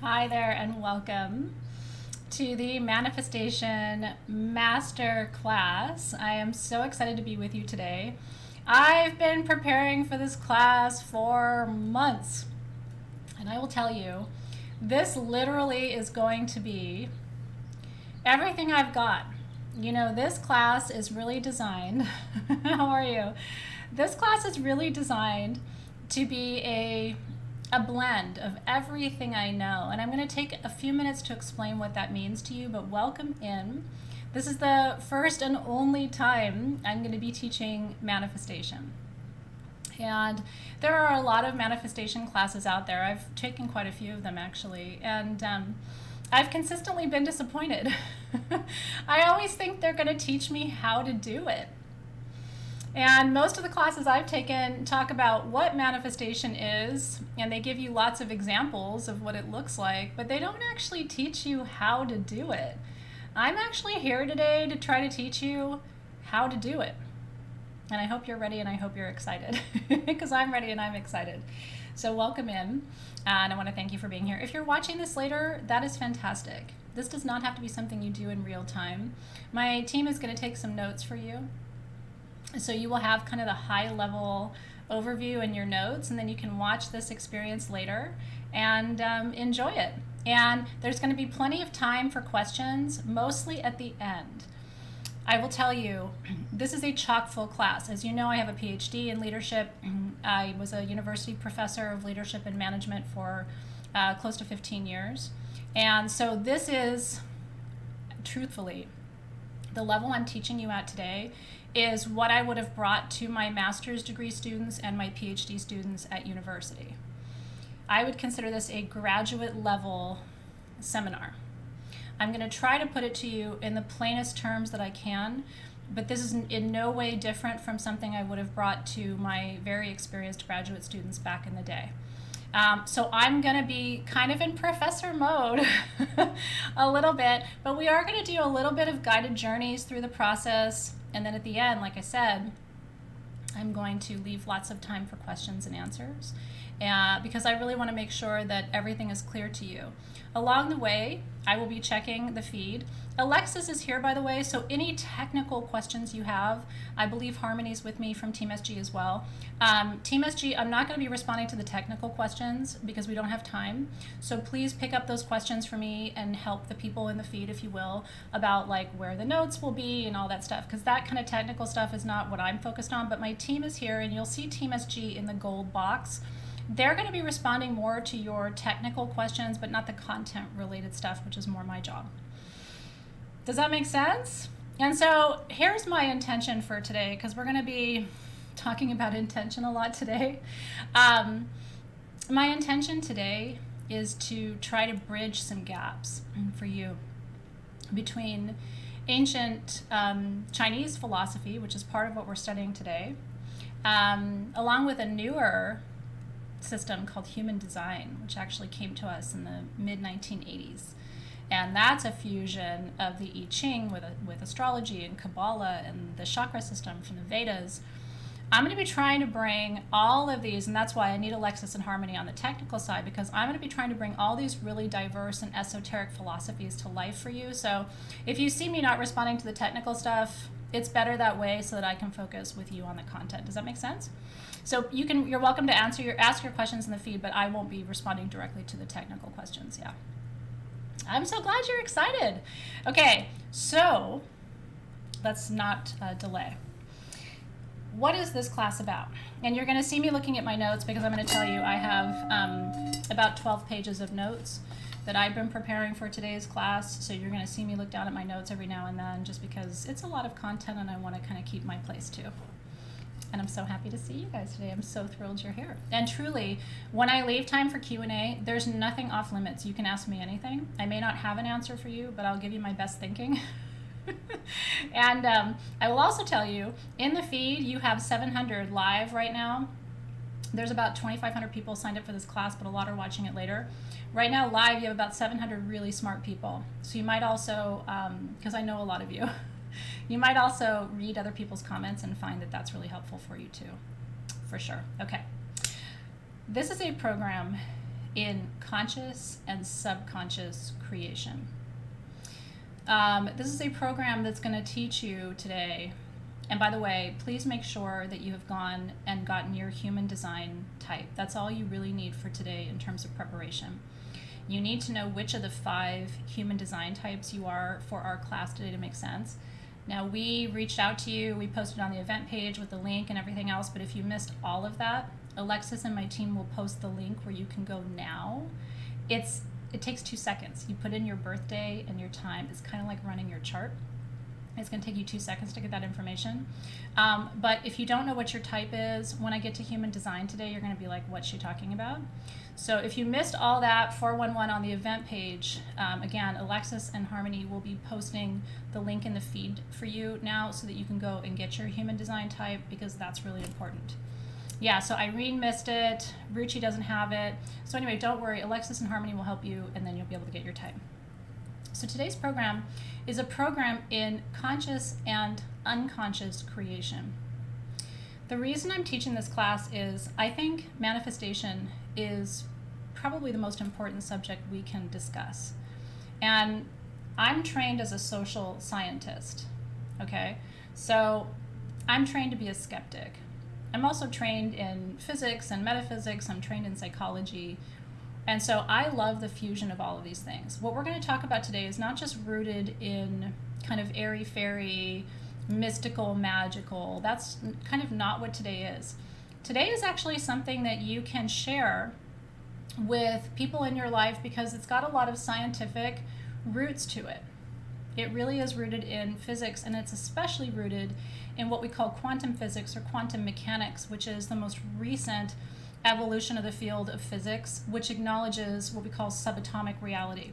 Hi there, and welcome to the Manifestation Master Class. I am so excited to be with you today. I've been preparing for this class for months, and I will tell you, this literally is going to be everything I've got. You know, this class is really designed. How are you? This class is really designed to be a blend of everything I know. And I'm going to take a few minutes to explain what that means to you, but welcome in. This is the first and only time I'm going to be teaching manifestation. And there are a lot of manifestation classes out there. I've taken quite a few of them actually. And I've consistently been disappointed. I always think they're going to teach me how to do it. And most of the classes I've taken talk about what manifestation is, and they give you lots of examples of what it looks like, but they don't actually teach you how to do it. I'm actually here today to try to teach you how to do it. And I hope you're ready and I hope you're excited, because I'm ready and I'm excited. So welcome in, and I want to thank you for being here. If you're watching this later, that is fantastic. This does not have to be something you do in real time. My team is going to take some notes for you. So you will have kind of the high level overview in your notes, and then you can watch this experience later and enjoy it. And there's going to be plenty of time for questions, mostly at the end. I will tell you, this is a chock full class. As you know, I have a PhD in leadership. I was a university professor of leadership and management for close to 15 years. And so this is, truthfully, the level I'm teaching you at today is what I would have brought to my master's degree students and my PhD students at university. I would consider this a graduate level seminar. I'm going to try to put it to you in the plainest terms that I can, but this is in no way different from something I would have brought to my very experienced graduate students back in the day. So I'm going to be kind of in professor mode a little bit, but we are going to do a little bit of guided journeys through the process. And then at the end, like I said, I'm going to leave lots of time for questions and answers because I really want to make sure that everything is clear to you. Along the way, I will be checking the feed. Alexis is here, by the way, so any technical questions you have, I believe Harmony's with me from Team SG as well. Team SG, I'm not going to be responding to the technical questions because we don't have time. So please pick up those questions for me and help the people in the feed, if you will, about like where the notes will be and all that stuff, because that kind of technical stuff is not what I'm focused on, but my team is here, and you'll see Team SG in the gold box. They're going to be responding more to your technical questions, but not the content related stuff, which is more my job. Does that make sense? And so here's my intention for today, because we're going to be talking about intention a lot today. My intention today is to try to bridge some gaps for you between ancient Chinese philosophy, which is part of what we're studying today, along with a newer system called human design, which actually came to us in the mid-1980s. And that's a fusion of the I Ching with astrology and Kabbalah and the chakra system from the Vedas. I'm going to be trying to bring all of these, and that's why I need Alexis and Harmony on the technical side, because I'm going to be trying to bring all these really diverse and esoteric philosophies to life for you. So if you see me not responding to the technical stuff, it's better that way so that I can focus with you on the content. Does that make sense? So you're welcome to ask your questions in the feed, but I won't be responding directly to the technical questions. Yeah. I'm so glad you're excited. Okay, so let's not delay. What is this class about? And you're going to see me looking at my notes, because I'm going to tell you I have about 12 pages of notes that I've been preparing for today's class. So you're going to see me look down at my notes every now and then, just because it's a lot of content and I want to kind of keep my place too. And I'm so happy to see you guys today. I'm so thrilled you're here. And truly, when I leave time for Q&A, there's nothing off limits. You can ask me anything. I may not have an answer for you, but I'll give you my best thinking. And I will also tell you, in the feed, you have 700 live right now. There's about 2,500 people signed up for this class, but a lot are watching it later. Right now, live, you have about 700 really smart people. So you might also, because I know a lot of you, you might also read other people's comments and find that that's really helpful for you too, for sure. Okay. This is a program in conscious and subconscious creation. This is a program that's going to teach you today. And by the way, please make sure that you have gone and gotten your human design type. That's all you really need for today in terms of preparation. You need to know which of the 5 human design types you are for our class today to make sense. Now, we reached out to you, we posted on the event page with the link and everything else, but if you missed all of that, Alexis and my team will post the link where you can go now. It takes 2 seconds. You put in your birthday and your time. It's kind of like running your chart. It's going to take you 2 seconds to get that information. But if you don't know what your type is, when I get to human design today, you're going to be like, what's she talking about? So if you missed all that, 411 on the event page, again, Alexis and Harmony will be posting the link in the feed for you now so that you can go and get your human design type, because that's really important. Yeah, so Irene missed it, Ruchi doesn't have it. So anyway, don't worry, Alexis and Harmony will help you, and then you'll be able to get your type. So today's program is a program in conscious and unconscious creation. The reason I'm teaching this class is I think manifestation is probably the most important subject we can discuss. And I'm trained as a social scientist, okay? So I'm trained to be a skeptic. I'm also trained in physics and metaphysics. I'm trained in psychology. And so I love the fusion of all of these things. What we're going to talk about today is not just rooted in kind of airy-fairy, mystical, magical. That's kind of not what today is. Today is actually something that you can share with people in your life because it's got a lot of scientific roots to it. It really is rooted in physics, and it's especially rooted in what we call quantum physics or quantum mechanics, which is the most recent evolution of the field of physics, which acknowledges what we call subatomic reality.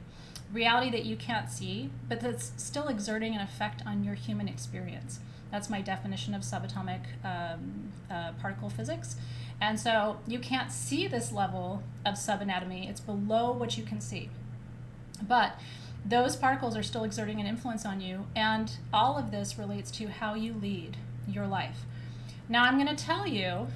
Reality that you can't see, but that's still exerting an effect on your human experience. That's my definition of subatomic particle physics. And so you can't see this level of subanatomy. It's below what you can see. But those particles are still exerting an influence on you, and all of this relates to how you lead your life. Now, I'm going to tell you,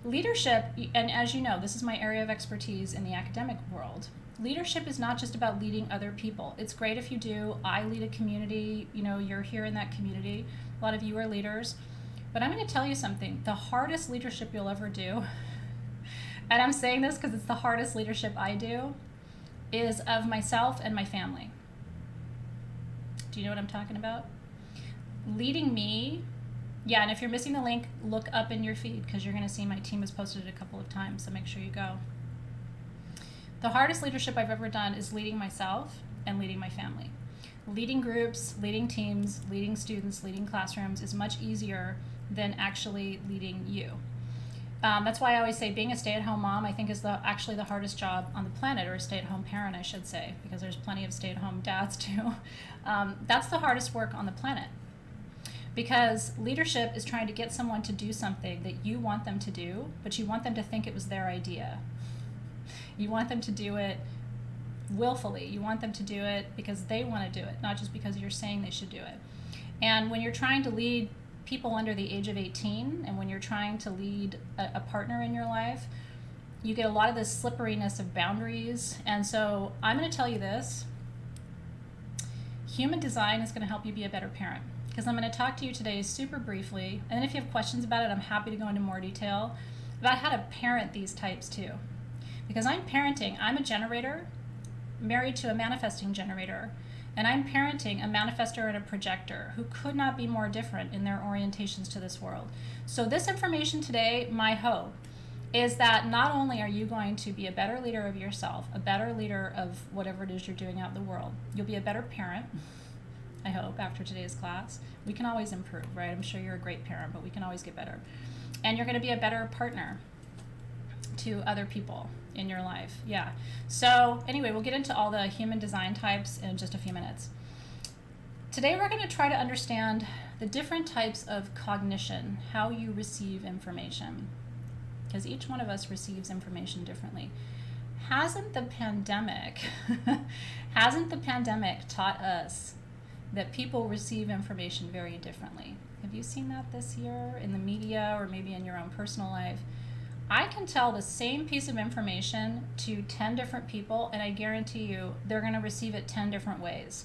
leadership, and as you know, this is my area of expertise in the academic world. Leadership is not just about leading other people. It's great if you do. I lead a community, you're here in that community. A lot of you are leaders. But I'm going to tell you something. The hardest leadership you'll ever do, and I'm saying this because it's the hardest leadership I do, is of myself and my family. Do you know what I'm talking about? Leading me, yeah, and if you're missing the link, look up in your feed because you're going to see my team has posted it a couple of times, so make sure you go. The hardest leadership I've ever done is leading myself and leading my family. Leading groups, leading teams, leading students, leading classrooms is much easier than actually leading you. That's why I always say being a stay-at-home mom, I think, is actually the hardest job on the planet, or a stay-at-home parent, I should say, because there's plenty of stay-at-home dads too. That's the hardest work on the planet. Because leadership is trying to get someone to do something that you want them to do, but you want them to think it was their idea. You want them to do it willfully. You want them to do it because they want to do it, not just because you're saying they should do it. And when you're trying to lead people under the age of 18, and when you're trying to lead a partner in your life, you get a lot of this slipperiness of boundaries. And so I'm going to tell you this. Human design is going to help you be a better parent, because I'm going to talk to you today super briefly. And then if you have questions about it, I'm happy to go into more detail about how to parent these types too. Because I'm parenting, I'm a generator married to a manifesting generator. And I'm parenting a manifestor and a projector who could not be more different in their orientations to this world. So this information today, my hope, is that not only are you going to be a better leader of yourself, a better leader of whatever it is you're doing out in the world, you'll be a better parent, I hope, after today's class. We can always improve, right? I'm sure you're a great parent, but we can always get better. And you're going to be a better partner to other people in your life. Yeah. So anyway, we'll get into all the human design types in just a few minutes. Today we're going to try to understand the different types of cognition, how you receive information, because each one of us receives information differently. Hasn't the pandemic taught us that people receive information very differently? Have you seen that this year in the media or maybe in your own personal life? I can tell the same piece of information to 10 different people, and I guarantee you they're going to receive it 10 different ways.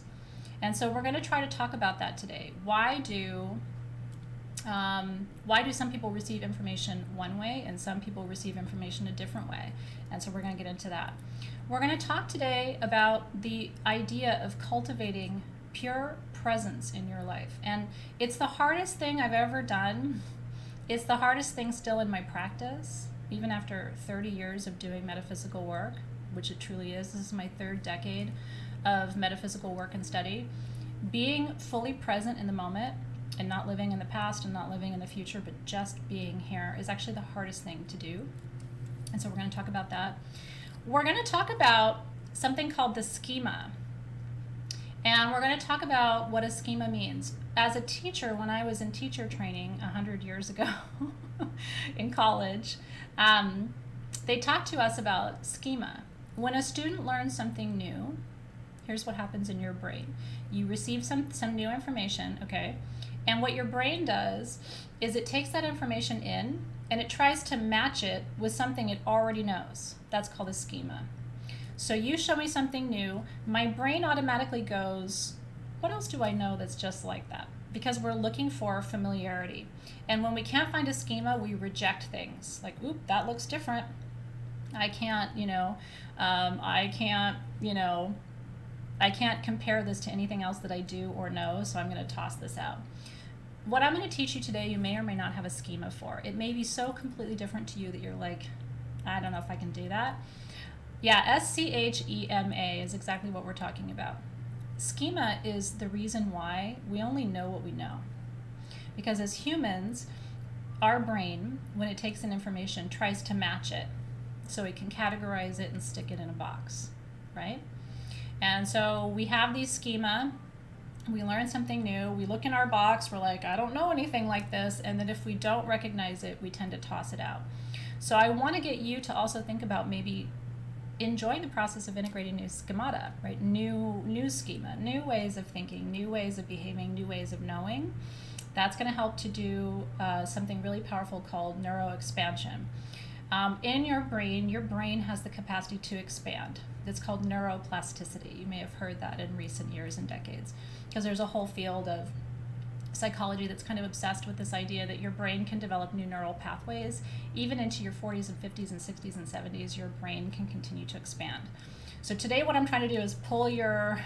And so we're going to try to talk about that today. Why do some people receive information one way and some people receive information a different way? And so we're going to get into that. We're going to talk today about the idea of cultivating pure presence in your life. And it's the hardest thing I've ever done. It's the hardest thing still in my practice, even after 30 years of doing metaphysical work, which it truly is. This is my 3rd decade of metaphysical work and study. Being fully present in the moment and not living in the past and not living in the future, but just being here is actually the hardest thing to do. And so we're going to talk about that. We're going to talk about something called the schema. And we're going to talk about what a schema means. As a teacher, when I was in teacher training 100 years ago in college, they talked to us about schema. When a student learns something new, here's what happens in your brain. You receive some new information, okay? And what your brain does is it takes that information in and it tries to match it with something it already knows. That's called a schema. So you show me something new, my brain automatically goes, what else do I know that's just like that? Because we're looking for familiarity. And when we can't find a schema, we reject things. Like, oop, that looks different. I can't compare this to anything else that I do or know, so I'm going to toss this out. What I'm going to teach you today, you may or may not have a schema for. It may be so completely different to you that you're like, I don't know if I can do that. Yeah, schema is exactly what we're talking about. Schema is the reason why we only know what we know. Because as humans, our brain, when it takes in information, tries to match it so it can categorize it and stick it in a box, right? And so we have these schema, we learn something new, we look in our box, we're like, I don't know anything like this, and then if we don't recognize it, we tend to toss it out. So I want to get you to also think about maybe enjoying the process of integrating new schemata, right? New schema, new ways of thinking, new ways of behaving, new ways of knowing. That's going to help to do something really powerful called neuroexpansion. In your brain has the capacity to expand. It's called neuroplasticity. You may have heard that in recent years and decades, because there's a whole field of psychology that's kind of obsessed with this idea that your brain can develop new neural pathways. Even into your 40s and 50s and 60s and 70s, your brain can continue to expand. So today what I'm trying to do is pull your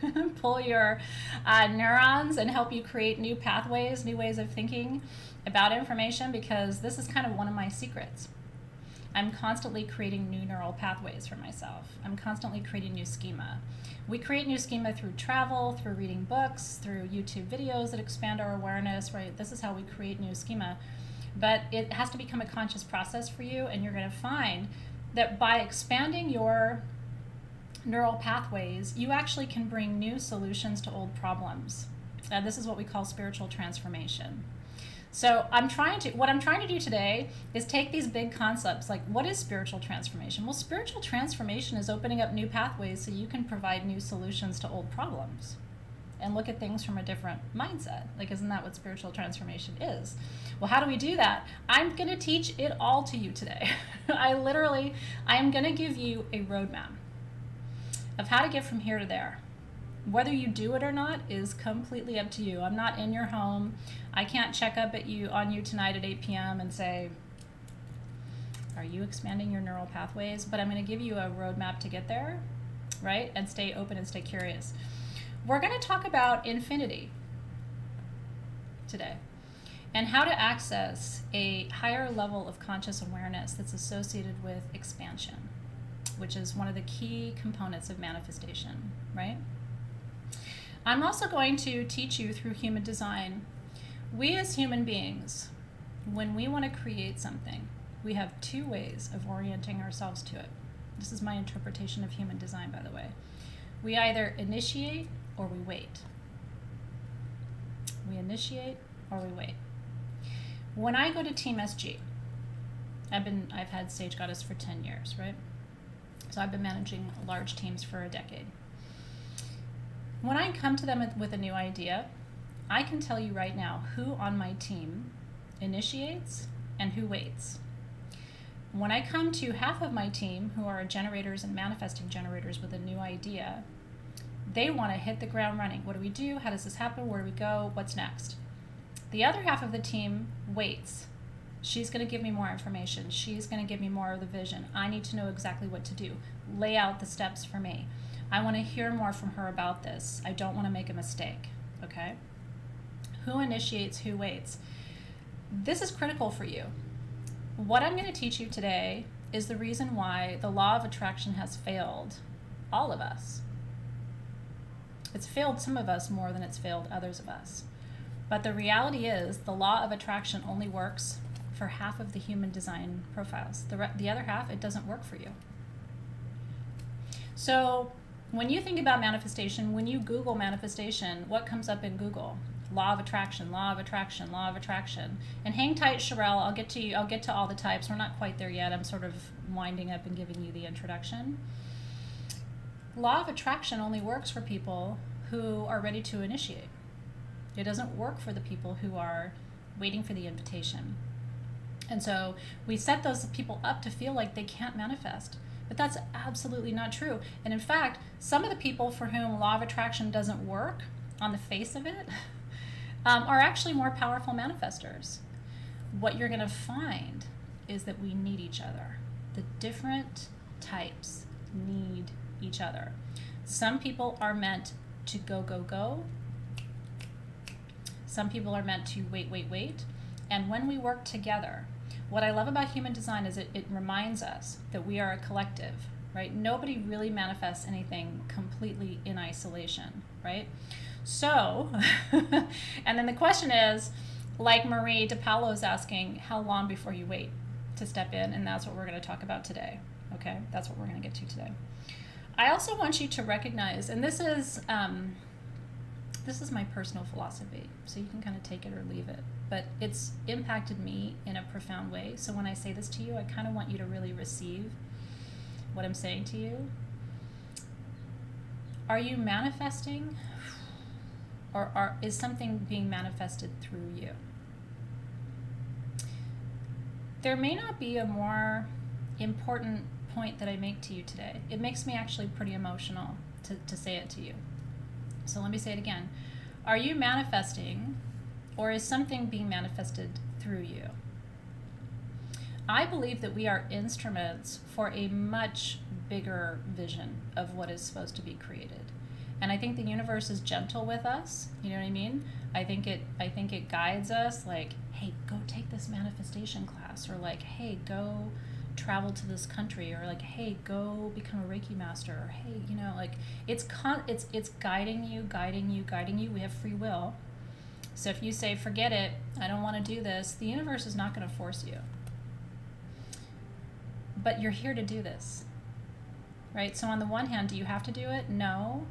neurons and help you create new pathways, new ways of thinking about information, because this is kind of one of my secrets. I'm constantly creating new neural pathways for myself. I'm constantly creating new schema. We create new schema through travel, through reading books, through YouTube videos that expand our awareness, right? This is how we create new schema. But it has to become a conscious process for you, and you're going to find that by expanding your neural pathways, you actually can bring new solutions to old problems. This is what we call spiritual transformation. So what I'm trying to do today is take these big concepts, like what is spiritual transformation? Well, spiritual transformation is opening up new pathways so you can provide new solutions to old problems and look at things from a different mindset. Like, isn't that what spiritual transformation is? Well, how do we do that? I'm going to teach it all to you today. I am going to give you a roadmap of how to get from here to there. Whether you do it or not is completely up to you. I'm not in your home. I can't check up on you tonight at 8 p.m. and say, are you expanding your neural pathways? But I'm going to give you a roadmap to get there, right? And stay open and stay curious. We're going to talk about infinity today and how to access a higher level of conscious awareness that's associated with expansion, which is one of the key components of manifestation, right? I'm also going to teach you through human design. We as human beings, when we want to create something, we have 2 ways of orienting ourselves to it. This is my interpretation of human design, by the way. We either initiate or we wait. We initiate or we wait. When I go to Team SG, I've had Sage Goddess for 10 years, right? So I've been managing large teams for a decade. When I come to them with a new idea, I can tell you right now who on my team initiates and who waits. when I come to half of my team who are generators and manifesting generators with a new idea, they want to hit the ground running. What do we do? How does this happen? Where do we go? What's next? The other half of the team waits. She's going to give me more information. She's going to give me more of the vision. I need to know exactly what to do. Lay out the steps for me. I want to hear more from her about this. I don't want to make a mistake. Okay? Who initiates, who waits? This is critical for you. What I'm going to teach you today is the reason why the law of attraction has failed all of us. It's failed some of us more than it's failed others of us. But the reality is the law of attraction only works for half of the human design profiles. The other half, it doesn't work for you. So when you think about manifestation, when you Google manifestation, what comes up in Google? Law of attraction, law of attraction, law of attraction. And hang tight, Sherelle, I'll get to all the types. We're not quite there yet. I'm sort of winding up and giving you the introduction. Law of attraction only works for people who are ready to initiate. It doesn't work for the people who are waiting for the invitation. And so we set those people up to feel like they can't manifest. But that's absolutely not true. And in fact, some of the people for whom law of attraction doesn't work on the face of it are actually more powerful manifestors. What you're going to find is that we need each other. The different types need each other. Some people are meant to go, go, go. Some people are meant to wait, wait, wait. And when we work together, what I love about human design is it reminds us that we are a collective, right? Nobody really manifests anything completely in isolation, right? So, and then the question is, like Marie DePaulo is asking, how long before you wait to step in? And that's what we're going to talk about today, okay? That's what we're going to get to today. I also want you to recognize, and this is my personal philosophy, so you can kind of take it or leave it, but it's impacted me in a profound way. So when I say this to you, I kind of want you to really receive what I'm saying to you. Are you manifesting, or is something being manifested through you? There may not be a more important point that I make to you today. It makes me actually pretty emotional to say it to you. So let me say it again. Are you manifesting, or is something being manifested through you? I believe that we are instruments for a much bigger vision of what is supposed to be created. And I think the universe is gentle with us. You know what I mean? I think it guides us, like, hey, go take this manifestation class, or like, hey, go travel to this country, or like, hey, go become a Reiki master, or hey, you know, like it's guiding you. We have free will. So if you say, forget it, I don't want to do this, the universe is not going to force you. But you're here to do this, right? So on the one hand, do you have to do it? No.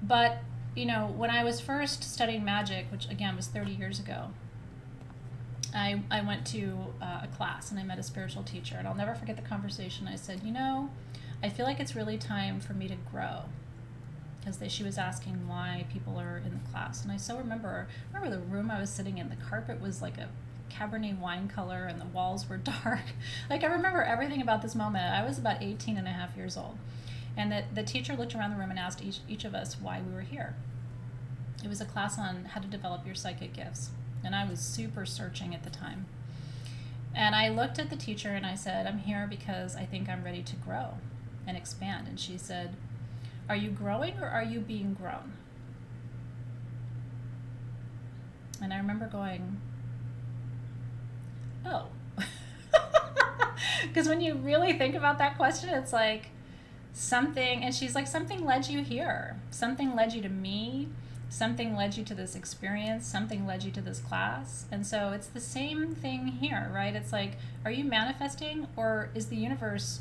But, you know, when I was first studying magic, which again was 30 years ago, I went to a class and I met a spiritual teacher, and I'll never forget the conversation. I said, you know, I feel like it's really time for me to grow, because she was asking why people are in the class. And I so remember the room I was sitting in. The carpet was like a Cabernet wine color and the walls were dark. Like, I remember everything about this moment. I was about 18 and a half years old. And the teacher looked around the room and asked each of us why we were here. It was a class on how to develop your psychic gifts. And I was super searching at the time. And I looked at the teacher and I said, I'm here because I think I'm ready to grow and expand. And she said, are you growing or are you being grown? And I remember going, oh. Because when you really think about that question, it's like something, and she's like, something led you here. Something led you to me. Something led you to this experience. Something led you to this class. And so it's the same thing here, right? It's like, are you manifesting, or is the universe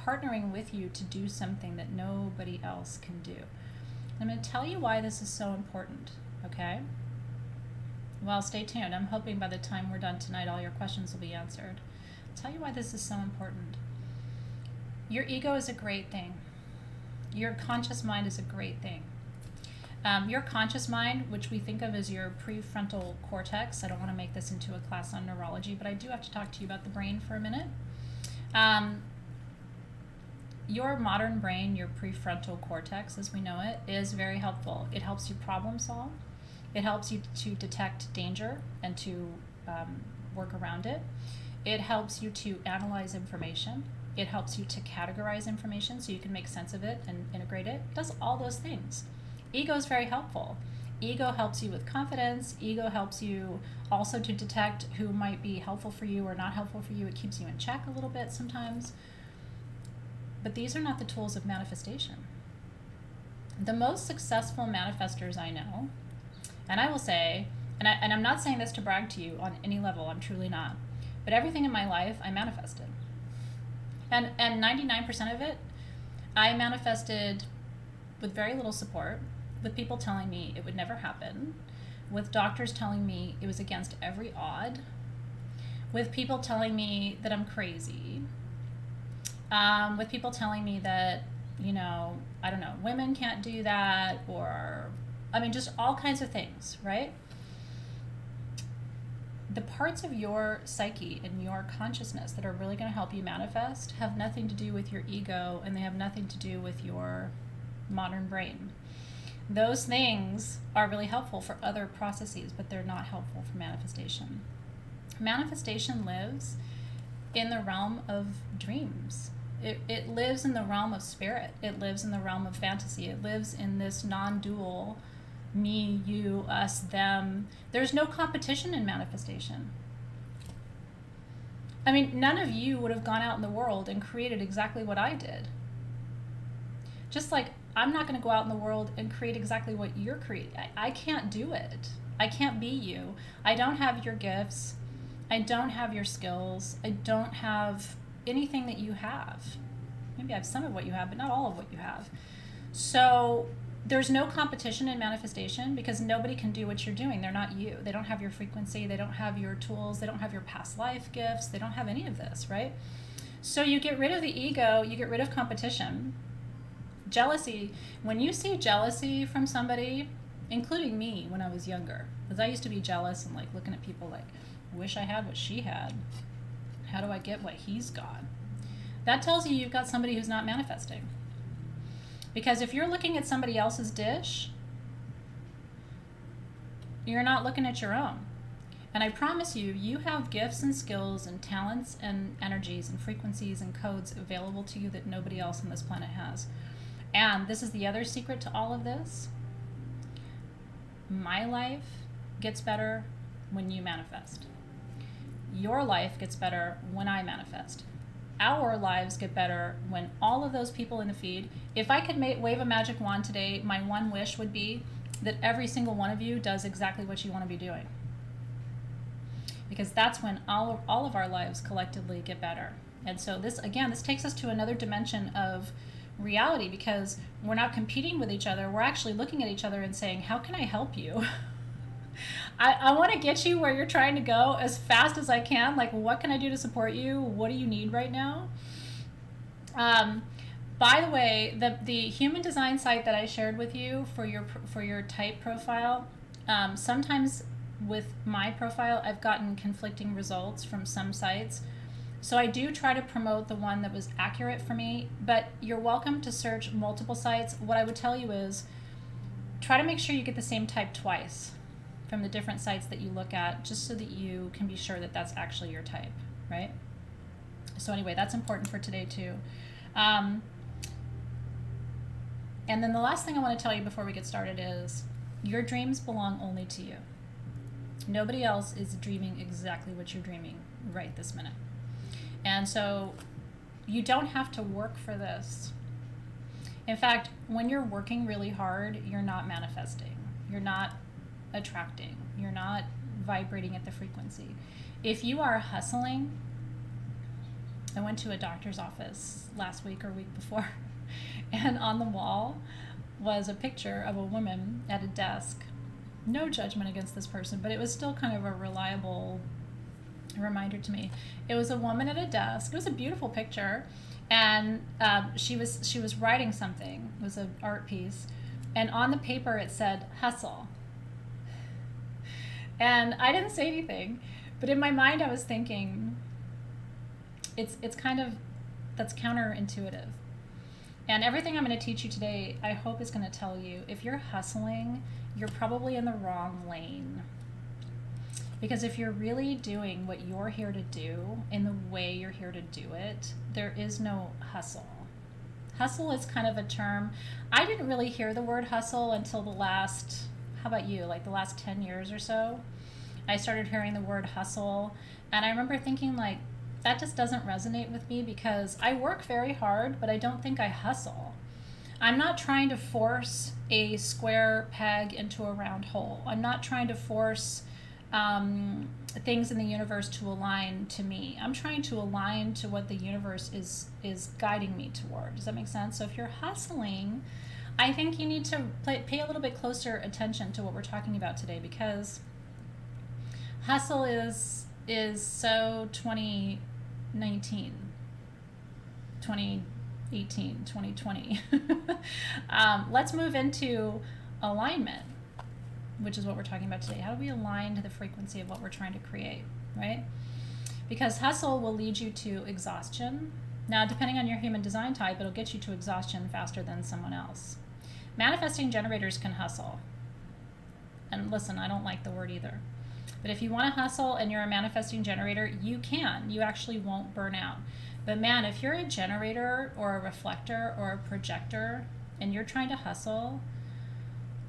partnering with you to do something that nobody else can do? I'm going to tell you why this is so important, okay? Well, stay tuned. I'm hoping by the time we're done tonight, all your questions will be answered. I'll tell you why this is so important. Your ego is a great thing. Your conscious mind is a great thing. Your conscious mind, which we think of as your prefrontal cortex. I don't want to make this into a class on neurology, but I do have to talk to you about the brain for a minute. Your modern brain, your prefrontal cortex as we know it, is very helpful. It helps you problem solve. It helps you to detect danger and to work around it. It helps you to analyze information. It helps you to categorize information so you can make sense of it and integrate it. It does all those things. Ego is very helpful. Ego helps you with confidence. Ego helps you also to detect who might be helpful for you or not helpful for you. It keeps you in check a little bit sometimes. But these are not the tools of manifestation. The most successful manifestors I know, and I will say, and I'm not saying this to brag to you on any level, I'm truly not, but everything in my life I manifested. And 99% of it, I manifested with very little support, with people telling me it would never happen, with doctors telling me it was against every odd, with people telling me that I'm crazy, with people telling me that, I don't know, women can't do that, or, just all kinds of things, right? The parts of your psyche and your consciousness that are really going to help you manifest have nothing to do with your ego, and they have nothing to do with your modern brain. Those things are really helpful for other processes, but they're not helpful for manifestation. Manifestation lives in the realm of dreams. It lives in the realm of spirit. It lives in the realm of fantasy. It lives in this non-dual me, you, us, them. There's no competition in manifestation. None of you would have gone out in the world and created exactly what I did. Just like I'm not going to go out in the world and create exactly what you're creating. I can't do it. I can't be you. I don't have your gifts. I don't have your skills. I don't have anything that you have. Maybe I have some of what you have, but not all of what you have. So there's no competition in manifestation because nobody can do what you're doing. They're not you. They don't have your frequency. They don't have your tools. They don't have your past life gifts. They don't have any of this, right? So you get rid of the ego. You get rid of competition. Jealousy. When you see jealousy from somebody, including me when I was younger, because I used to be jealous and like looking at people like, wish I had what she had. How do I get what he's got? That tells you you've got somebody who's not manifesting. Because if you're looking at somebody else's dish, you're not looking at your own. And I promise you, you have gifts and skills and talents and energies and frequencies and codes available to you that nobody else on this planet has. And this is the other secret to all of this. My life gets better when you manifest. Your life gets better when I manifest. Our lives get better when all of those people in the feed, if I could wave a magic wand today, my one wish would be that every single one of you does exactly what you want to be doing. Because that's when all of our lives collectively get better. And so this takes us to another dimension of reality, because we're not competing with each other. We're actually looking at each other and saying, how can I help you? I want to get you where you're trying to go as fast as I can. Like, what can I do to support you? What do you need right now? By the way, the human design site that I shared with you for your type profile, sometimes with my profile, I've gotten conflicting results from some sites. So I do try to promote the one that was accurate for me, but you're welcome to search multiple sites. What I would tell you is try to make sure you get the same type twice from the different sites that you look at, just so that you can be sure that that's actually your type, right? So anyway, that's important for today too. And then the last thing I want to tell you before we get started is your dreams belong only to you. Nobody else is dreaming exactly what you're dreaming right this minute. And so you don't have to work for this. In fact, when you're working really hard, you're not manifesting. You're not attracting. You're not vibrating at the frequency. If you are hustling, I went to a doctor's office last week or week before, and on the wall was a picture of a woman at a desk. No judgment against this person, but it was still kind of a reliable reminder to me. It was a woman at a desk. It was a beautiful picture, and she was writing something. It was an art piece, And on the paper it said hustle. And I didn't say anything, but in my mind I was thinking, it's kind of, that's counterintuitive. And everything I'm going to teach you today, I hope is going to tell you, if you're hustling, you're probably in the wrong lane. Because if you're really doing what you're here to do in the way you're here to do it, there is no hustle. Hustle is kind of a term. I didn't really hear the word hustle until the last, how about you, like the last 10 years or so. I started hearing the word hustle, and I remember thinking, like, that just doesn't resonate with me, because I work very hard, but I don't think I hustle. I'm not trying to force a square peg into a round hole. I'm not trying to force things in the universe to align to me. I'm trying to align to what the universe is guiding me toward. Does that make sense? So if you're hustling, I think you need to pay a little bit closer attention to what we're talking about today, because hustle is so 2019, 2018, 2020. Let's move into alignment, which is what we're talking about today. How do we align to the frequency of what we're trying to create, right? Because hustle will lead you to exhaustion. Now, depending on your human design type, it'll get you to exhaustion faster than someone else. Manifesting generators can hustle. And listen, I don't like the word either. But if you want to hustle and you're a manifesting generator, you can. You actually won't burn out. But man, if you're a generator or a reflector or a projector and you're trying to hustle,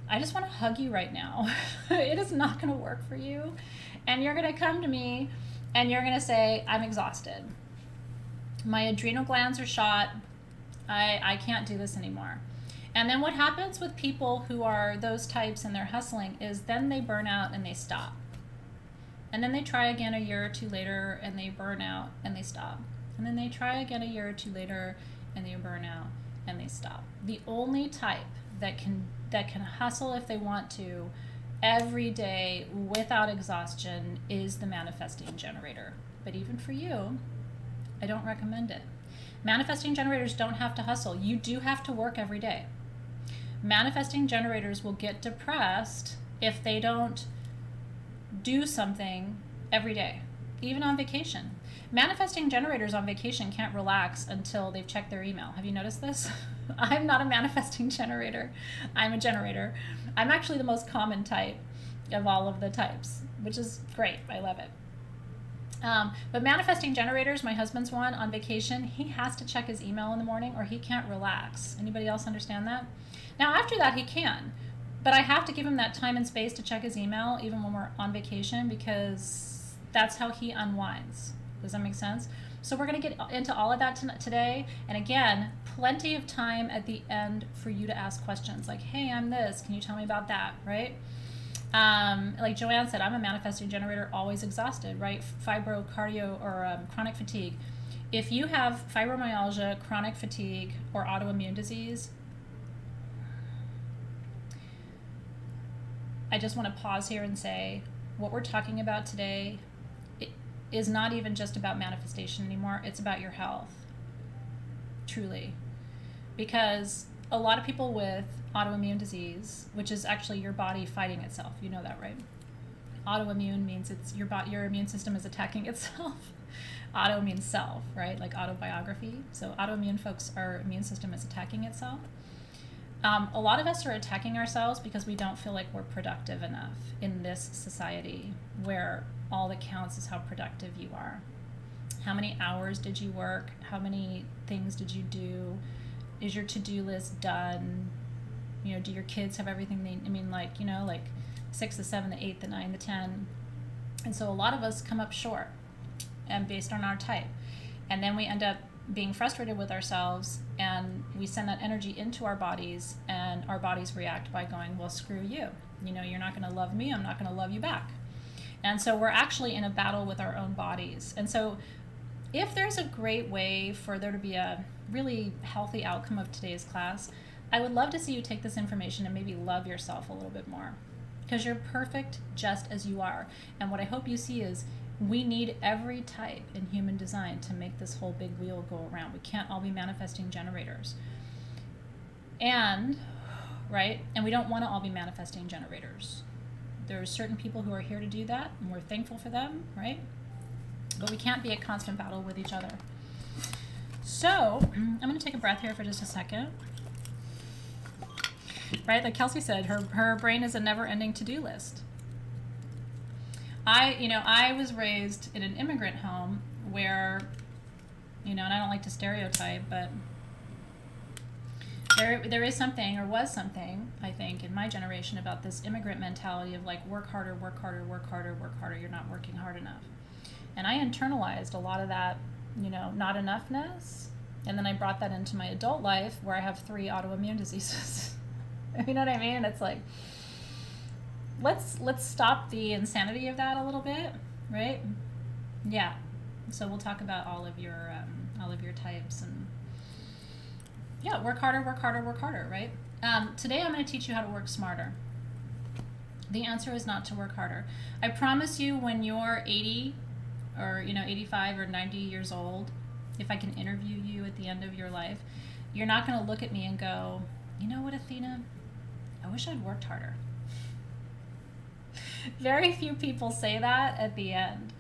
I just want to hug you right now. It is not going to work for you. And you're going to come to me and you're going to say, I'm exhausted. My adrenal glands are shot. I can't do this anymore. And then what happens with people who are those types and they're hustling is then they burn out and they stop. And then they try again a year or two later and they burn out and they stop. And then they try again a year or two later and they burn out and they stop. The only type that can hustle if they want to every day without exhaustion is the manifesting generator. But even for you, I don't recommend it. Manifesting generators don't have to hustle. You do have to work every day. Manifesting generators will get depressed if they don't do something every day, even on vacation. Manifesting generators on vacation can't relax until they've checked their email. Have you noticed this? I'm not a manifesting generator. I'm a generator. I'm actually the most common type of all of the types, which is great. I love it. But manifesting generators, my husband's one, on vacation, he has to check his email in the morning or he can't relax. Anybody else understand that? Now, after that, he can. But I have to give him that time and space to check his email even when we're on vacation, because that's how he unwinds. Does that make sense? So we're going to get into all of that today. And again, plenty of time at the end for you to ask questions like, hey, I'm this. Can you tell me about that? Right? Like Joanne said, I'm a manifesting generator, always exhausted, right? Fibrocardio or chronic fatigue. If you have fibromyalgia, chronic fatigue, or autoimmune disease, I just want to pause here and say what we're talking about today is not even just about manifestation anymore. It's about your health, truly. Because a lot of people with autoimmune disease, which is actually your body fighting itself, you know that, right? Autoimmune means it's your immune system is attacking itself. Auto means self, right? Like autobiography. So autoimmune folks, our immune system is attacking itself. A lot of us are attacking ourselves because we don't feel like we're productive enough in this society where all that counts is how productive you are. How many hours did you work? How many things did you do? Is your to-do list done? You know, do your kids have everything they, like 6, the 7, the 8, the 9, the 10. And so a lot of us come up short and based on our type. And then we end up being frustrated with ourselves, and we send that energy into our bodies, and our bodies react by going, well, screw you. You're not going to love me. I'm not going to love you back. And so we're actually in a battle with our own bodies. And so if there's a great way for there to be a really healthy outcome of today's class, I would love to see you take this information and maybe love yourself a little bit more, because you're perfect just as you are. And what I hope you see is we need every type in human design to make this whole big wheel go around. We can't all be manifesting generators. And right? And we don't want to all be manifesting generators. There are certain people who are here to do that, and we're thankful for them, right? But we can't be at constant battle with each other. So I'm going to take a breath here for just a second. Right, like Kelsey said, her brain is a never-ending to-do list. I was raised in an immigrant home where, and I don't like to stereotype, but there is something, or was something, I think, in my generation about this immigrant mentality of like, work harder, work harder, work harder, work harder, you're not working hard enough. And I internalized a lot of that, not enoughness. And then I brought that into my adult life where I have 3 autoimmune diseases. You know what I mean? It's like, let's stop the insanity of that a little bit, right? Yeah. So we'll talk about all of your types, and yeah, work harder, work harder, work harder, right? Today I'm going to teach you how to work smarter. The answer is not to work harder. I promise you, when you're 80 or 85 or 90 years old, if I can interview you at the end of your life, you're not going to look at me and go, you know what, Athena? I wish I'd worked harder. Very few people say that at the end.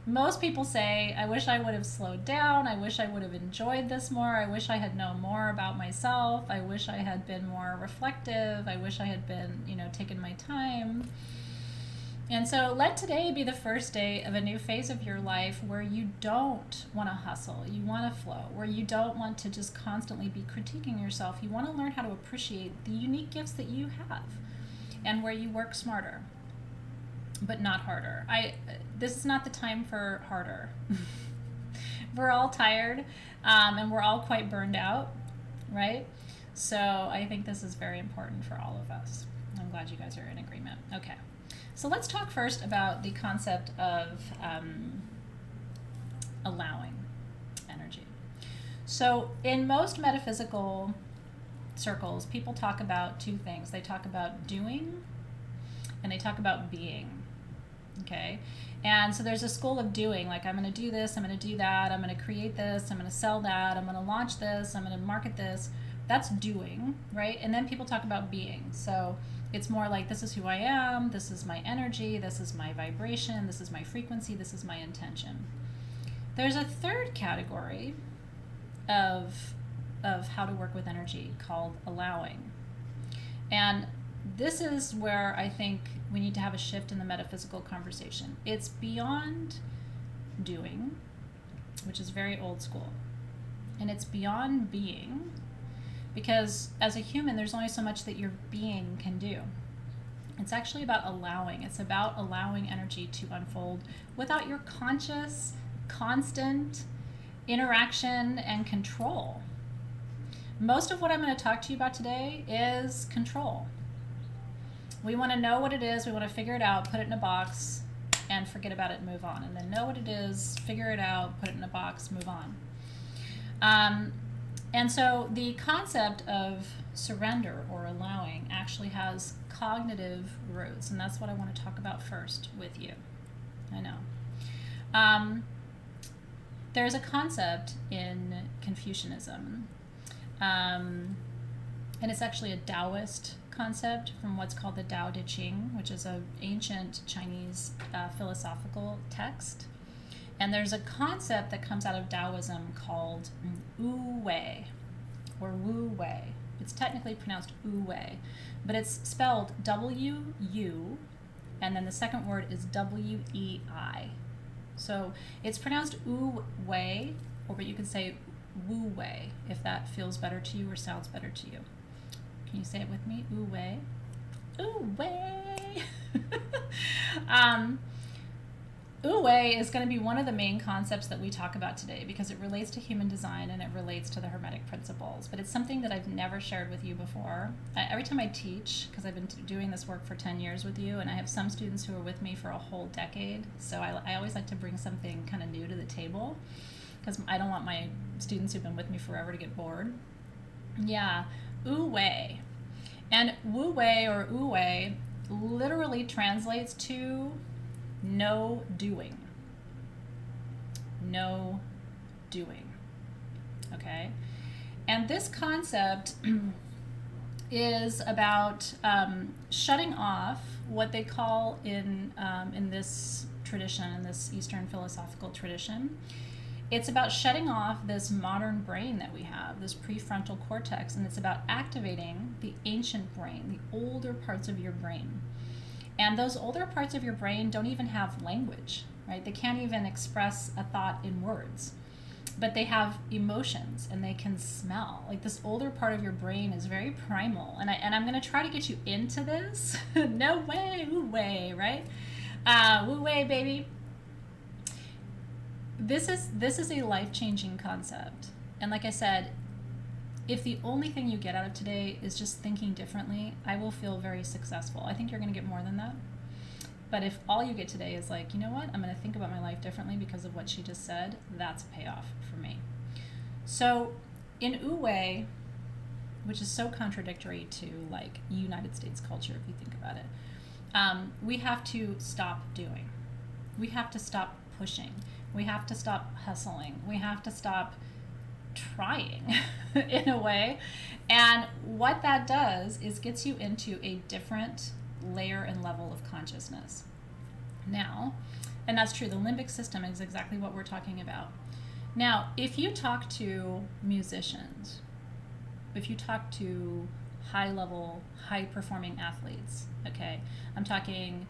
Most people say, I wish I would have slowed down. I wish I would have enjoyed this more. I wish I had known more about myself. I wish I had been more reflective. I wish I had been, taken my time. And so let today be the first day of a new phase of your life where you don't want to hustle. You want to flow, where you don't want to just constantly be critiquing yourself. You want to learn how to appreciate the unique gifts that you have, and where you work smarter, but not harder. This is not the time for harder. We're all tired, and we're all quite burned out, right? So I think this is very important for all of us. I'm glad you guys are in agreement. Okay. So let's talk first about the concept of allowing energy. So in most metaphysical circles, people talk about 2 things. They talk about doing, and they talk about being. Okay? And so there's a school of doing, like, I'm going to do this, I'm going to do that, I'm going to create this, I'm going to sell that, I'm going to launch this, I'm going to market this. That's doing, right? And then people talk about being. So it's more like, this is who I am, this is my energy, this is my vibration, this is my frequency, this is my intention. There's a third category of how to work with energy called allowing. And this is where I think we need to have a shift in the metaphysical conversation. It's beyond doing, which is very old school. And it's beyond being, because as a human, there's only so much that your being can do. It's actually about allowing. It's about allowing energy to unfold without your conscious, constant interaction and control. Most of what I'm going to talk to you about today is control. We want to know what it is, we want to figure it out, put it in a box, and forget about it and move on. And then know what it is, figure it out, put it in a box, move on. And so the concept of surrender or allowing actually has cognitive roots, and that's what I want to talk about first with you. I know. There's a concept in Confucianism, and it's actually a Taoist concept from what's called the Tao Te Ching, which is an ancient Chinese philosophical text. And there's a concept that comes out of Taoism called Wu Wei, or Wu Wei. It's technically pronounced Wu Wei, but it's spelled W-U, and then the second word is W-E-I. So it's pronounced Wu Wei, or you could say Wu Wei, if that feels better to you or sounds better to you. Can you say it with me? Wu Wei. Wu Wei. Wu Wei is going to be one of the main concepts that we talk about today because it relates to human design and it relates to the hermetic principles. But it's something that I've never shared with you before. Every time I teach, because I've been doing this work for 10 years with you, and I have some students who are with me for a whole decade, so I always like to bring something kind of new to the table because I don't want my students who've been with me forever to get bored. Yeah, Wu Wei. And Wu Wei or Wu Wei literally translates to no doing. No doing. Okay? And this concept is about shutting off what they call in this tradition, in this Eastern philosophical tradition. It's about shutting off this modern brain that we have, this prefrontal cortex, and it's about activating the ancient brain, the older parts of your brain. And those older parts of your brain don't even have language, right? They can't even express a thought in words, but they have emotions and they can smell. Like, this older part of your brain is very primal. And I'm going to try to get you into this. No way, woo way, right? Woo way, baby. This is a life-changing concept. And like I said, if the only thing you get out of today is just thinking differently, I will feel very successful. I think you're going to get more than that. But if all you get today is like, you know what, I'm going to think about my life differently because of what she just said, that's a payoff for me. So in Wu-Wei, which is so contradictory to like United States culture, if you think about it, we have to stop doing. We have to stop pushing. We have to stop hustling. We have to stop trying in a way. And what that does is gets you into a different layer and level of consciousness. Now, and that's true, the limbic system is exactly what we're talking about. Now, if you talk to musicians, if you talk to high-level, high-performing athletes, okay, I'm talking,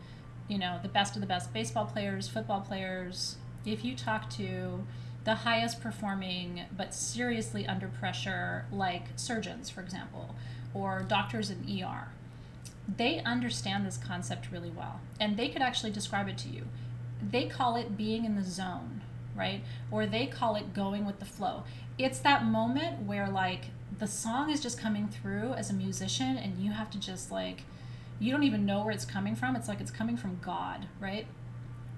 you know, the best of the best baseball players, football players, if you talk to the highest performing but seriously under pressure, like surgeons, for example, or doctors in ER, they understand this concept really well, and they could actually describe it to you. They call it being in the zone, right? Or they call it going with the flow. It's that moment where like the song is just coming through as a musician and you have to just like, you don't even know where it's coming from. It's like it's coming from God, right?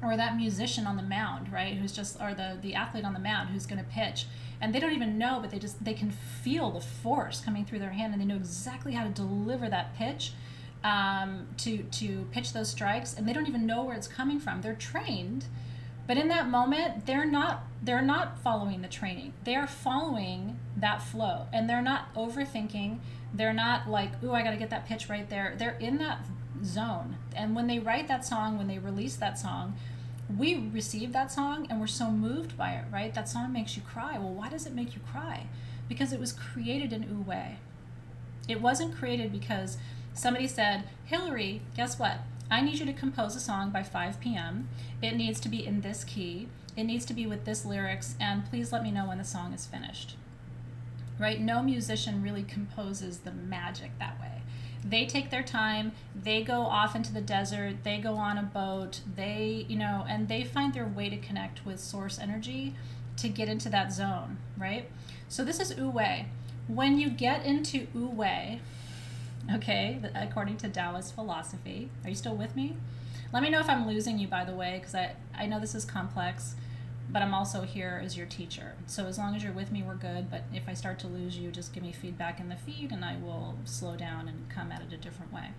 Or that musician on the mound, right? Who's just, or the athlete on the mound who's going to pitch, and they don't even know, but they can feel the force coming through their hand, and they know exactly how to deliver that pitch, to pitch those strikes, and they don't even know where it's coming from. They're trained, but in that moment, they're not following the training. They're following that flow, and they're not overthinking. They're not like, ooh, I got to get that pitch right there. They're in that zone. And when they write that song, when they release that song, we receive that song and we're so moved by it, right? That song makes you cry. Well, why does it make you cry? Because it was created in Wu-Wei. It wasn't created because somebody said, Hillary, guess what? I need you to compose a song by 5 p.m. It needs to be in this key. It needs to be with this lyrics, and please let me know when the song is finished. Right? No musician really composes the magic that way. They take their time, they go off into the desert, they go on a boat, and they find their way to connect with source energy to get into that zone, right? So this is Wu-Wei. When you get into Wu-Wei, okay, according to Taoist philosophy, are you still with me? Let me know if I'm losing you, by the way, because I know this is complex, but I'm also here as your teacher. So as long as you're with me, we're good. But if I start to lose you, just give me feedback in the feed and I will slow down and come at it a different way.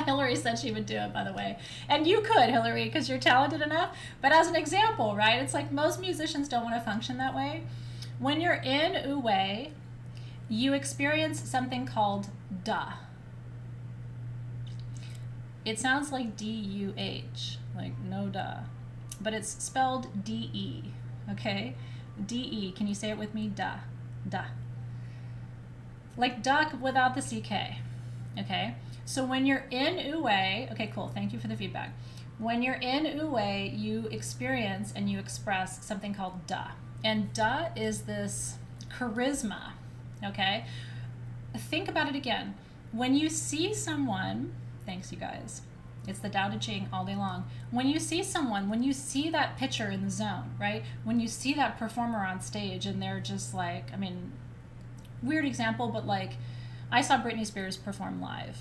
Hillary said she would do it, by the way. And you could, Hillary, because you're talented enough. But as an example, right, it's like most musicians don't want to function that way. When you're in Wu-Wei, you experience something called Da. It sounds like D-U-H, like no da. But it's spelled D-E, okay? D-E, can you say it with me? Da, da. Like duck without the CK, okay? So when you're in Wu-Wei, okay, cool, thank you for the feedback. When you're in Wu-Wei, you experience and you express something called Da. And Da is this charisma, okay? Think about it again. When you see someone, thanks you guys, it's the Tao Te Ching all day long. When you see someone, when you see that pitcher in the zone, right? When you see that performer on stage and they're just like, I mean, weird example, but like, I saw Britney Spears perform live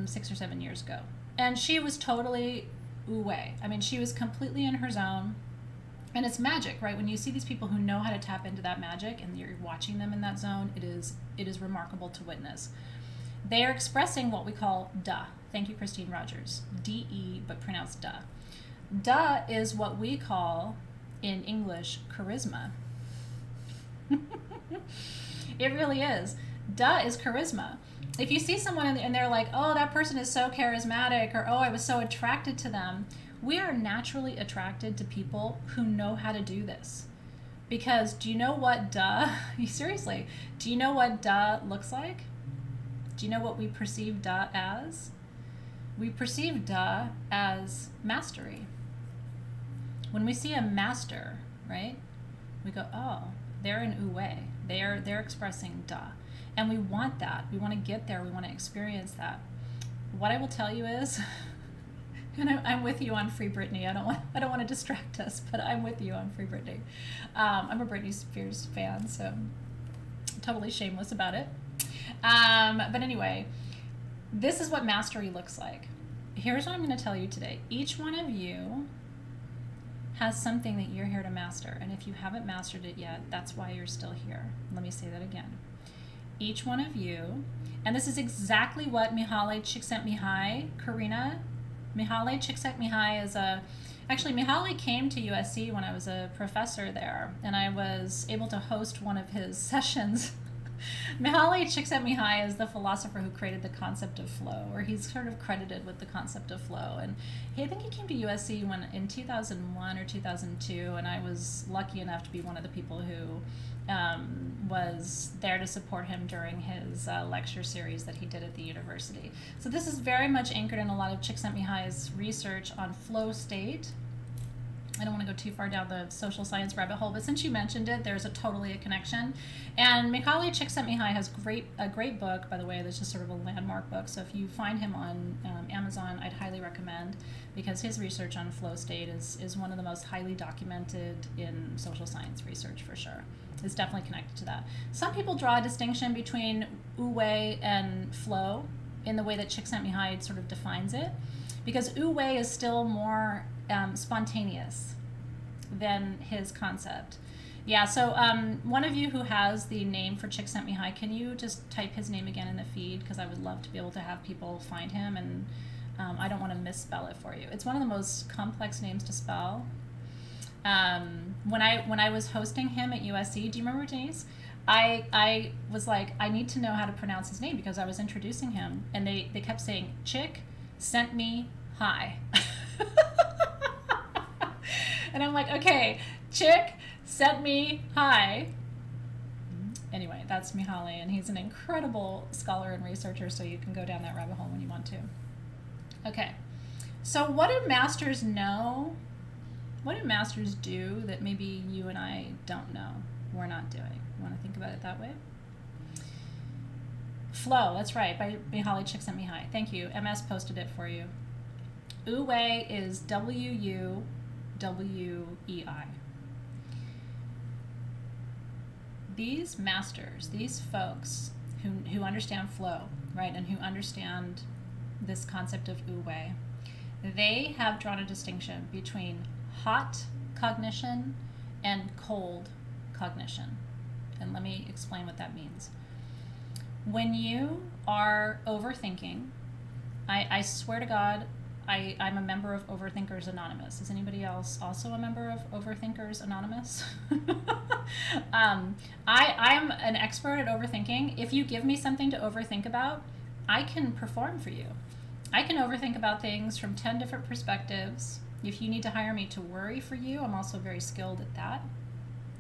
6 or 7 years ago. And she was totally Wu-Wei. I mean, she was completely in her zone. And it's magic, right? When you see these people who know how to tap into that magic and you're watching them in that zone, it is remarkable to witness. They are expressing what we call Da. Thank you, Christine Rogers. D-E, but pronounced Da. Da is what we call, in English, charisma. It really is. Da is charisma. If you see someone and they're like, oh, that person is so charismatic, or oh, I was so attracted to them, we are naturally attracted to people who know how to do this. Because do you know what da, seriously, do you know what da looks like? Do you know what we perceive da as? We perceive da as mastery. When we see a master, right, we go, oh, they're in wu wei. They're expressing da. And we want that. We want to get there. We want to experience that. What I will tell you is, and I'm with you on Free Britney. I don't want to distract us, but I'm with you on Free Britney. I'm a Britney Spears fan, so I'm totally shameless about it. But anyway, this is what mastery looks like. Here's what I'm going to tell you today. Each one of you has something that you're here to master. And if you haven't mastered it yet, that's why you're still here. Let me say that again. Each one of you, and this is exactly what Mihaly Csikszentmihalyi, Karina, Mihaly Csikszentmihalyi is actually Mihaly came to USC when I was a professor there, and I was able to host one of his sessions. Mihaly Csikszentmihalyi is the philosopher who created the concept of flow, or he's sort of credited with the concept of flow. And I think he came to USC in 2001 or 2002, and I was lucky enough to be one of the people who was there to support him during his lecture series that he did at the university. So this is very much anchored in a lot of Csikszentmihalyi's research on flow state. I don't want to go too far down the social science rabbit hole, but since you mentioned it, there's totally a connection. And Mihaly Csikszentmihalyi has a great book, by the way, that's just sort of a landmark book. So if you find him on Amazon, I'd highly recommend, because his research on flow state is one of the most highly documented in social science research, for sure. It's definitely connected to that. Some people draw a distinction between wu wei and flow in the way that Csikszentmihalyi sort of defines it, because wu wei is still more spontaneous than his concept. Yeah, so one of you who has the name for Csikszentmihalyi, can you just type his name again in the feed? Because I would love to be able to have people find him, and I don't want to misspell it for you. It's one of the most complex names to spell. When I was hosting him at USC, do you remember, Denise? I was like, I need to know how to pronounce his name, because I was introducing him, and they kept saying, Chick sent me hi. And I'm like, okay, Chick sent me hi. Anyway, that's Mihaly, and he's an incredible scholar and researcher, so you can go down that rabbit hole when you want to. Okay, so what do masters know? What do masters do that maybe you and I don't know we're not doing? You want to think about it that way? Flow, that's right, by Mihaly Csikszentmihalyi. Thank you. MS posted it for you. Wu wei is W-U-W-E-I. These masters, these folks who understand flow, right, and who understand this concept of wu wei, they have drawn a distinction between hot cognition and cold cognition. And let me explain what that means. When you are overthinking, I swear to God, I'm a member of Overthinkers Anonymous. Is anybody else also a member of Overthinkers Anonymous? I'm an expert at overthinking. If you give me something to overthink about, I can perform for you. I can overthink about things from 10 different perspectives. If you need to hire me to worry for you, I'm also very skilled at that.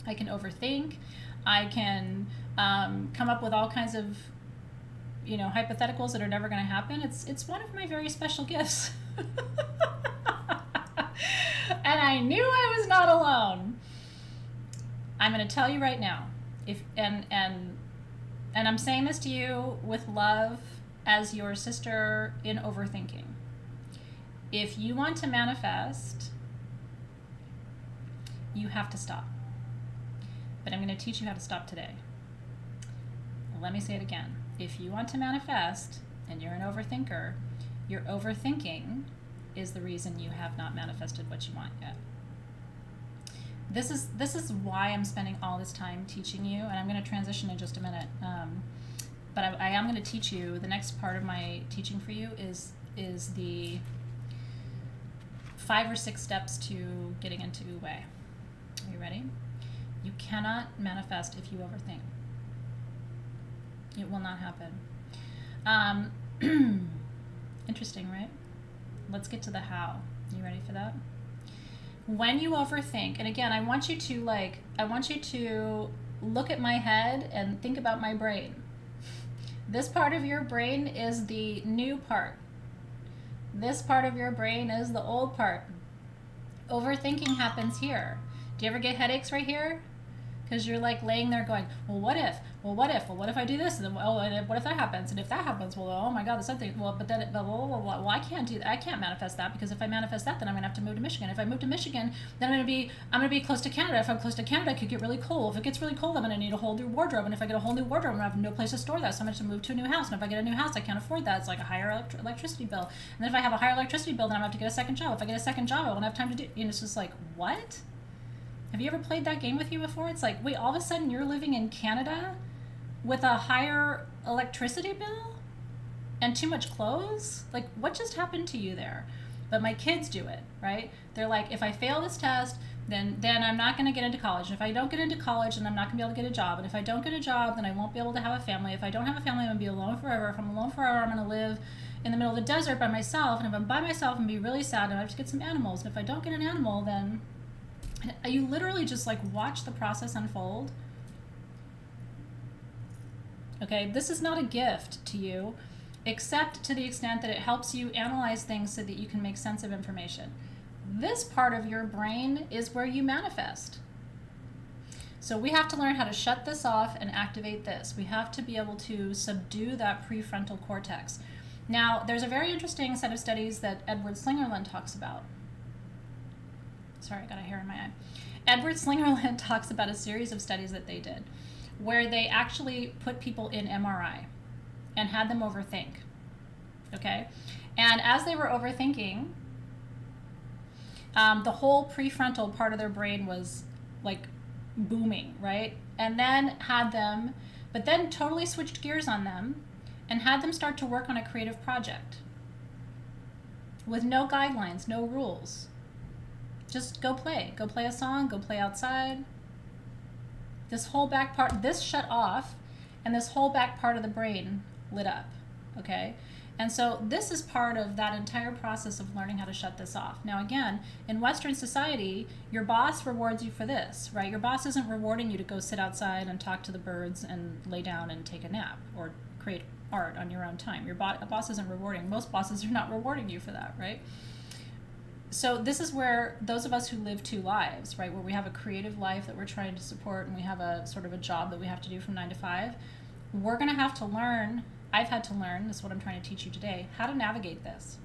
I can overthink. I can come up with all kinds of hypotheticals that are never going to happen. It's one of my very special gifts. And I knew I was not alone. I'm going to tell you right now, and I'm saying this to you with love as your sister in overthinking. If you want to manifest, you have to stop. But I'm going to teach you how to stop today. Let me say it again. If you want to manifest and you're an overthinker, your overthinking is the reason you have not manifested what you want yet. This is why I'm spending all this time teaching you, and I'm going to transition in just a minute. But I am going to teach you, the next part of my teaching for you is the 5 or 6 steps to getting into wu wei. Are you ready? You cannot manifest if you overthink. It will not happen. Interesting, right? Let's get to the how. You ready for that? When you overthink, and again, I want you to look at my head and think about my brain. This part of your brain is the new part. This part of your brain is the old part. Overthinking happens here. Do you ever get headaches right here? Because you're like laying there going, well, what if? Well, what if? Well, what if I do this? And then, oh, and what if that happens? And if that happens, well, oh my God, there's something. Well, but then, well, I can't do that. I can't manifest that, because if I manifest that, then I'm gonna have to move to Michigan. If I move to Michigan, then I'm gonna be close to Canada. If I'm close to Canada, it could get really cold. If it gets really cold, I'm gonna need a whole new wardrobe. And if I get a whole new wardrobe, I'm gonna have no place to store that. So I'm gonna have to move to a new house. And if I get a new house, I can't afford that. It's like a higher electricity bill. And then if I have a higher electricity bill, then I'm gonna have to get a second job. If I get a second job, I won't have time to do. It's just like, what? Have you ever played that game with you before? It's like, wait, all of a sudden you're living in Canada with a higher electricity bill and too much clothes? Like, what just happened to you there? But my kids do it, right? They're like, if I fail this test, then I'm not going to get into college. And if I don't get into college, then I'm not going to be able to get a job. And if I don't get a job, then I won't be able to have a family. If I don't have a family, I'm going to be alone forever. If I'm alone forever, I'm going to live in the middle of the desert by myself. And if I'm by myself, I'm going to be really sad, and I have to get some animals. And if I don't get an animal, then... You literally just like watch the process unfold. Okay, this is not a gift to you, except to the extent that it helps you analyze things so that you can make sense of information. This part of your brain is where you manifest. So we have to learn how to shut this off and activate this. We have to be able to subdue that prefrontal cortex. Now, there's a very interesting set of studies that Edward Slingerland talks about. Sorry, I got a hair in my eye. Edward Slingerland talks about a series of studies that they did where they actually put people in MRI and had them overthink, okay? And as they were overthinking, the whole prefrontal part of their brain was like booming, right? And then but then totally switched gears on them and had them start to work on a creative project with no guidelines, no rules. Just go play a song, go play outside. This whole back part, this shut off, and this whole back part of the brain lit up, okay? And so this is part of that entire process of learning how to shut this off. Now again, in Western society, your boss rewards you for this, right? Your boss isn't rewarding you to go sit outside and talk to the birds and lay down and take a nap or create art on your own time. Your boss isn't rewarding. Most bosses are not rewarding you for that, right? So this is where those of us who live two lives, right, where we have a creative life that we're trying to support and we have a sort of a job that we have to do from 9 to 5, we're going to have to learn, I've had to learn, this is what I'm trying to teach you today, how to navigate this.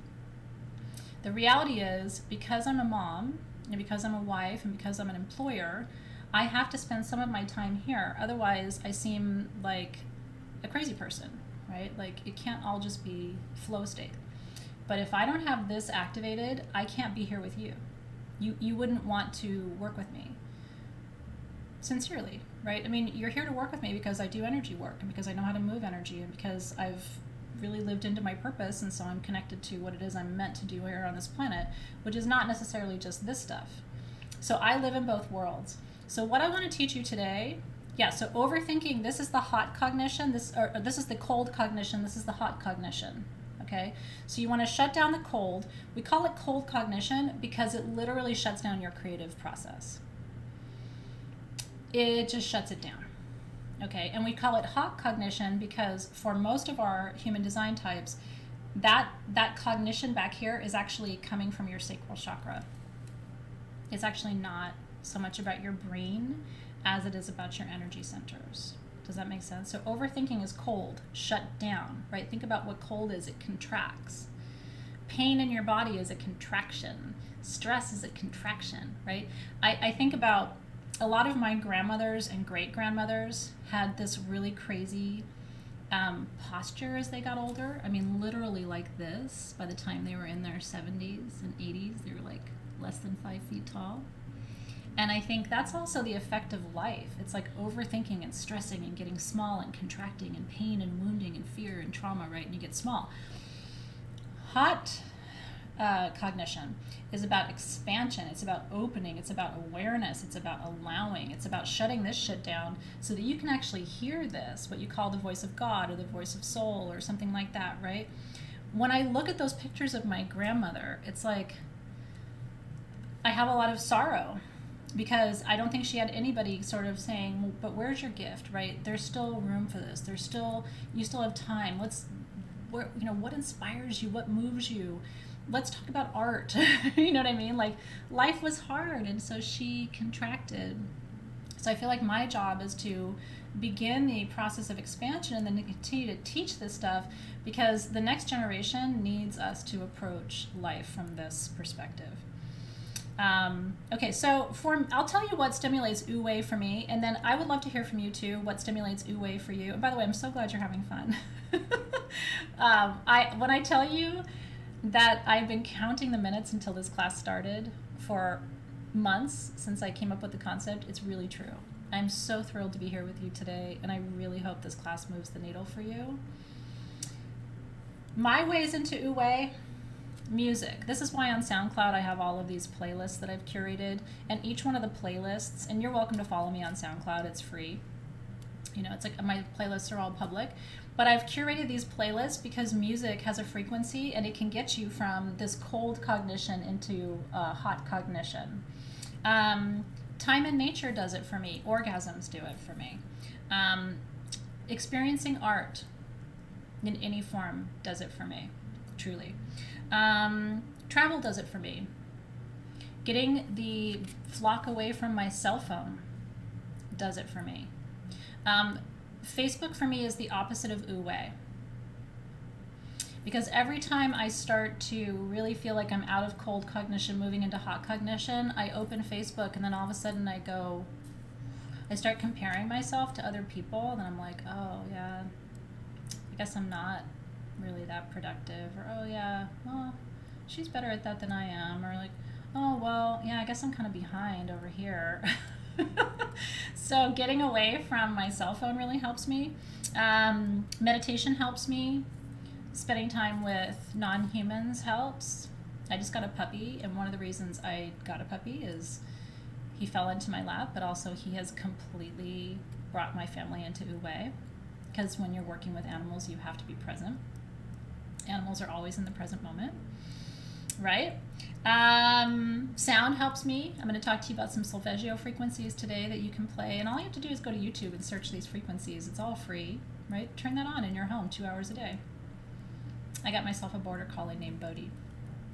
The reality is, because I'm a mom, and because I'm a wife, and because I'm an employer, I have to spend some of my time here. Otherwise, I seem like a crazy person, right? Like, it can't all just be flow state. But if I don't have this activated, I can't be here with you. You wouldn't want to work with me. Sincerely, right? I mean, you're here to work with me because I do energy work and because I know how to move energy and because I've really lived into my purpose, and so I'm connected to what it is I'm meant to do here on this planet, which is not necessarily just this stuff. So I live in both worlds. So what I want to teach you today, so overthinking, this is the hot cognition, this is the cold cognition, this is the hot cognition. Okay, so you want to shut down the cold. We call it cold cognition because it literally shuts down your creative process. It just shuts it down. Okay, and we call it hot cognition because for most of our human design types, that cognition back here is actually coming from your sacral chakra. It's actually not so much about your brain as it is about your energy centers. Does that make sense? So overthinking is cold, shut down, right? Think about what cold is. It contracts. Pain in your body is a contraction. Stress is a contraction, right? I think about a lot of my grandmothers and great-grandmothers had this really crazy posture as they got older. I mean, literally like this. By the time they were in their 70s and 80s, they were like less than 5 feet tall. And I think that's also the effect of life. It's like overthinking and stressing and getting small and contracting and pain and wounding and fear and trauma, right? And you get small. Hot cognition is about expansion. It's about opening. It's about awareness. It's about allowing. It's about shutting this shit down so that you can actually hear this, what you call the voice of God or the voice of soul or something like that, right? When I look at those pictures of my grandmother, it's like I have a lot of sorrow because I don't think she had anybody sort of saying, well, but where's your gift, right? There's still room for this. You still have time. What inspires you? What moves you? Let's talk about art. You know what I mean? Like, life was hard, and so she contracted. So I feel like my job is to begin the process of expansion and then to continue to teach this stuff, because the next generation needs us to approach life from this perspective. Okay, so I'll tell you what stimulates Wu-Wei for me, and then I would love to hear from you too, what stimulates Wu-Wei for you. And by the way, I'm so glad you're having fun. When I tell you that I've been counting the minutes until this class started for months since I came up with the concept, it's really true. I'm so thrilled to be here with you today, and I really hope this class moves the needle for you. My ways into Wu-Wei. Music. This is why on SoundCloud I have all of these playlists that I've curated, and each one of the playlists, and you're welcome to follow me on SoundCloud, it's free. You know, it's like my playlists are all public, but I've curated these playlists because music has a frequency and it can get you from this cold cognition into hot cognition. Time in nature does it for me. Orgasms do it for me. Experiencing art in any form does it for me, truly. Travel does it for me. Getting the flock away from my cell phone does it for me. Facebook for me is the opposite of Wu-Wei. Because every time I start to really feel like I'm out of cold cognition, moving into hot cognition, I open Facebook and then all of a sudden I start comparing myself to other people, and I'm like, oh yeah, I guess I'm not really that productive, or oh yeah, well, she's better at that than I am, or like, oh well, yeah, I guess I'm kind of behind over here. So getting away from my cell phone really helps me. Meditation helps me. Spending time with non-humans helps. I just got a puppy, and one of the reasons I got a puppy is he fell into my lap, but also he has completely brought my family into Wu-Wei, because when you're working with animals, you have to be present. Animals are always in the present moment, right? Sound helps me. I'm going to talk to you about some solfeggio frequencies today that you can play, and all you have to do is go to YouTube and search these frequencies. It's all free, right? Turn that on in your home 2 hours a day. I got myself a border collie named Bodhi,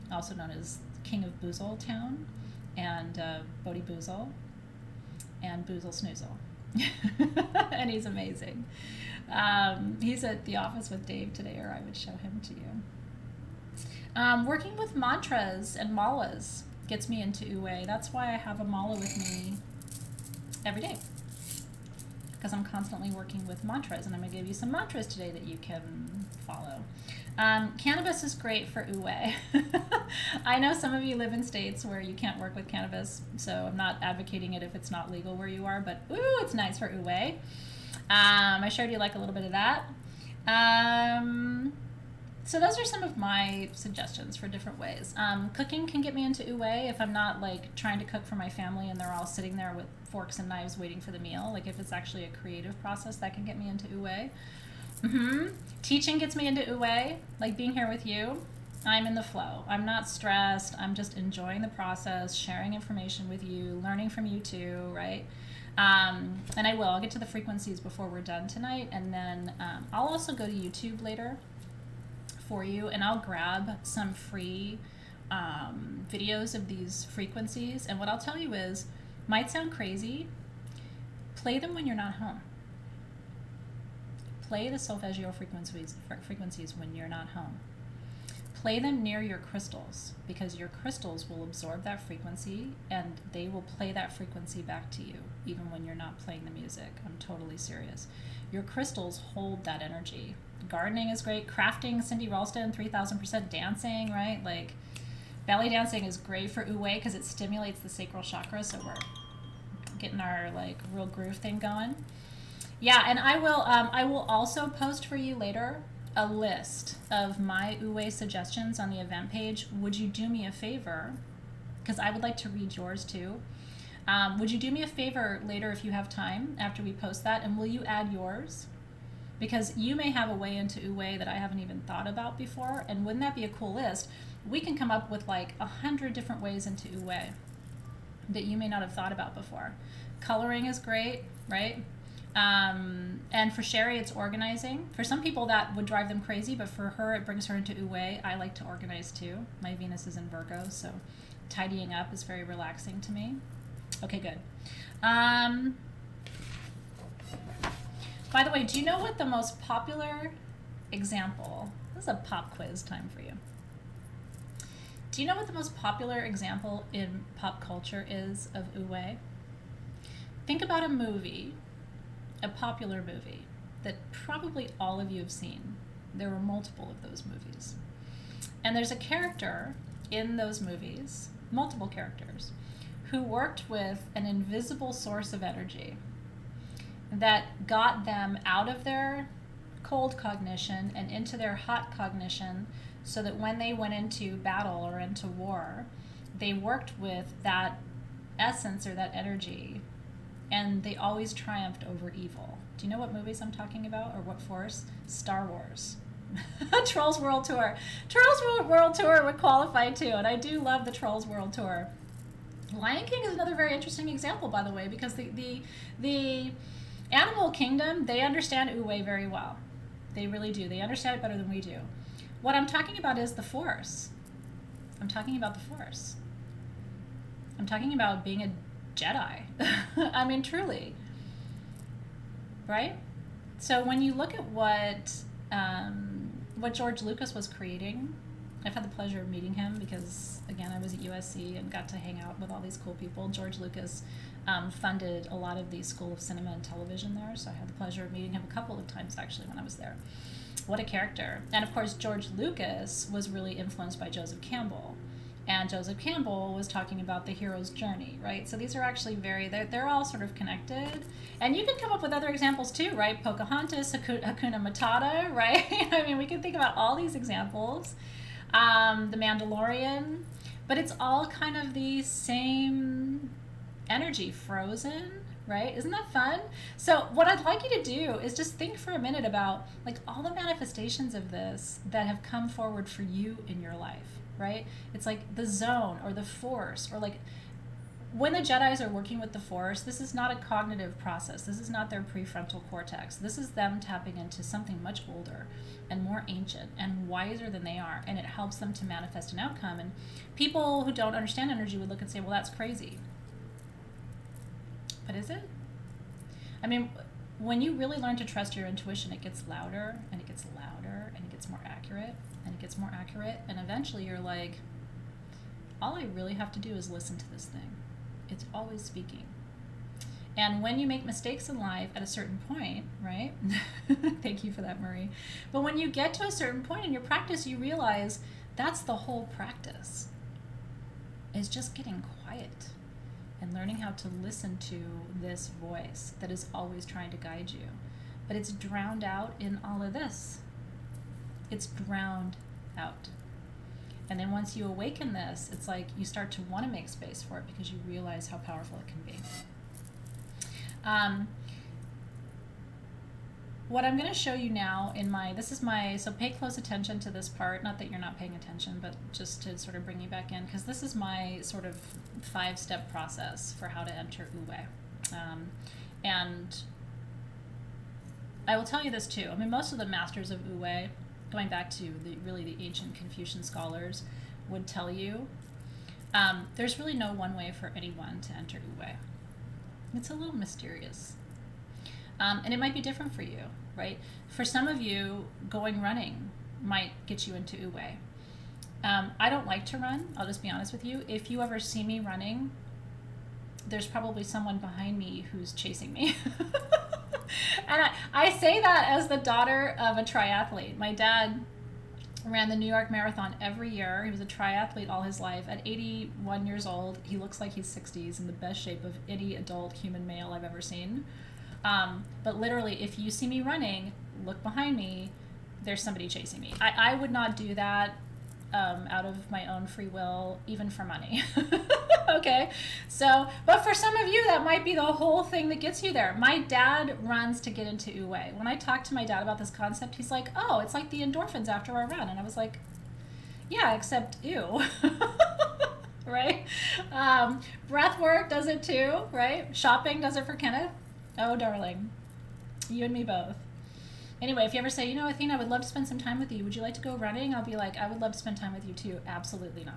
also known as King of Boozle Town, and Bodhi Boozle, and Boozle Snoozle. And he's amazing. He's at the office with Dave today, or I would show him to you. Working with mantras and malas gets me into Wu-Wei. That's why I have a mala with me every day, because I'm constantly working with mantras, and I'm going to give you some mantras today that you can follow. Cannabis is great for Wu-Wei. I know some of you live in states where you can't work with cannabis, so I'm not advocating it if it's not legal where you are, but ooh, it's nice for Wu-Wei. I showed you like a little bit of that. So those are some of my suggestions for different ways. Cooking can get me into Wu-Wei if I'm not like trying to cook for my family and they're all sitting there with forks and knives waiting for the meal. Like if it's actually a creative process, that can get me into Wu-Wei. Teaching gets me into Wu-Wei, like being here with you. I'm in the flow. I'm not stressed. I'm just enjoying the process, sharing information with you, learning from you too, right? And I'll get to the frequencies before we're done tonight, and then I'll also go to YouTube later for you, and I'll grab some free videos of these frequencies. And what I'll tell you is, might sound crazy, play them when you're not home. Play the solfeggio frequencies when you're not home. Play them near your crystals, because your crystals will absorb that frequency and they will play that frequency back to you, even when you're not playing the music. I'm totally serious. Your crystals hold that energy. Gardening is great. Crafting, Cindy Ralston, 3000%. Dancing, right? Like belly dancing is great for Wu-Wei because it stimulates the sacral chakra, so we're getting our like real groove thing going. Yeah, and I will also post for you later a list of my Uwe suggestions on the event page, would you do me a favor? Because I would like to read yours too. Would you do me a favor later if you have time after we post that, and will you add yours? Because you may have a way into Uwe that I haven't even thought about before, and wouldn't that be a cool list? We can come up with like 100 different ways into Uwe that you may not have thought about before. Coloring is great, right? And for Sherry, it's organizing. For some people that would drive them crazy, but for her, it brings her into Uwe. I like to organize too. My Venus is in Virgo, so tidying up is very relaxing to me. Okay, good. By the way, do you know what the most popular example, this is a pop quiz time for you. Do you know what the most popular example in pop culture is of Uwe? Think about a movie, a popular movie, that probably all of you have seen. There were multiple of those movies. And there's a character in those movies, multiple characters, who worked with an invisible source of energy that got them out of their cold cognition and into their hot cognition, so that when they went into battle or into war, they worked with that essence or that energy, and they always triumphed over evil. Do you know what movies I'm talking about, or what force? Star Wars. Trolls World Tour. Trolls World Tour would qualify too, and I do love the Trolls World Tour. Lion King is another very interesting example, by the way, because the animal kingdom, they understand Uwe very well. They really do. They understand it better than we do. What I'm talking about is the Force. I'm talking about the Force. I'm talking about being a Jedi. I mean, truly. Right? So when you look at what George Lucas was creating, I've had the pleasure of meeting him because, again, I was at USC and got to hang out with all these cool people. George Lucas funded a lot of the School of Cinema and Television there, so I had the pleasure of meeting him a couple of times, actually, when I was there. What a character. And, of course, George Lucas was really influenced by Joseph Campbell. And Joseph Campbell was talking about the hero's journey, right? So these are actually they're all sort of connected. And you can come up with other examples too, right? Pocahontas, Hakuna Matata, right? I mean, we can think about all these examples. The Mandalorian, but it's all kind of the same energy, frozen, right? Isn't that fun? So what I'd like you to do is just think for a minute about like all the manifestations of this that have come forward for you in your life, right? It's like the zone or the force, or like when the Jedis are working with the Force, this is not a cognitive process. This is not their prefrontal cortex. This is them tapping into something much older and more ancient and wiser than they are, and it helps them to manifest an outcome. And people who don't understand energy would look and say, well, that's crazy. But is it? I mean, when you really learn to trust your intuition, it gets louder and it gets louder and it gets more accurate and it gets more accurate, and eventually you're like, all I really have to do is listen to this thing. It's always speaking. And when you make mistakes in life at a certain point, right? Thank you for that, Marie. But when you get to a certain point in your practice, you realize that's the whole practice. Is just getting quiet and learning how to listen to this voice that is always trying to guide you. But it's drowned out in all of this. It's drowned out. And then once you awaken this, it's like you start to want to make space for it because you realize how powerful it can be. What I'm going to show you now so pay close attention to this part, not that you're not paying attention, but just to sort of bring you back in, because this is my sort of 5-step process for how to enter Uwe. And I will tell you this too. I mean, most of the masters of Uwe, going back to the ancient Confucian scholars, would tell you there's really no one way for anyone to enter Uwe. It's a little mysterious. And it might be different for you, right? For some of you, going running might get you into Uwe. I don't like to run, I'll just be honest with you. If you ever see me running, there's probably someone behind me who's chasing me. And I say that as the daughter of a triathlete. My dad ran the New York Marathon every year. He was a triathlete all his life. At 81 years old, he looks like he's 60s, He's in the best shape of any adult human male I've ever seen. But literally, if you see me running, look behind me. there's somebody chasing me. I would not do that out of my own free will, even for money. Okay, so, but for some of you, that might be the whole thing that gets you there. My dad runs to get into Wu Wei. When I talked to my dad about this concept, he's like, oh, it's like the endorphins after I run. And I was like, yeah, except ew. Right? Breath work does it too, right? Shopping does it for Kenneth. Oh, darling. You and me both. Anyway, if you ever say, Athena, I would love to spend some time with you. Would you like to go running? I'll be like, I would love to spend time with you too. Absolutely not.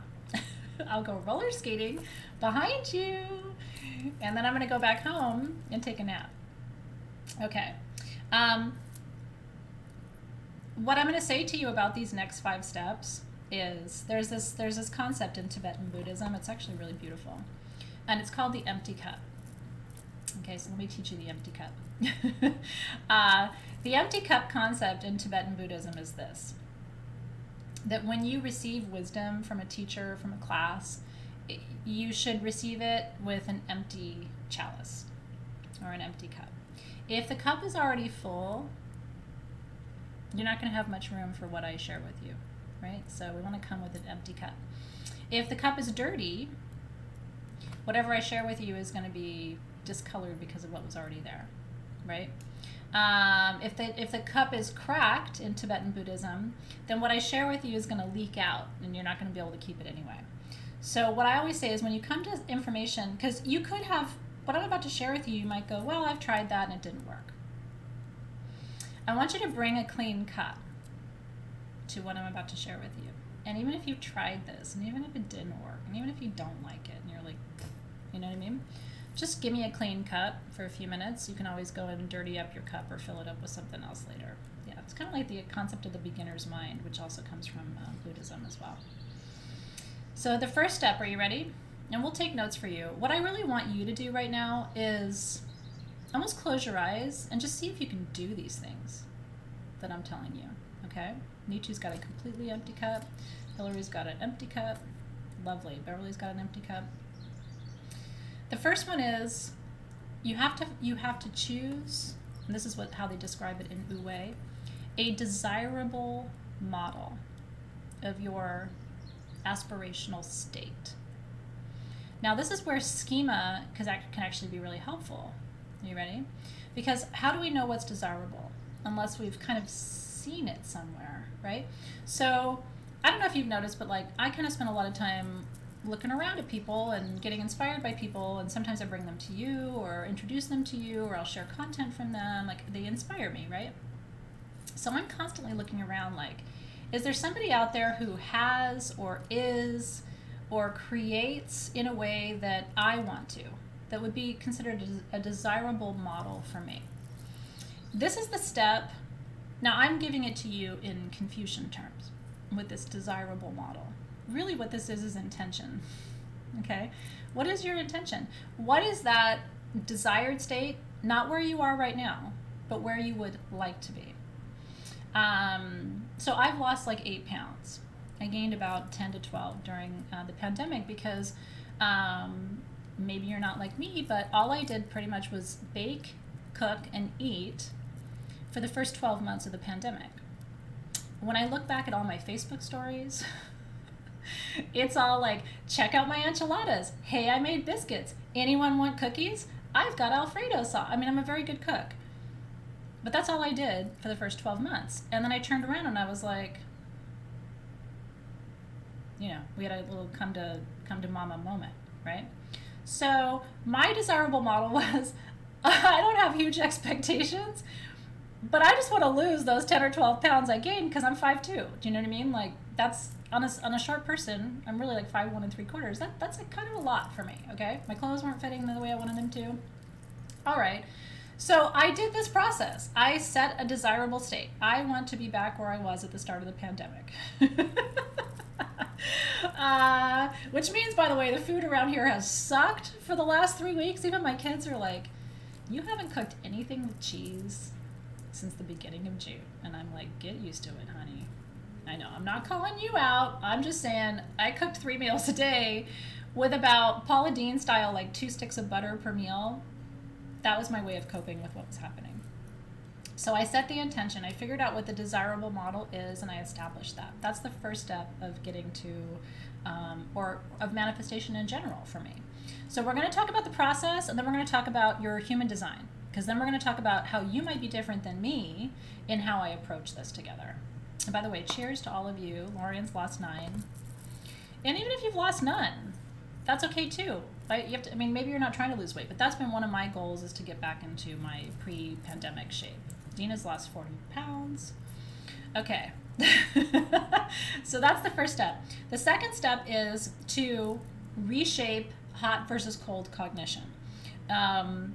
I'll go roller skating behind you. And then I'm going to go back home and take a nap. Okay. What I'm going to say to you about these next 5 steps is there's this concept in Tibetan Buddhism. It's actually really beautiful. And it's called the empty cup. Okay, so let me teach you the empty cup. The empty cup concept in Tibetan Buddhism is this: that when you receive wisdom from a teacher, from a class, you should receive it with an empty chalice or an empty cup. If the cup is already full, you're not going to have much room for what I share with you, right? So we want to come with an empty cup. If the cup is dirty, whatever I share with you is going to be discolored because of what was already there, right? If the cup is cracked in Tibetan Buddhism, then what I share with you is going to leak out, and you're not going to be able to keep it anyway. So what I always say is when you come to information, because you could have, what I'm about to share with you, you might go, well, I've tried that and it didn't work. I want you to bring a clean cup to what I'm about to share with you. And even if you've tried this, and even if it didn't work, and even if you don't like it, and you're like, you know what I mean? Just give me a clean cup for a few minutes. You can always go and dirty up your cup or fill it up with something else later. Yeah, it's kind of like the concept of the beginner's mind, which also comes from Buddhism as well. So the first step, are you ready? And we'll take notes for you. What I really want you to do right now is almost close your eyes and just see if you can do these things that I'm telling you, okay? Nietzsche's got a completely empty cup. Hillary's got an empty cup. Lovely. Beverly's got an empty cup. The first one is you have to choose, and this is how they describe it in Wu Wei, a desirable model of your aspirational state. Now this is where schema can actually be really helpful. Are you ready? Because how do we know what's desirable unless we've kind of seen it somewhere, right? So I don't know if you've noticed, but like I kind of spend a lot of time looking around at people and getting inspired by people, and sometimes I bring them to you or introduce them to you, or I'll share content from them. Like they inspire me, right? So I'm constantly looking around like, is there somebody out there who has or is or creates in a way that I want to, that would be considered a desirable model for me? This is the step. Now I'm giving it to you in Confucian terms with this desirable model. Really what this is intention, okay? What is your intention? What is that desired state? Not where you are right now, but where you would like to be. So I've lost like 8 pounds. I gained about 10 to 12 during the pandemic because maybe you're not like me, but all I did pretty much was bake, cook, and eat for the first 12 months of the pandemic. When I look back at all my Facebook stories, it's all like, check out my enchiladas. Hey, I made biscuits. Anyone want cookies? I've got Alfredo sauce. I mean, I'm a very good cook. But that's all I did for the first 12 months. And then I turned around and I was like, we had a little come to mama moment, right? So my desirable model was, I don't have huge expectations, but I just want to lose those 10 or 12 pounds I gained because I'm 5'2". Do you know what I mean? Like that's on a short person. I'm really like 5'1 3/4. That's like kind of a lot for me. Okay, my clothes weren't fitting the way I wanted them to. All right, so I did this process. I set a desirable state. I want to be back where I was at the start of the pandemic. Which means, by the way, the food around here has sucked for the last 3 weeks. Even my kids are like, you haven't cooked anything with cheese since the beginning of June. And I'm like, get used to it, honey. I know, I'm not calling you out. I'm just saying I cooked 3 meals a day with about Paula Deen style, like 2 sticks of butter per meal. That was my way of coping with what was happening. So I set the intention, I figured out what the desirable model is, and I established that. That's the first step of getting to, or of manifestation in general for me. So we're going to talk about the process, and then we're going to talk about your human design, because then we're going to talk about how you might be different than me in how I approach this together. And by the way, cheers to all of you. Lorian's lost 9. And even if you've lost none, that's okay too. Right? You have to, I mean, maybe you're not trying to lose weight, but that's been one of my goals, is to get back into my pre-pandemic shape. Dina's lost 40 pounds. Okay. So that's the first step. The second step is to reshape hot versus cold cognition. And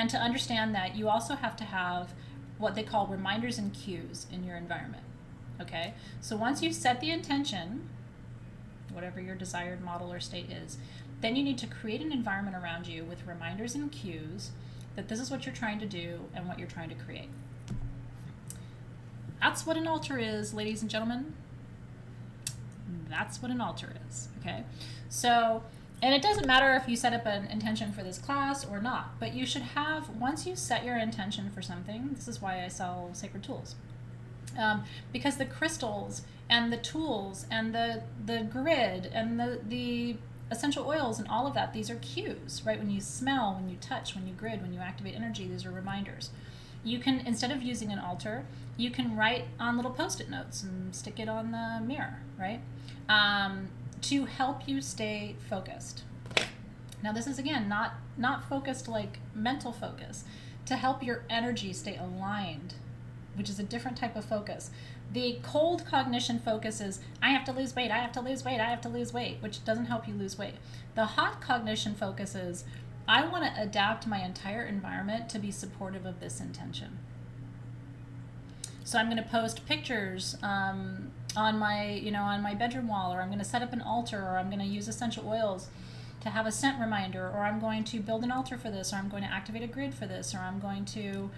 to understand that you also have to have what they call reminders and cues in your environment. Okay? So once you set the intention, whatever your desired model or state is, then you need to create an environment around you with reminders and cues that this is what you're trying to do and what you're trying to create. That's what an altar is, ladies and gentlemen. That's what an altar is, okay? So, and it doesn't matter if you set up an intention for this class or not, but you should have, once you set your intention for something, this is why I sell sacred tools. Because the crystals and the tools and the grid and the essential oils and all of that, these are cues, right? When you smell, when you touch, when you grid, when you activate energy, these are reminders. You can, instead of using an altar, you can write on little Post-it notes and stick it on the mirror, right? To help you stay focused. Now this is, again, not focused like mental focus, to help your energy stay aligned, which is a different type of focus. The cold cognition focus is, I have to lose weight, I have to lose weight, I have to lose weight, which doesn't help you lose weight. The hot cognition focus is, I want to adapt my entire environment to be supportive of this intention. So I'm going to post pictures on my bedroom wall, or I'm going to set up an altar, or I'm going to use essential oils to have a scent reminder, or I'm going to build an altar for this, or I'm going to activate a grid for this, or I'm going to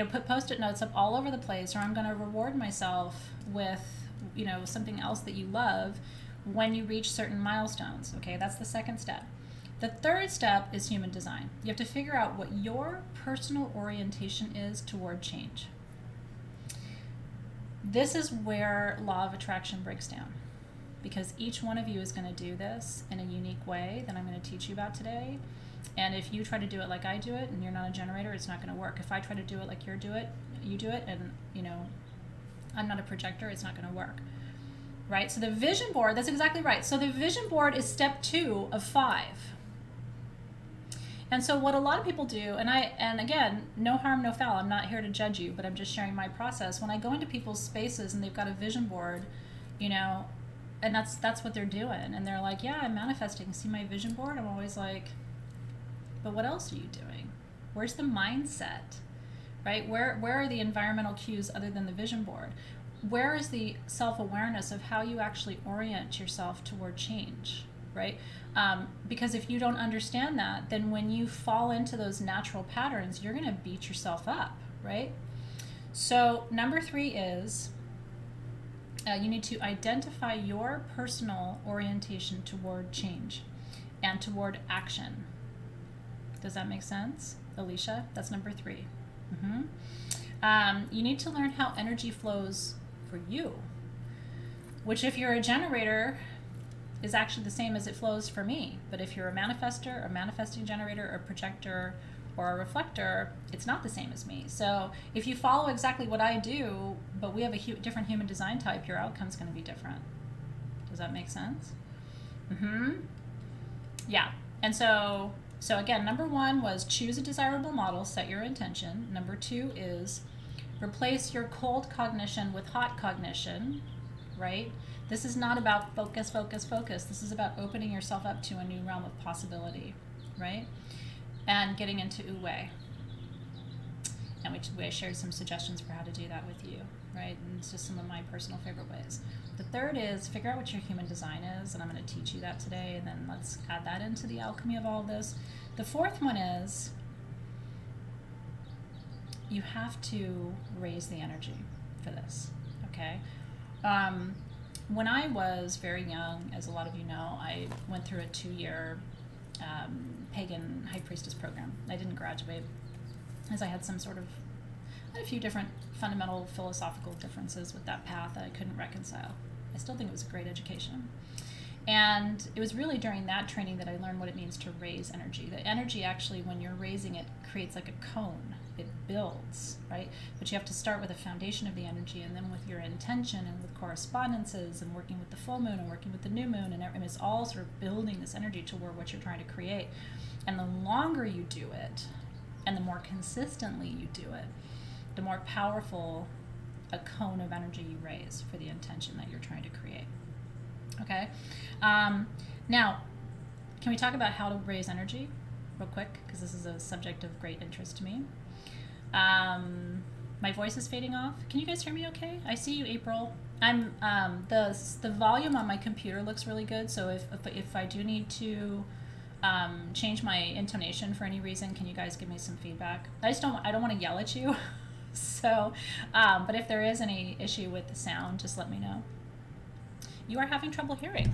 put Post-it notes up all over the place, or I'm going to reward myself with something else that you love when you reach certain milestones. Okay, that's the second step. The third step is human design. You have to figure out what your personal orientation is toward change. This is where law of attraction breaks down, because each one of you is going to do this in a unique way that I'm going to teach you about today. And if you try to do it like I do it and you're not a generator, it's not going to work. If I try to do it like you do it, and I'm not a projector, it's not going to work. Right? So the vision board, that's exactly right. So the vision board is step 2 of 5. And so what a lot of people do, and again, no harm, no foul, I'm not here to judge you, but I'm just sharing my process. When I go into people's spaces and they've got a vision board, and that's what they're doing, and they're like, yeah, I'm manifesting, see my vision board? I'm always like, but what else are you doing? Where's the mindset, right? Where are the environmental cues other than the vision board? Where is the self-awareness of how you actually orient yourself toward change, right? Because if you don't understand that, then when you fall into those natural patterns, you're going to beat yourself up, right? So number 3 is you need to identify your personal orientation toward change and toward action. Does that make sense, Alicia? That's number 3. You need to learn how energy flows for you, which, if you're a generator, is actually the same as it flows for me. But if you're a manifester, a manifesting generator, a projector, or a reflector, it's not the same as me. So if you follow exactly what I do, but we have a different human design type, your outcome's going to be different. Does that make sense? Yeah. And so again, number 1 was choose a desirable model, set your intention. Number 2 is replace your cold cognition with hot cognition, right? This is not about focus, focus, focus. This is about opening yourself up to a new realm of possibility, right? And getting into Wu-Wei. And I shared some suggestions for how to do that with you, right? And it's just some of my personal favorite ways. The third is figure out what your human design is, and I'm going to teach you that today, and then let's add that into the alchemy of all of this. The fourth one is you have to raise the energy for this, okay? When I was very young, as a lot of you know, I went through a 2-year pagan high priestess program. I didn't graduate, as I had some sort of had a few different fundamental philosophical differences with that path that I couldn't reconcile. I still think it was a great education. And it was really during that training that I learned what it means to raise energy. The energy actually, when you're raising it, creates like a cone. It builds, right? But you have to start with a foundation of the energy, and then with your intention and with correspondences and working with the full moon and working with the new moon, and it's all sort of building this energy toward what you're trying to create. And the longer you do it, and the more consistently you do it, the more powerful a cone of energy you raise for the intention that you're trying to create. Okay? Now, can we talk about how to raise energy real quick? Because this is a subject of great interest to me. My voice is fading off. Can you guys hear me okay? I see you, April. I'm the volume on my computer looks really good, so if I do need to change my intonation for any reason, can you guys give me some feedback? I don't want to yell at you. So, but if there is any issue with the sound, just let me know. You are having trouble hearing.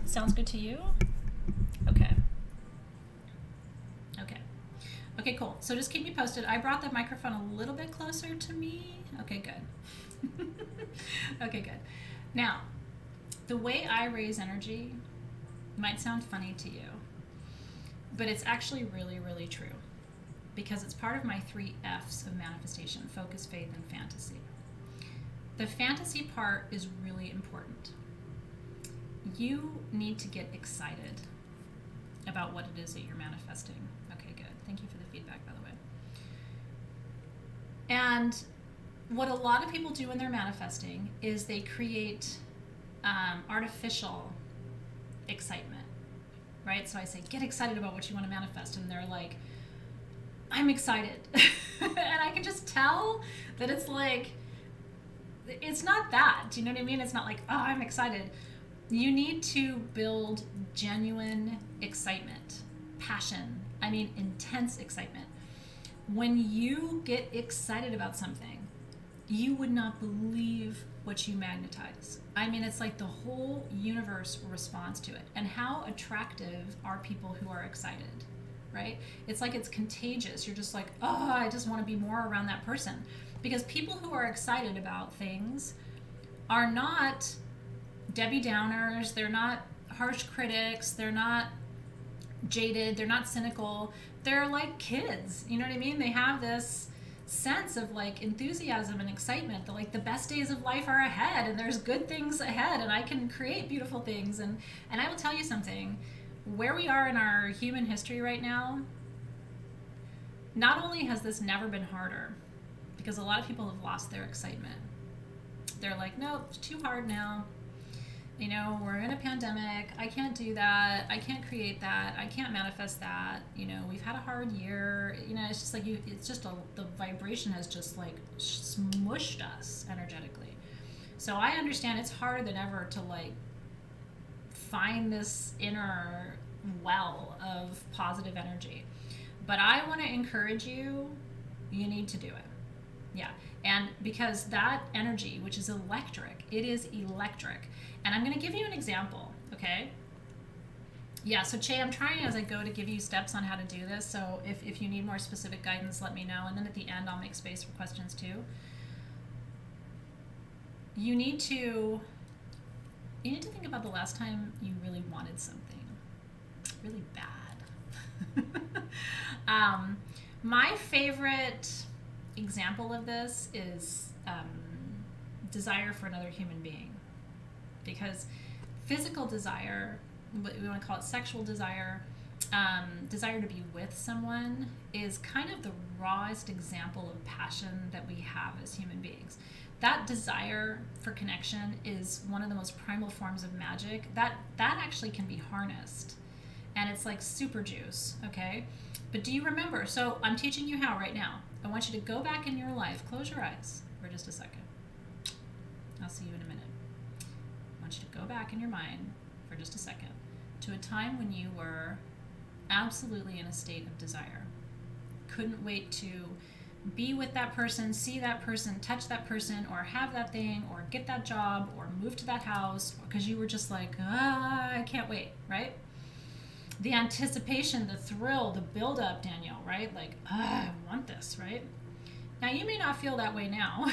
Sounds good to you? Okay. Okay, cool. So just keep me posted. I brought the microphone a little bit closer to me. Okay, good. Okay, good. Now, the way I raise energy might sound funny to you, but it's actually really, really true, because it's part of my 3 F's of manifestation: focus, faith, and fantasy. The fantasy part is really important. You need to get excited about what it is that you're manifesting. Okay, good. Thank you for the feedback, by the way. And what a lot of people do when they're manifesting is they create artificial excitement, right? So I say, get excited about what you want to manifest. And they're like, I'm excited. And I can just tell that it's like, it's not that. Do you know what I mean? It's not like, oh, I'm excited. You need to build genuine excitement, passion. I mean, intense excitement. When you get excited about something, you would not believe what you magnetize. I mean, it's like the whole universe responds to it. And how attractive are people who are excited, right? It's like it's contagious. You're just like, oh, I just want to be more around that person. Because people who are excited about things are not Debbie Downers, they're not harsh critics, they're not jaded, they're not cynical, they're like kids, you know what I mean? They have this sense of like enthusiasm and excitement that like the best days of life are ahead and there's good things ahead and I can create beautiful things. And I will tell you something, where we are in our human history right now, not only has this never been harder, because a lot of people have lost their excitement. They're like, nope, it's too hard now. You know, we're in a pandemic. I can't do that. I can't create that. I can't manifest that. You know, we've had a hard year. You know, it's just like the vibration has just like smushed us energetically. So I understand it's harder than ever to like find this inner well of positive energy. But I want to encourage you, you need to do it. Yeah. And because that energy, which is electric, it is electric. And I'm going to give you an example, okay? Yeah, so Che, I'm trying as I go to give you steps on how to do this. So if you need more specific guidance, let me know. And then at the end, I'll make space for questions too. You need to think about the last time you really wanted something really bad. My favorite example of this is desire for another human being, because physical desire, we want to call it sexual desire, desire to be with someone, is kind of the rawest example of passion that we have as human beings. That desire for connection is one of the most primal forms of magic that actually can be harnessed, and it's like super juice. Okay, but do you remember? So I'm teaching you how right now. I want you to go back in your life, close your eyes for just a second. I'll see you in a minute. I want you to go back in your mind for just a second to a time when you were absolutely in a state of desire. Couldn't wait to be with that person, see that person, touch that person, or have that thing, or get that job, or move to that house, because you were just like, I can't wait, right? the anticipation, the thrill, the build-up, Danielle, right? Like, I want this, right? Now you may not feel that way now.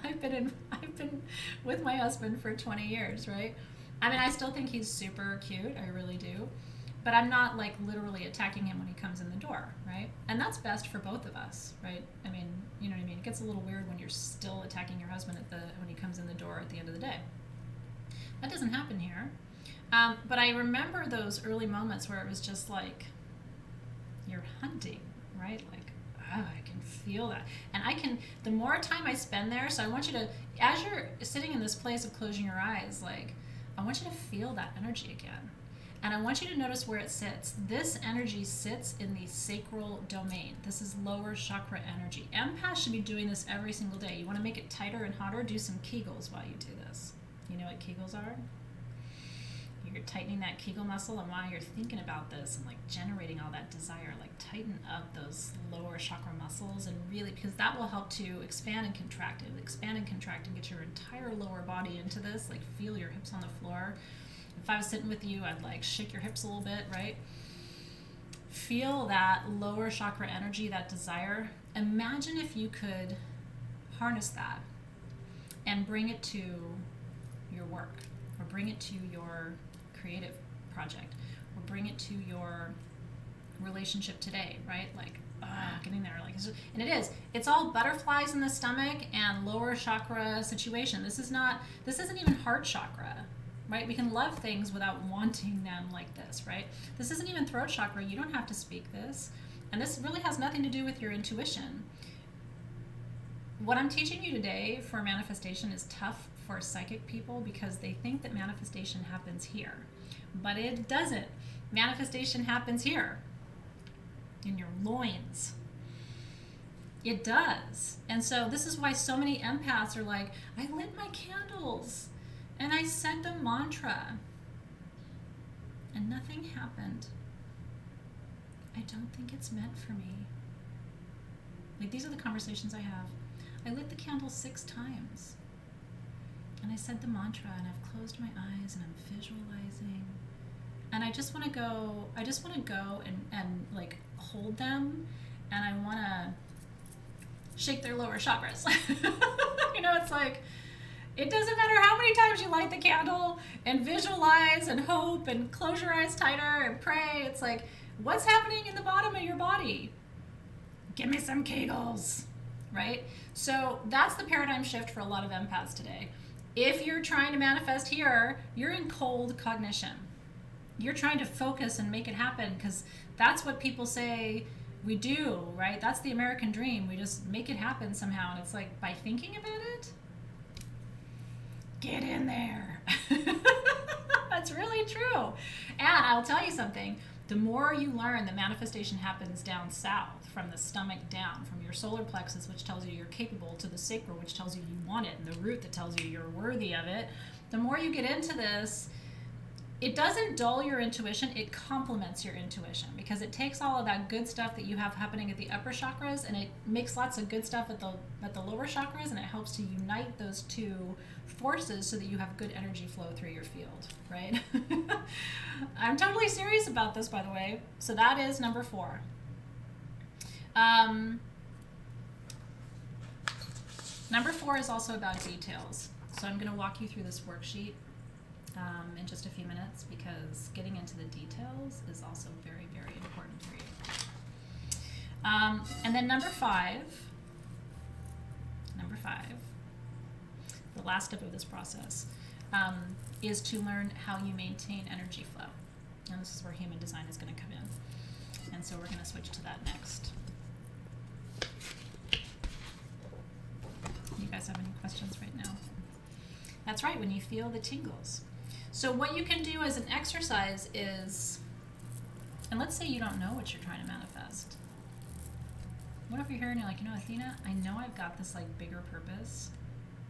I've been with my husband for 20 years, right? I mean, I still think he's super cute. I really do. But I'm not like literally attacking him when he comes in the door, right? And that's best for both of us, right? I mean, you know what I mean? It gets a little weird when you're still attacking your husband when he comes in the door at the end of the day. That doesn't happen here. But I remember those early moments where it was just like, you're hunting, right? Like, oh, I can feel that. And the more time I spend there, so I want you to, as you're sitting in this place of closing your eyes, like, I want you to feel that energy again. And I want you to notice where it sits. This energy sits in the sacral domain. This is lower chakra energy. Empaths should be doing this every single day. You want to make it tighter and hotter? Do some Kegels while you do this. You know what Kegels are? You're tightening that Kegel muscle, and while you're thinking about this and like generating all that desire, like tighten up those lower chakra muscles, and really, because that will help to expand and contract and get your entire lower body into this. Like, feel your hips on the floor. If I was sitting with you, I'd like shake your hips a little bit, right? Feel that lower chakra energy, that desire. Imagine if you could harness that and bring it to your work, or bring it to your creative project, or bring it to your relationship today, right? Like, getting there, like, and it's all butterflies in the stomach and lower chakra situation. This isn't even heart chakra, right? We can love things without wanting them like this, right? This isn't even throat chakra. You don't have to speak this. And this really has nothing to do with your intuition. What I'm teaching you today for manifestation is tough for psychic people because they think that manifestation happens here. But it doesn't. Manifestation happens here, in your loins. It does. And so this is why so many empaths are like, I lit my candles and I said the mantra and nothing happened. I don't think it's meant for me. Like, these are the conversations I have. I lit the candle 6 times. And I said the mantra, and I've closed my eyes, and I'm visualizing. And I just want to go and like hold them, and I want to shake their lower chakras. You know, it's like, it doesn't matter how many times you light the candle and visualize and hope and close your eyes tighter and pray. It's like, what's happening in the bottom of your body? Give me some Kegels, right? So that's the paradigm shift for a lot of empaths today. If you're trying to manifest here, you're in cold cognition. You're trying to focus and make it happen because that's what people say we do, right? That's the American dream. We just make it happen somehow. And it's like, by thinking about it, get in there. That's really true. And I'll tell you something. The more you learn that manifestation happens down south, from the stomach down, from your solar plexus, which tells you you're capable, to the sacral, which tells you you want it, and the root that tells you you're worthy of it, the more you get into this, it doesn't dull your intuition, it complements your intuition, because it takes all of that good stuff that you have happening at the upper chakras and it makes lots of good stuff at the lower chakras, and it helps to unite those two forces so that you have good energy flow through your field, right? I'm totally serious about this, by the way. So that is number 4. Number 4 is also about details. So I'm going to walk you through this worksheet in just a few minutes, because getting into the details is also very, very important for you. And then number 5, the last step of this process, is to learn how you maintain energy flow. And this is where human design is going to come in. And so we're going to switch to that next. You guys have any questions right now? That's right, when you feel the tingles. So what you can do as an exercise is, and let's say you don't know what you're trying to manifest. What if you're here and you're like, you know, Athena, I know I've got this like bigger purpose,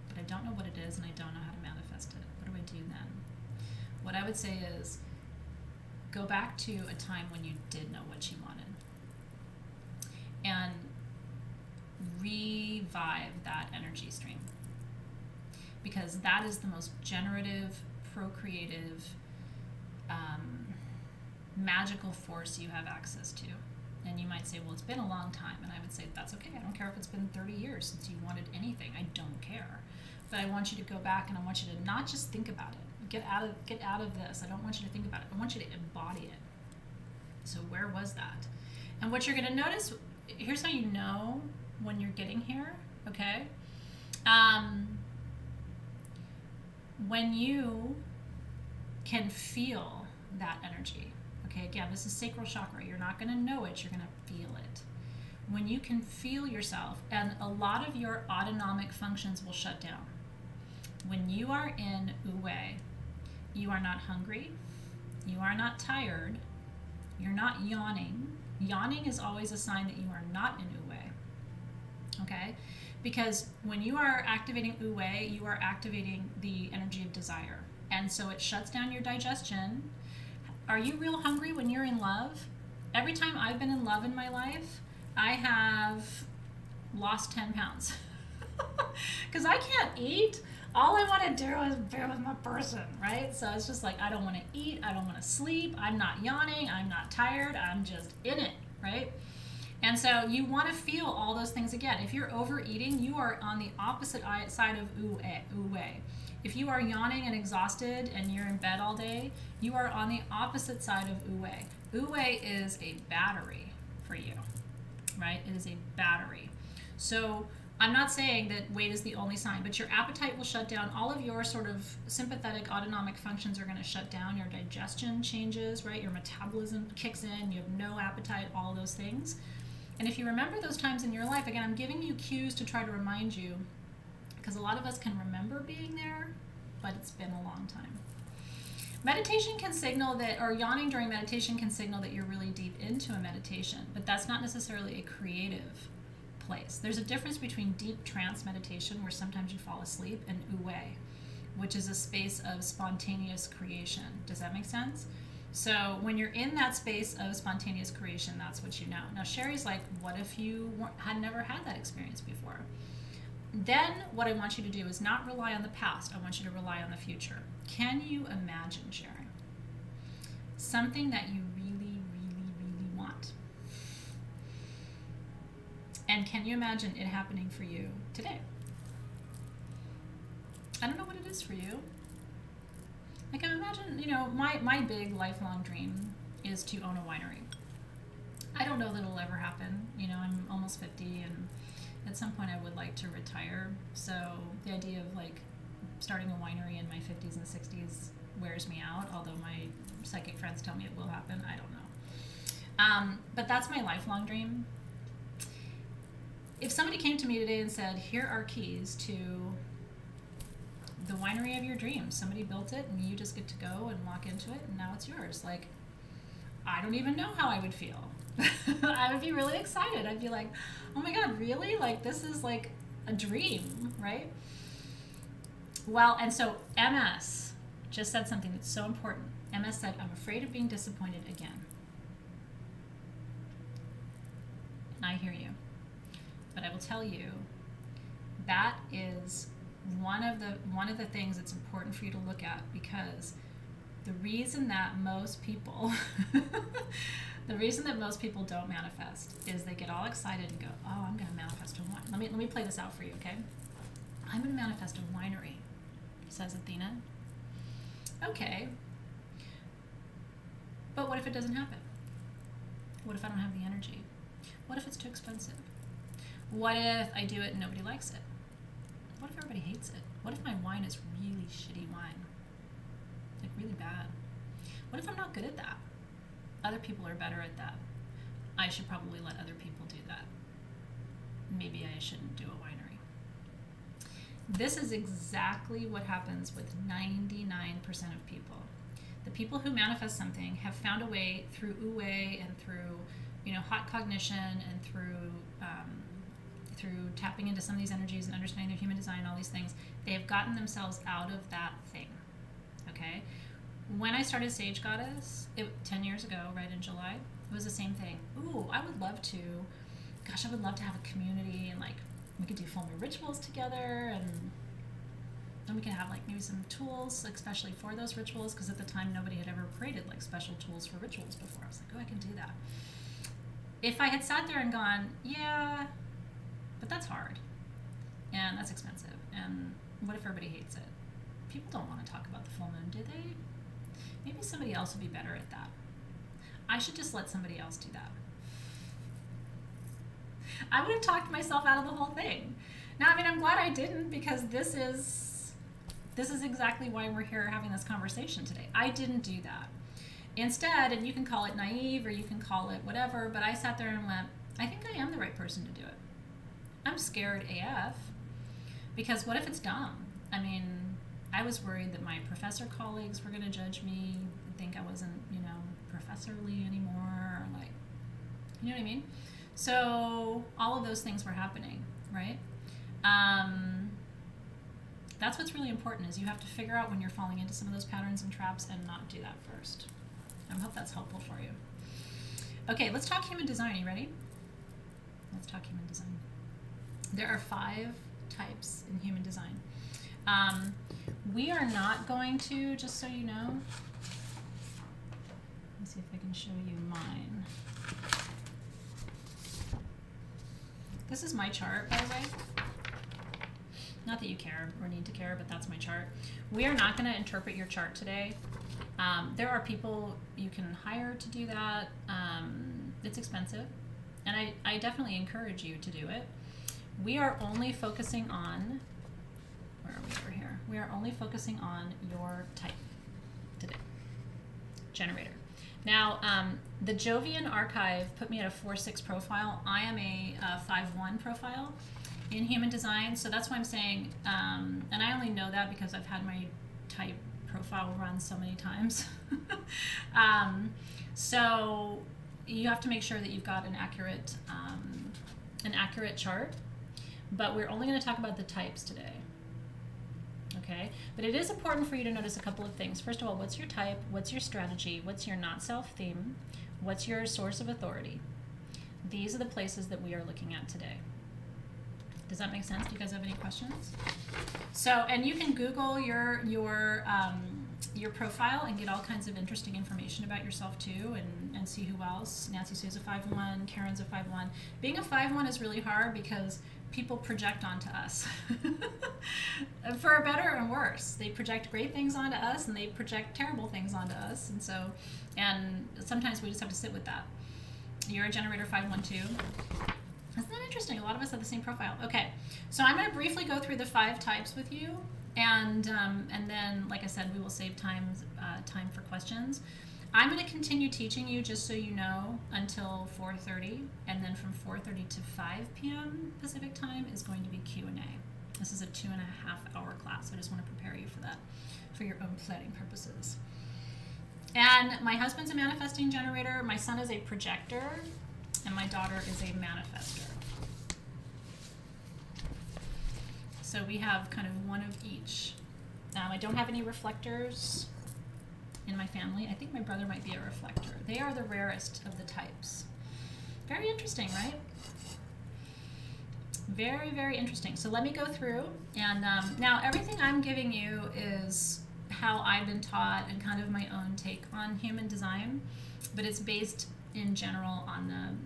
but I don't know what it is and I don't know how to manifest it. What do I do then? What I would say is, go back to a time when you did know what you wanted and revive that energy stream, because that is the most generative, procreative, magical force you have access to. And you might say, well, it's been a long time. And I would say, that's okay. I don't care if it's been 30 years since you wanted anything. I don't care. But I want you to go back and I want you to not just think about it. Get out of this. I don't want you to think about it. I want you to embody it. So where was that? And what you're going to notice, here's how you know when you're getting here, okay? When you can feel that energy. Okay, again, this is sacral chakra. You're not going to know it, you're going to feel it. When you can feel yourself, and a lot of your autonomic functions will shut down. When you are in Wu-Wei, you are not hungry, you are not tired, you're not yawning. Yawning is always a sign that you are not in Wu-Wei. Okay? Because when you are activating Wu-Wei, you are activating the energy of desire. And so it shuts down your digestion. Are you real hungry when you're in love? Every time I've been in love in my life, I have lost 10 pounds. Because I can't eat. All I want to do is be with my person, right? So it's just like, I don't want to eat. I don't want to sleep. I'm not yawning. I'm not tired. I'm just in it, right? And so you want to feel all those things again. If you're overeating, you are on the opposite side of Wu-Wei. If you are yawning and exhausted and you're in bed all day, you are on the opposite side of Wu-Wei. Wu-Wei is a battery for you, right? It is a battery. So I'm not saying that weight is the only sign, but your appetite will shut down. All of your sort of sympathetic autonomic functions are going to shut down. Your digestion changes, right? Your metabolism kicks in. You have no appetite, all those things. And if you remember those times in your life, again, I'm giving you cues to try to remind you, because a lot of us can remember being there, but it's been a long time. Meditation can signal that, or yawning during meditation can signal that you're really deep into a meditation, but that's not necessarily a creative place. There's a difference between deep trance meditation, where sometimes you fall asleep, and Wu-Wei, which is a space of spontaneous creation. Does that make sense? So when you're in that space of spontaneous creation, that's what you know. Now Sherry's like, what if you had never had that experience before? Then what I want you to do is not rely on the past. I want you to rely on the future. Can you imagine, Sherry, something that you really, really, really want? And can you imagine it happening for you today? I don't know what it is for you. I can imagine, my big lifelong dream is to own a winery. I don't know that it'll ever happen. I'm almost 50, and at some point I would like to retire. So the idea of starting a winery in my 50s and 60s wears me out, although my psychic friends tell me it will happen. I don't know. But that's my lifelong dream. If somebody came to me today and said, here are keys to the winery of your dreams, somebody built it and you just get to go and walk into it and now it's yours. I don't even know how I would feel. I would be really excited. I'd be like, oh my God, really? This is like a dream, right? Well, and so MS just said something that's so important. MS said, I'm afraid of being disappointed again. And I hear you. But I will tell you, that is one of the things that's important for you to look at, because the reason that most people don't manifest is they get all excited and go, oh, I'm going to manifest a wine. Let me play this out for you, okay? I'm going to manifest a winery, says Athena. Okay. But what if it doesn't happen? What if I don't have the energy? What if it's too expensive? What if I do it and nobody likes it? What if everybody hates it? What if my wine is really shitty wine? Really bad? What if I'm not good at that? Other people are better at that. I should probably let other people do that. Maybe I shouldn't do a winery. This is exactly what happens with 99% of people. The people who manifest something have found a way through Wu-Wei and through, hot cognition and through tapping into some of these energies and understanding their human design, all these things. They have gotten themselves out of that thing. Okay? When I started Sage Goddess, 10 years ago, right in July, it was the same thing. Ooh, I would love to have a community and we could do full moon rituals together, and then we can have like maybe some tools, especially for those rituals, because at the time nobody had ever created like special tools for rituals before. I was like, oh, I can do that. If I had sat there and gone, yeah, but that's hard and that's expensive, and what if everybody hates it? People don't want to talk about the full moon, do they? Maybe somebody else would be better at that. I should just let somebody else do that. I would have talked myself out of the whole thing. Now, I mean, I'm glad I didn't, because this is exactly why we're here having this conversation today. I didn't do that. Instead, and you can call it naive or you can call it whatever, but I sat there and went, I think I am the right person to do it. I'm scared AF, because what if it's dumb? I mean, I was worried that my professor colleagues were going to judge me, think I wasn't, professorly anymore, or like, you know what I mean? So all of those things were happening, right? That's what's really important, is you have to figure out when you're falling into some of those patterns and traps and not do that first. I hope that's helpful for you. Okay, let's talk human design. Are you ready? Let's talk human design. There are 5 types in human design. We are not going to, just so you know, let's see if I can show you mine. This is my chart, by the way. Not that you care or need to care, but that's my chart. We are not going to interpret your chart today. There are people you can hire to do that. It's expensive, and I definitely encourage you to do it. We are only focusing on, where are we over here? We are only focusing on your type today. Generator. Now, the Jovian archive put me at a 4-6 profile. I am a 5-1 profile in human design, so that's why I'm saying, and I only know that because I've had my type profile run so many times. So you have to make sure that you've got an accurate chart, but we're only going to talk about the types today. Okay, but it is important for you to notice a couple of things. First of all, what's your type? What's your strategy? What's your not self theme? What's your source of authority? These are the places that we are looking at today. Does that make sense? Do you guys have any questions? So, and you can Google your profile and get all kinds of interesting information about yourself too, and see who else. Nancy Sue's a 5-1, Karen's a 5-1. Being a 5-1 is really hard because people project onto us. For better and worse. They project great things onto us and they project terrible things onto us, and sometimes we just have to sit with that. You're a generator 5-1 too. Isn't that interesting? A lot of us have the same profile. Okay, so I'm going to briefly go through the 5 types with you, and then, like I said, we will save time for questions. I'm going to continue teaching you, just so you know, until 4:30, and then from 4:30 to 5 p.m. Pacific time is going to be Q&A. This is a 2.5-hour class, so I just want to prepare you for that, for your own planning purposes. And my husband's a manifesting generator, my son is a projector, and my daughter is a manifester. So we have kind of one of each. I don't have any reflectors in my family. I think my brother might be a reflector. They are the rarest of the types. Very interesting, right? Very, very interesting. So let me go through, and now everything I'm giving you is how I've been taught and kind of my own take on human design, but it's based in general on the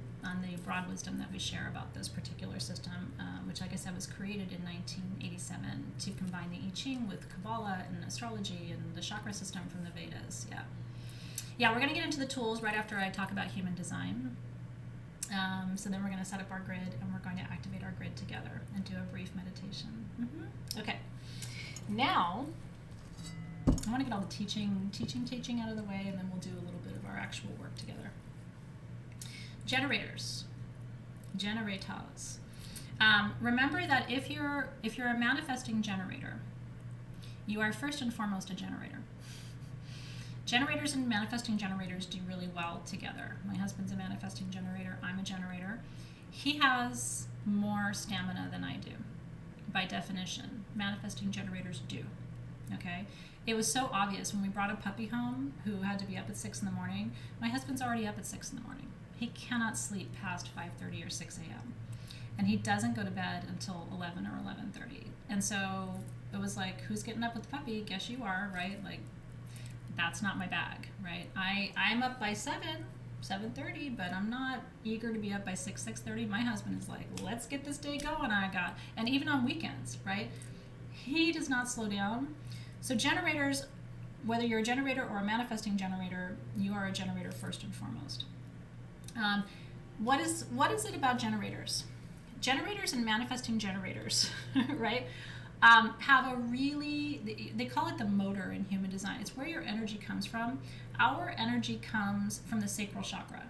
broad wisdom that we share about this particular system, which, like I said, was created in 1987 to combine the I Ching with Kabbalah and astrology and the chakra system from the Vedas. Yeah, we're going to get into the tools right after I talk about human design. So then we're going to set up our grid, and we're going to activate our grid together and do a brief meditation. Okay. Now, I want to get all the teaching out of the way, and then we'll do a little bit of our actual work together. Generators. Remember that if you're a manifesting generator, you are first and foremost a generator. Generators and manifesting generators do really well together. My husband's a manifesting generator. I'm a generator. He has more stamina than I do. By definition, manifesting generators do. Okay? It was so obvious when we brought a puppy home who had to be up at 6 in the morning. My husband's already up at 6 in the morning. He cannot sleep past 5:30 or 6 a.m. And he doesn't go to bed until 11 or 11:30. And so it was like, who's getting up with the puppy? Guess you are, right? Like, that's not my bag, right? I'm up by 7:30, but I'm not eager to be up by 6:30. My husband is like, let's get this day going. And even on weekends, right? He does not slow down. So generators, whether you're a generator or a manifesting generator, you are a generator first and foremost. What is it about generators? Generators and manifesting generators, right? Have a really, they call it the motor in human design. It's where your energy comes from. Our energy comes from the sacral chakra.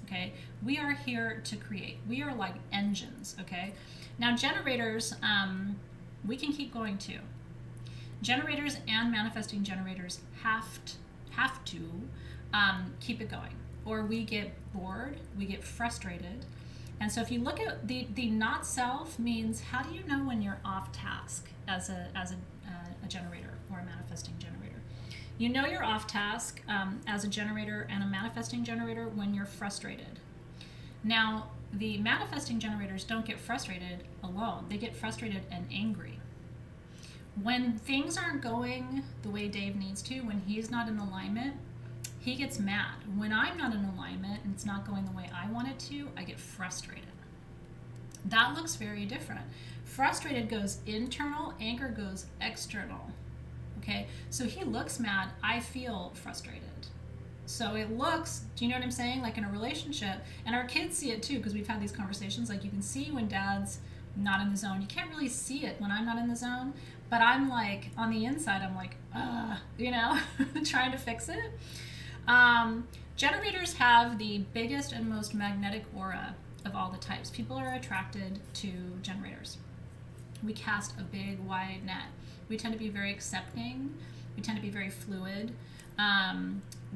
Okay, we are here to create. We are like engines. Okay, now generators, we can keep going too. Generators and manifesting generators have to keep it going, or we get bored, we get frustrated. And so if you look at the not self means, how do you know when you're off task as a generator or a manifesting generator? You know you're off task as a generator and a manifesting generator when you're frustrated. Now, the manifesting generators don't get frustrated alone. They get frustrated and angry. When things aren't going the way Dave needs to, when he's not in alignment, he gets mad. When I'm not in alignment and it's not going the way I want it to, I get frustrated. That looks very different. Frustrated goes internal, anger goes external. Okay, so he looks mad, I feel frustrated. So it looks, do you know what I'm saying? Like in a relationship, and our kids see it too, because we've had these conversations, like you can see when dad's not in the zone. You can't really see it when I'm not in the zone, but I'm like, on the inside, I'm like, trying to fix it. Generators have the biggest and most magnetic aura of all the types. People are attracted to generators. We cast a big, wide net. We tend to be very accepting. We tend to be very fluid.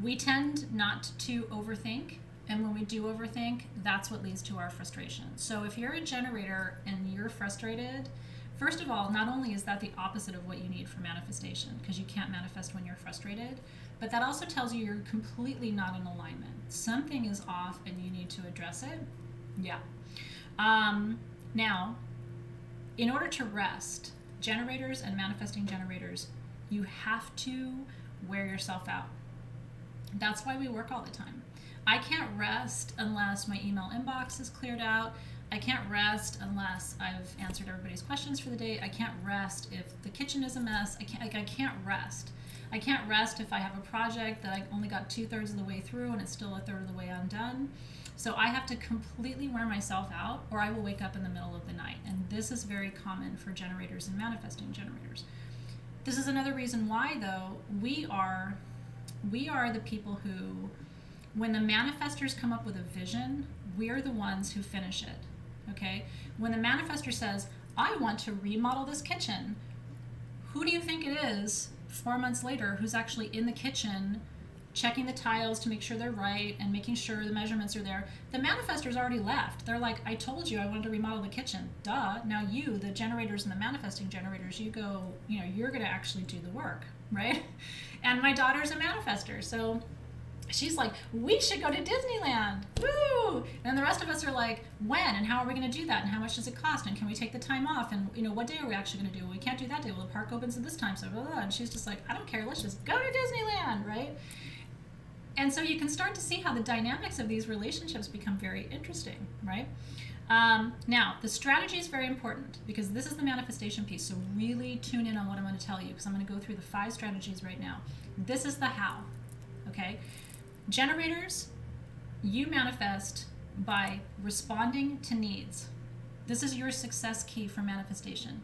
We tend not to overthink. And when we do overthink, that's what leads to our frustration. So if you're a generator and you're frustrated, first of all, not only is that the opposite of what you need for manifestation, because you can't manifest when you're frustrated, but that also tells you you're completely not in alignment. Something is off and you need to address it. Yeah. Now, in order to rest, generators and manifesting generators, you have to wear yourself out. That's why we work all the time. I can't rest unless my email inbox is cleared out. I can't rest unless I've answered everybody's questions for the day. I can't rest if the kitchen is a mess. I can't rest. I can't rest if I have a project that I only got 2/3 of the way through and it's still 1/3 of the way undone. So I have to completely wear myself out, or I will wake up in the middle of the night. And this is very common for generators and manifesting generators. This is another reason why, though, we are the people who, when the manifestors come up with a vision, we're the ones who finish it. Okay? When the manifestor says, I want to remodel this kitchen, who do you think it is 4 months later who's actually in the kitchen checking the tiles to make sure they're right and making sure the measurements are there? The manifestor's already left. They're like, I told you I wanted to remodel the kitchen. Duh. Now you, the generators and the manifesting generators, you go, you're going to actually do the work, right? And my daughter's a manifestor, so she's like, we should go to Disneyland. Woo! And the rest of us are like, when and how are we going to do that? And how much does it cost? And can we take the time off? And what day are we actually going to do? Well, we can't do that day. Well, the park opens at this time, so blah, blah, blah. And she's just like, I don't care. Let's just go to Disneyland, right? And so you can start to see how the dynamics of these relationships become very interesting, right? Now, the strategy is very important because this is the manifestation piece. So really tune in on what I'm going to tell you, because I'm going to go through the 5 strategies right now. This is the how, okay? Generators, you manifest by responding to needs. This is your success key for manifestation.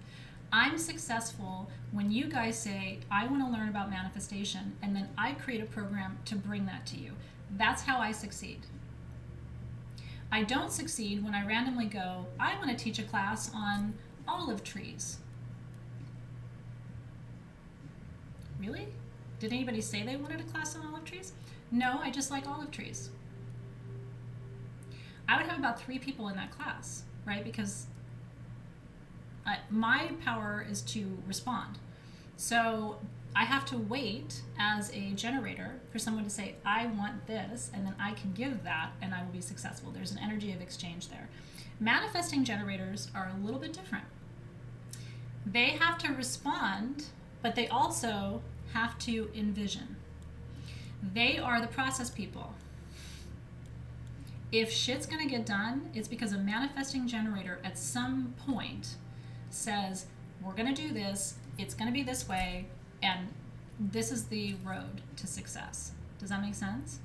I'm successful when you guys say, I want to learn about manifestation, and then I create a program to bring that to you. That's how I succeed. I don't succeed when I randomly go, I want to teach a class on olive trees. Really? Did anybody say they wanted a class on olive trees? No, I just like olive trees. I would have about 3 people in that class, right? Because my power is to respond. So I have to wait as a generator for someone to say, I want this, and then I can give that, and I will be successful. There's an energy of exchange there. Manifesting generators are a little bit different. They have to respond, but they also have to envision. They are the process people. If shit's gonna get done, it's because a manifesting generator at some point says, we're gonna do this, it's gonna be this way, and this is the road to success. Does that make sense?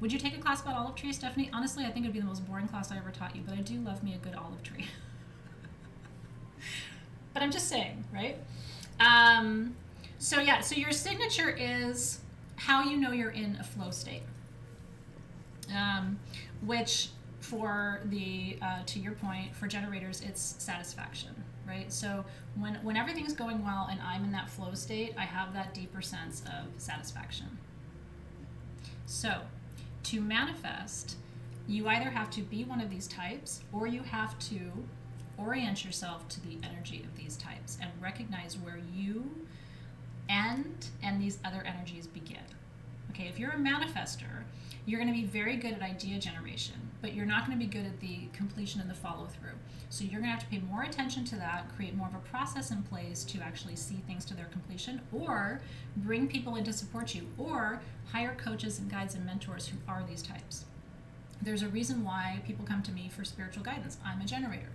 Would you take a class about olive trees, Stephanie? Honestly, I think it would be the most boring class I ever taught you, but I do love me a good olive tree. But I'm just saying, right? So your signature is how you know you're in a flow state. Which for the, to your point, for generators, it's satisfaction, right? So when everything's going well and I'm in that flow state, I have that deeper sense of satisfaction. So to manifest, you either have to be one of these types or you have to orient yourself to the energy of these types and recognize where you end and these other energies begin. Okay, if you're a manifester, you're going to be very good at idea generation, but you're not going to be good at the completion and the follow through. So you're going to have to pay more attention to that, create more of a process in place to actually see things to their completion, or bring people in to support you, or hire coaches and guides and mentors who are these types. There's a reason why people come to me for spiritual guidance. I'm a generator.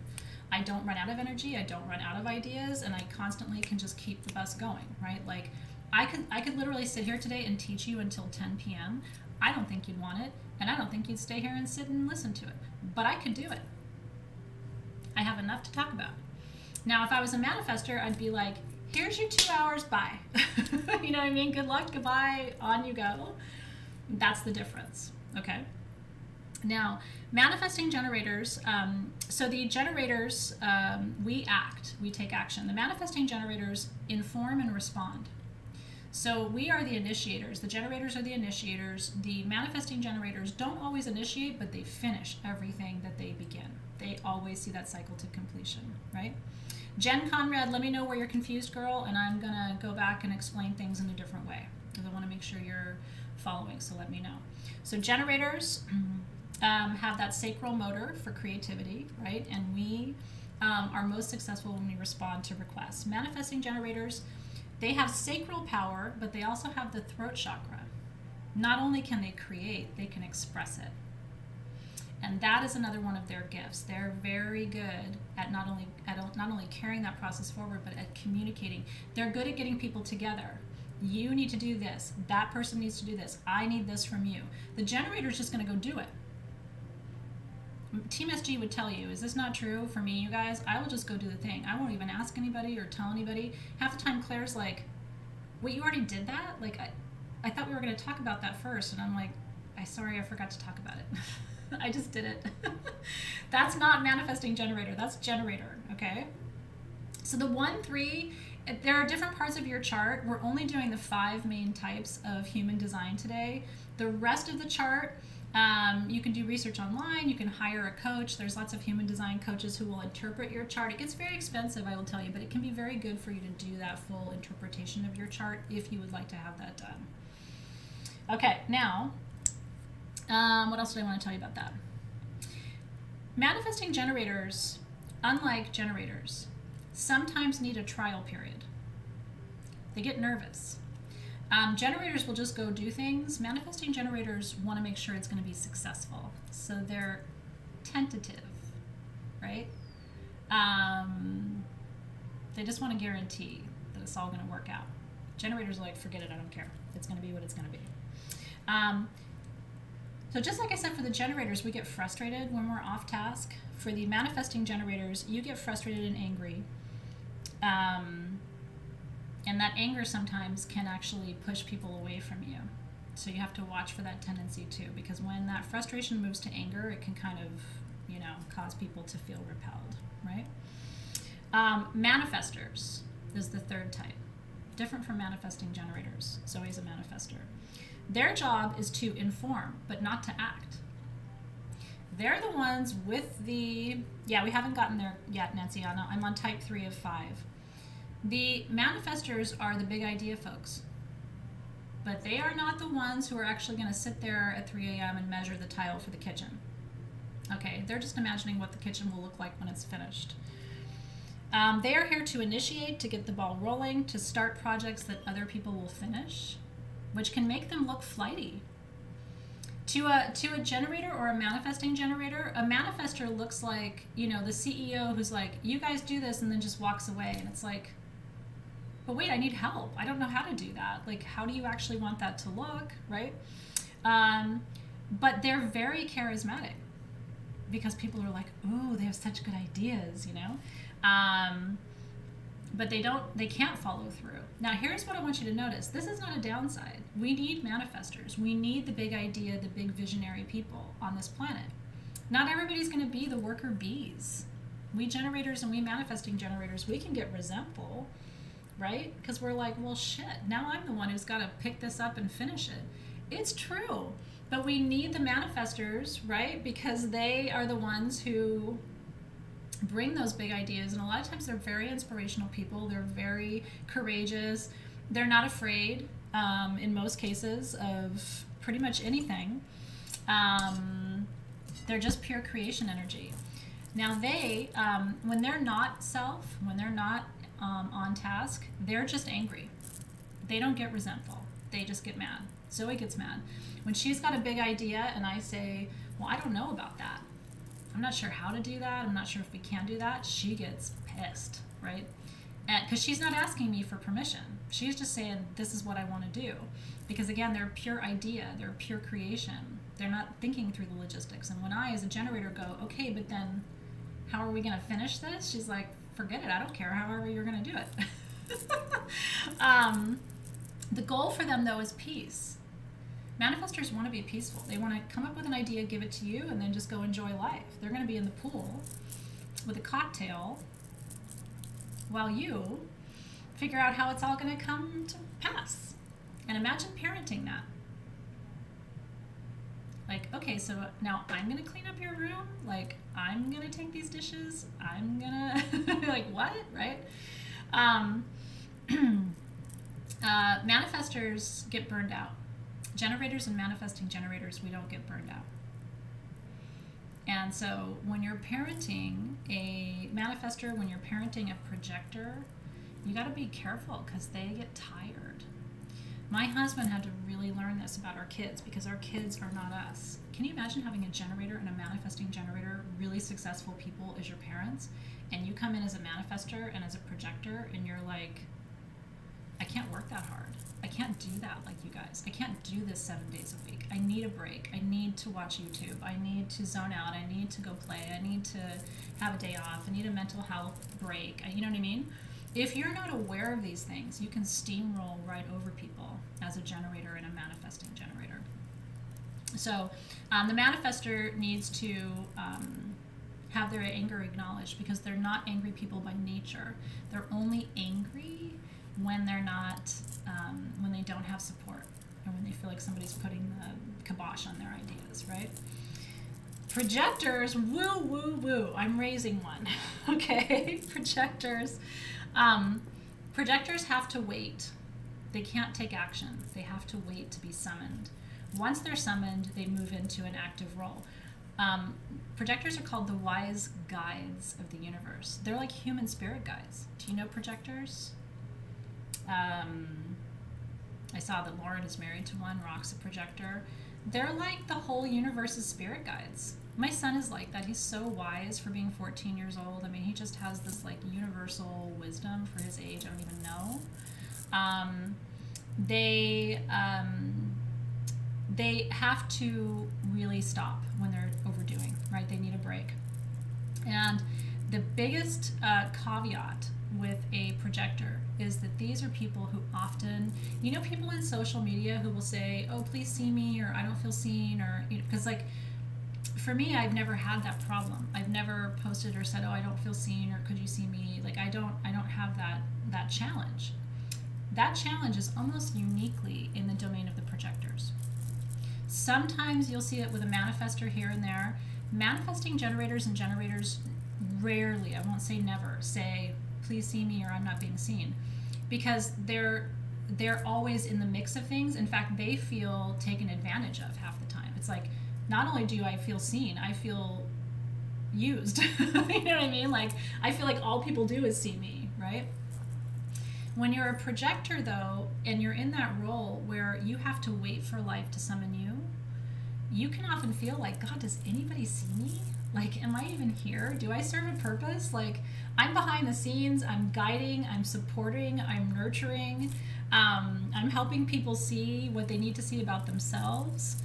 I don't run out of energy, I don't run out of ideas, and I constantly can just keep the bus going, right? Like I could literally sit here today and teach you until 10 p.m. I don't think you'd want it, and I don't think you'd stay here and sit and listen to it. But I could do it. I have enough to talk about. Now, if I was a manifester, I'd be like, here's your 2 hours, bye. You know what I mean? Good luck, goodbye, on you go. That's the difference, okay? Now, manifesting generators, so the generators, we act, we take action. The manifesting generators inform and respond. So we are the initiators. The generators are the initiators. The manifesting generators don't always initiate, but they finish everything that they begin. They always see that cycle to completion, right? Jen Conrad, let me know where you're confused, girl, and I'm going to go back and explain things in a different way because I want to make sure you're following, so let me know. So generators have that sacral motor for creativity, right? And we are most successful when we respond to requests. Manifesting generators, they have sacral power, but they also have the throat chakra. Not only can they create, they can express it. And that is another one of their gifts. They're very good at not only carrying that process forward, but at communicating. They're good at getting people together. You need to do this. That person needs to do this. I need this from you. The generator's just going to go do it. Team SG would tell you, is this not true for me, you guys? I will just go do the thing. I won't even ask anybody or tell anybody. Half the time Claire's like, wait, you already did that? Like, I thought we were going to talk about that first. And I'm like, sorry, I forgot to talk about it. I just did it. That's not manifesting generator. That's generator, okay? So the 1-3, there are different parts of your chart. We're only doing the 5 main types of human design today. The rest of the chart, you can do research online, you can hire a coach. There's lots of human design coaches who will interpret your chart. It gets very expensive, I will tell you, but it can be very good for you to do that full interpretation of your chart if you would like to have that done. Okay, now, what else did I want to tell you about that? Manifesting generators, unlike generators, sometimes need a trial period. They get nervous. Generators will just go do things. Manifesting generators want to make sure it's going to be successful. So they're tentative, right? They just want to guarantee that it's all going to work out. Generators are like, forget it, I don't care. It's going to be what it's going to be. So just like I said for the generators, we get frustrated when we're off task. For the manifesting generators, you get frustrated and angry. And that anger sometimes can actually push people away from you. So you have to watch for that tendency too, because when that frustration moves to anger, it can kind of, cause people to feel repelled, right? Manifestors is the 3rd type. Different from manifesting generators. Zoe's a manifester. Their job is to inform, but not to act. They're the ones with the, we haven't gotten there yet, Nancy Anna. I'm on type 3 of 5. The manifestors are the big idea folks, but they are not the ones who are actually going to sit there at 3 a.m. and measure the tile for the kitchen. Okay, they're just imagining what the kitchen will look like when it's finished. They are here to initiate, to get the ball rolling, to start projects that other people will finish, which can make them look flighty. To a generator or a manifesting generator, a manifester looks like, the CEO who's like, you guys do this, and then just walks away. And it's like, but wait, I need help. I don't know how to do that. Like, how do you actually want that to look, right? But they're very charismatic because people are like, ooh, they have such good ideas, but they can't follow through. Now, here's what I want you to notice. This is not a downside. We need manifestors. We need the big idea, the big visionary people on this planet. Not everybody's going to be the worker bees. We generators and we manifesting generators, we can get resentful, right? Because we're like, well, shit, now I'm the one who's got to pick this up and finish it. It's true. But we need the manifestors, right? Because they are the ones who bring those big ideas, and a lot of times they're very inspirational people. They're very courageous. They're not afraid in most cases of pretty much anything. They're just pure creation energy. Now they, when they're not self, when they're not on task, they're just angry. They don't get resentful. They just get mad. Zoe gets mad. When she's got a big idea and I say, well, I don't know about that. I'm not sure how to do that. I'm not sure if we can do that. She gets pissed, right? Because she's not asking me for permission. She's just saying, this is what I want to do. Because again, they're pure idea. They're pure creation. They're not thinking through the logistics. And when I, as a generator, go, okay, but then how are we going to finish this? She's like, forget it. I don't care. However you're going to do it. The goal for them, though, is peace. Manifestors want to be peaceful. They want to come up with an idea, give it to you, and then just go enjoy life. They're going to be in the pool with a cocktail while you figure out how it's all going to come to pass. And imagine parenting that. Like, okay, so now I'm going to clean up your room. Like, I'm going to take these dishes. I'm going to, like, what, right? Manifestors get burned out. Generators and manifesting generators, we don't get burned out. And so when you're parenting a manifestor, when you're parenting a projector, you got to be careful because they get tired. My husband had to really learn this about our kids because our kids are not us. Can you imagine having a generator and a manifesting generator, really successful people as your parents, and you come in as a manifestor and as a projector and you're like, I can't work that hard. I can't do that like you guys. I can't do this 7 days a week. I need a break. I need to watch YouTube. I need to zone out. I need to go play. I need to have a day off. I need a mental health break. You know what I mean? If you're not aware of these things, you can steamroll right over people as a generator and a manifesting generator. So the manifestor needs to have their anger acknowledged because they're not angry people by nature. They're only angry when they're not, when they don't have support or when they feel like somebody's putting the kibosh on their ideas, right? Projectors, woo, woo, woo. I'm raising one, okay? Projectors have to wait. They can't take action. They have to wait to be summoned. Once they're summoned, they move into an active role. Projectors are called the wise guides of the universe. They're like human spirit guides. Do you know projectors? I saw that Lauren is married to one, Rock's a projector. They're like the whole universe's spirit guides. My son is like that. He's so wise for being 14 years old. I mean, he just has this like universal wisdom for his age. I don't even know. They have to really stop when they're overdoing, right? They need a break. And the biggest caveat with a projector is that these are people who often, people in social media who will say, oh, please see me, or I don't feel seen, or, because like, for me, I've never had that problem. I've never posted or said, oh, I don't feel seen, or could you see me? Like, I don't have that challenge. That challenge is almost uniquely in the domain of the projectors. Sometimes you'll see it with a manifestor here and there. Manifesting generators and generators rarely, I won't say never, say, please see me or I'm not being seen. Because they're always in the mix of things. In fact, they feel taken advantage of half the time. It's like, not only do I feel seen, I feel used. You know what I mean? Like, I feel like all people do is see me, right? When you're a projector, though, and you're in that role where you have to wait for life to summon you, you can often feel like, God, does anybody see me? Like, am I even here? Do I serve a purpose? Like, I'm behind the scenes, I'm guiding, I'm supporting, I'm nurturing, I'm helping people see what they need to see about themselves.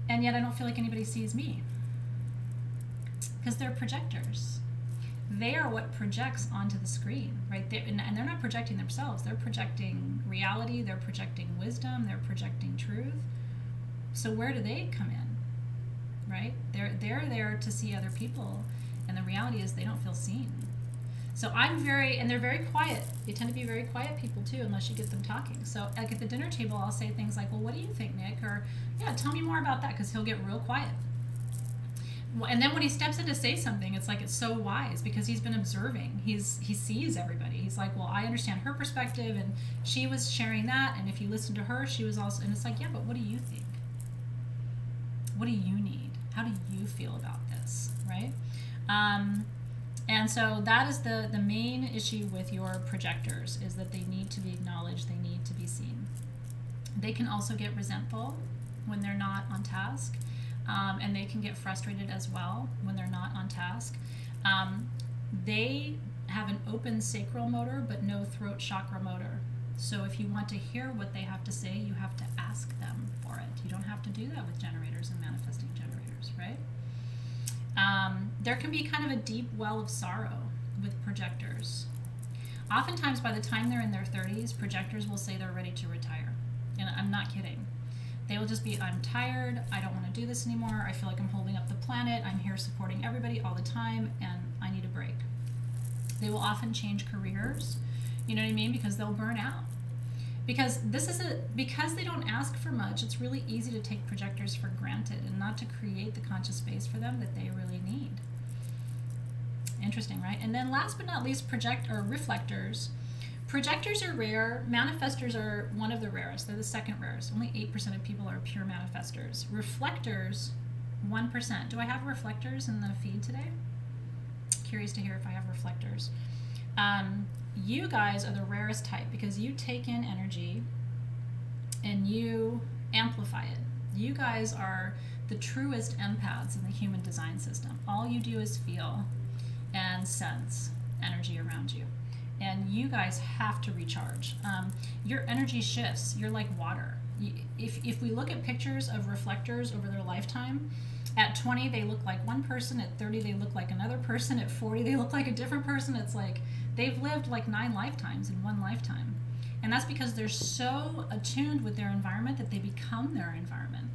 And yet I don't feel like anybody sees me. Because they're projectors. They are what projects onto the screen, right? And they're not projecting themselves. They're projecting reality, they're projecting wisdom, they're projecting truth. So where do they come in, right? They're there to see other people, and the reality is they don't feel seen. So and they're very quiet. They tend to be very quiet people too, unless you get them talking. So like at the dinner table, I'll say things like, well, what do you think, Nick? Or, yeah, tell me more about that, because he'll get real quiet. And then when he steps in to say something, it's like it's so wise because he's been observing. He sees everybody. He's like, well, I understand her perspective, and she was sharing that, and if you listen to her, she was also, and it's like, yeah, but what do you think? What do you need? How do you feel about this, right? And so that is the main issue with your projectors, is that they need to be acknowledged, they need to be seen. They can also get resentful when they're not on task. And they can get frustrated as well when they're not on task. They have an open sacral motor but no throat chakra motor. So if you want to hear what they have to say, you have to ask them for it. You don't have to do that with generators and manifesting generators, right? There can be kind of a deep well of sorrow with projectors. Oftentimes by the time they're in their 30s, projectors will say they're ready to retire. And I'm not kidding. They will just be, I'm tired, I don't want to do this anymore, I feel like I'm holding up the planet, I'm here supporting everybody all the time, and I need a break. They will often change careers, you know what I mean, because they'll burn out. Because because they don't ask for much, it's really easy to take projectors for granted and not to create the conscious space for them that they really need. Interesting, right? And then last but not least, reflectors. Projectors are rare. Manifestors are one of the rarest. They're the second rarest. Only 8% of people are pure manifestors. Reflectors, 1%. Do I have reflectors in the feed today? Curious to hear if I have reflectors. You guys are the rarest type because you take in energy and you amplify it. You guys are the truest empaths in the human design system. All you do is feel and sense energy around you. And you guys have to recharge. Your energy shifts. You're like water. If we look at pictures of reflectors over their lifetime, at 20 they look like one person, at 30 they look like another person, at 40 they look like a different person. It's like they've lived like 9 lifetimes in one lifetime. And that's because they're so attuned with their environment that they become their environment.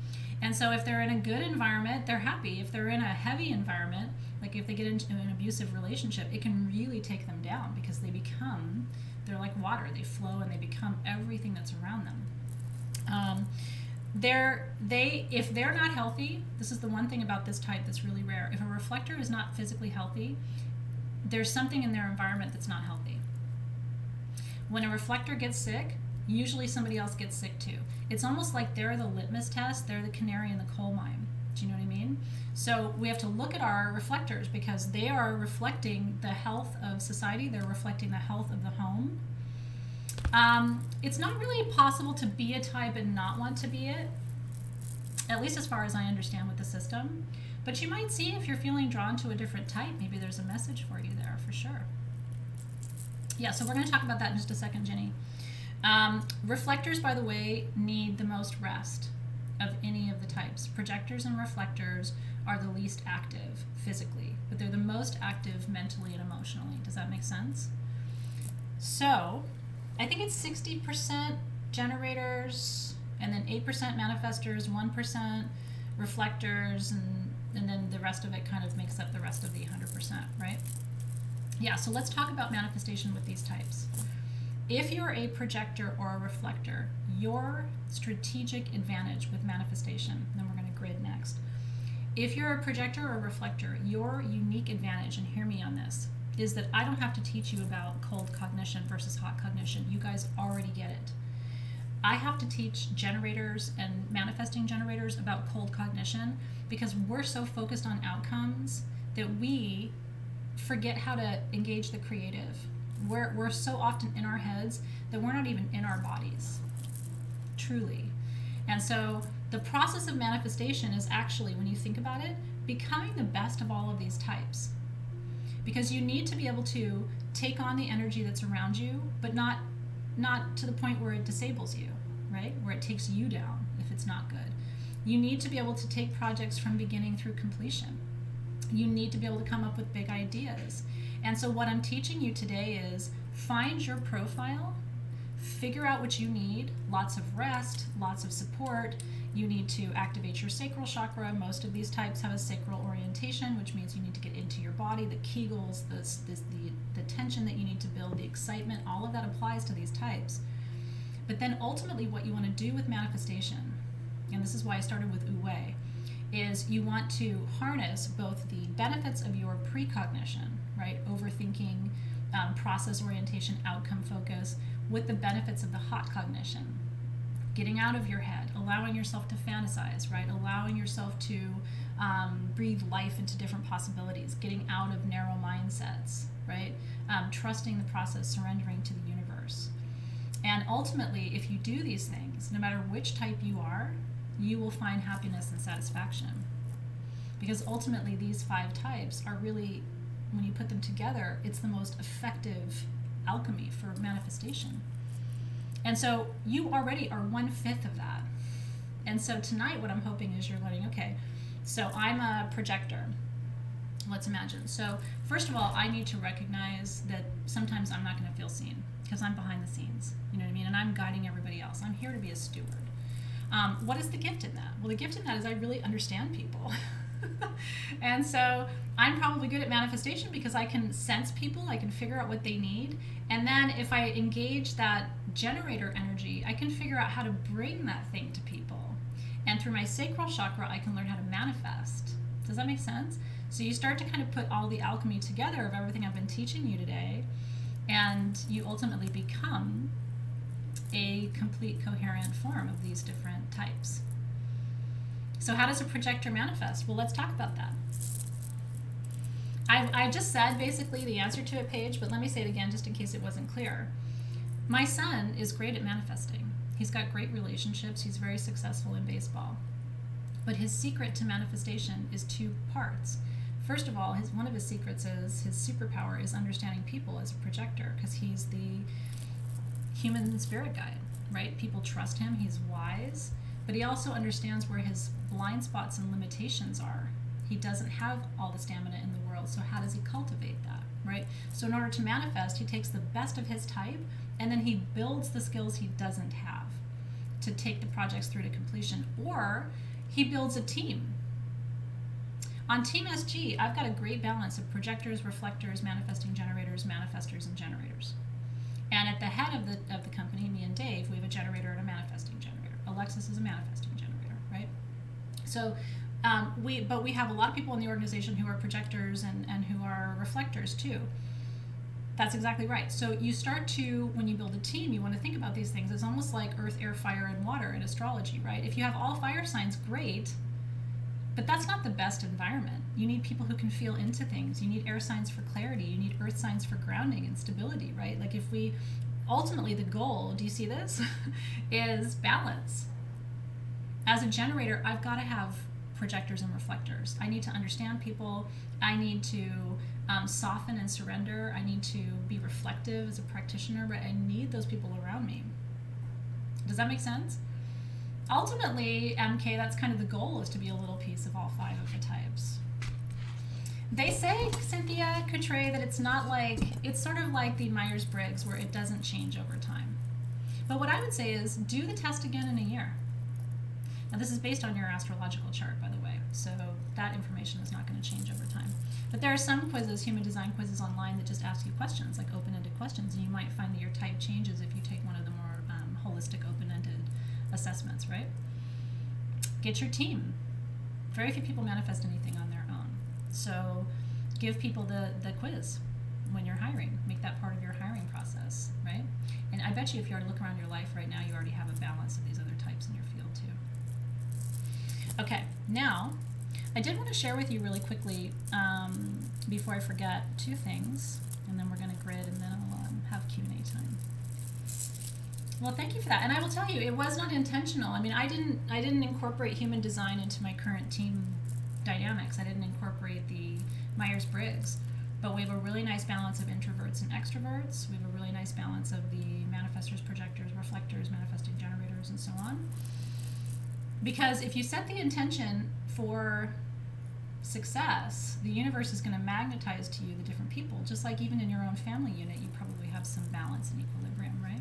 And so if they're in a good environment, they're happy. If they're in a heavy environment, like if they get into an abusive relationship, it can really take them down because they're like water. They flow and they become everything that's around them. If they're not healthy, this is the one thing about this type that's really rare. If a reflector is not physically healthy, there's something in their environment that's not healthy. When a reflector gets sick, usually somebody else gets sick too. It's almost like they're the litmus test, they're the canary in the coal mine. Do you know what I mean? So we have to look at our reflectors because they are reflecting the health of society, they're reflecting the health of the home. It's not really possible to be a type and not want to be it, at least as far as I understand with the system. But you might see if you're feeling drawn to a different type, maybe there's a message for you there for sure. Yeah, so we're going to talk about that in just a second, Jenny. Reflectors, by the way, need the most rest of any of the types. Projectors and reflectors are the least active physically, but they're the most active mentally and emotionally. Does that make sense? So I think it's 60% generators, and then 8% manifestors, 1% reflectors, and then the rest of it kind of makes up the rest of the 100%, right? Yeah, so let's talk about manifestation with these types. If you're a projector or a reflector, your strategic advantage with manifestation, then we're going to grid next. If you're a projector or a reflector, your unique advantage, and hear me on this, is that I don't have to teach you about cold cognition versus hot cognition. You guys already get it. I have to teach generators and manifesting generators about cold cognition because we're so focused on outcomes that we forget how to engage the creative. We're so often in our heads that we're not even in our bodies, truly. And so the process of manifestation is actually, when you think about it, becoming the best of all of these types. Because you need to be able to take on the energy that's around you, but not to the point where it disables you, right? Where it takes you down if it's not good. You need to be able to take projects from beginning through completion. You need to be able to come up with big ideas. And so what I'm teaching you today is find your profile, figure out what you need, lots of rest, lots of support. You need to activate your sacral chakra. Most of these types have a sacral orientation, which means you need to get into your body, the kegels, the tension that you need to build, the excitement, all of that applies to these types. But then ultimately what you want to do with manifestation, and this is why I started with Wu-Wei, is you want to harness both the benefits of your precognition, right, overthinking, process orientation, outcome focus, with the benefits of the hot cognition. Getting out of your head, allowing yourself to fantasize, right? Allowing yourself to breathe life into different possibilities, getting out of narrow mindsets, right? Trusting the process, surrendering to the universe. And ultimately, if you do these things, no matter which type you are, you will find happiness and satisfaction. Because ultimately, these 5 types are really, when you put them together, it's the most effective alchemy for manifestation. And so you already are 1/5 of that. And so tonight what I'm hoping is you're learning, okay, so I'm a projector. Let's imagine. So first of all, I need to recognize that sometimes I'm not going to feel seen because I'm behind the scenes. You know what I mean? And I'm guiding everybody else. I'm here to be a steward. What is the gift in that? Well, the gift in that is I really understand people. And so I'm probably good at manifestation because I can sense people, I can figure out what they need, and then if I engage that generator energy, I can figure out how to bring that thing to people. And through my sacral chakra, I can learn how to manifest. Does that make sense? So you start to kind of put all the alchemy together of everything I've been teaching you today, and you ultimately become a complete coherent form of these different types. So how does a projector manifest? Well, let's talk about that. I just said basically the answer to a page, but let me say it again just in case it wasn't clear. My son is great at manifesting. He's got great relationships. He's very successful in baseball. But his secret to manifestation is 2 parts. First of all, one of his secrets is his superpower is understanding people as a projector because he's the human spirit guide, right? People trust him. He's wise. But he also understands where his blind spots and limitations are. He doesn't have all the stamina in the world, so how does he cultivate that, right? So in order to manifest, he takes the best of his type, and then he builds the skills he doesn't have to take the projects through to completion, or he builds a team. On Team SG, I've got a great balance of projectors, reflectors, manifesting generators, manifestors, and generators. And at the head of the company, me and Dave, we have a generator and a manifesting generator. Alexis is a manifesting generator, right? So we have a lot of people in the organization who are projectors and who are reflectors too. That's exactly right. So you start to, when you build a team, you want to think about these things. It's almost like earth, air, fire, and water in astrology, right? If you have all fire signs, great, but that's not the best environment. You need people who can feel into things. You need air signs for clarity. You need earth signs for grounding and stability, right? Like if we, ultimately the goal, do you see this, is balance. As a generator, I've got to have projectors and reflectors. I need to understand people. I need to soften and surrender. I need to be reflective as a practitioner, but I need those people around me. Does that make sense? Ultimately, MK, that's kind of the goal, is to be a little piece of all 5 of the types. They say, Cynthia Coutre, that it's not like, it's sort of like the Myers-Briggs where it doesn't change over time. But what I would say is do the test again in a year. Now this is based on your astrological chart, by the way, so that information is not going to change over time. But there are some quizzes, human design quizzes online, that just ask you questions, like open-ended questions, and you might find that your type changes if you take one of the more holistic, open-ended assessments, right? Get your team. Very few people manifest anything on their own. So give people the quiz, when you're hiring. Make that part of your hiring process, right? And I bet you if you were to look around your life right now, you already have a balance of these other types in your field too. Okay, now I did want to share with you really quickly, before I forget, two things, and then we're going to grid, and then I'll have Q&A time. Well, thank you for that. And I will tell you, it was not intentional. I mean, I didn't incorporate human design into my current team dynamics. I didn't incorporate the Myers-Briggs, but we have a really nice balance of introverts and extroverts. We have a really nice balance of the manifestors, projectors, reflectors, manifesting generators, and so on. Because if you set the intention for success, the universe is going to magnetize to you the different people. Just like even in your own family unit, you probably have some balance and equilibrium, right?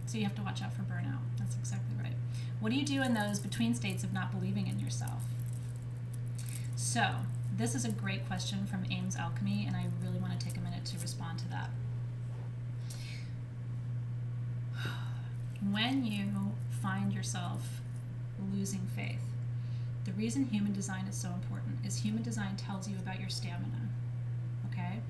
So you have to watch out for burnout. That's exactly right. What do you do in those between states of not believing in yourself? So this is a great question from Ames Alchemy, and I really want to take a minute to respond to that. When you find yourself losing faith, the reason human design is so important is human design tells you about your stamina, okay?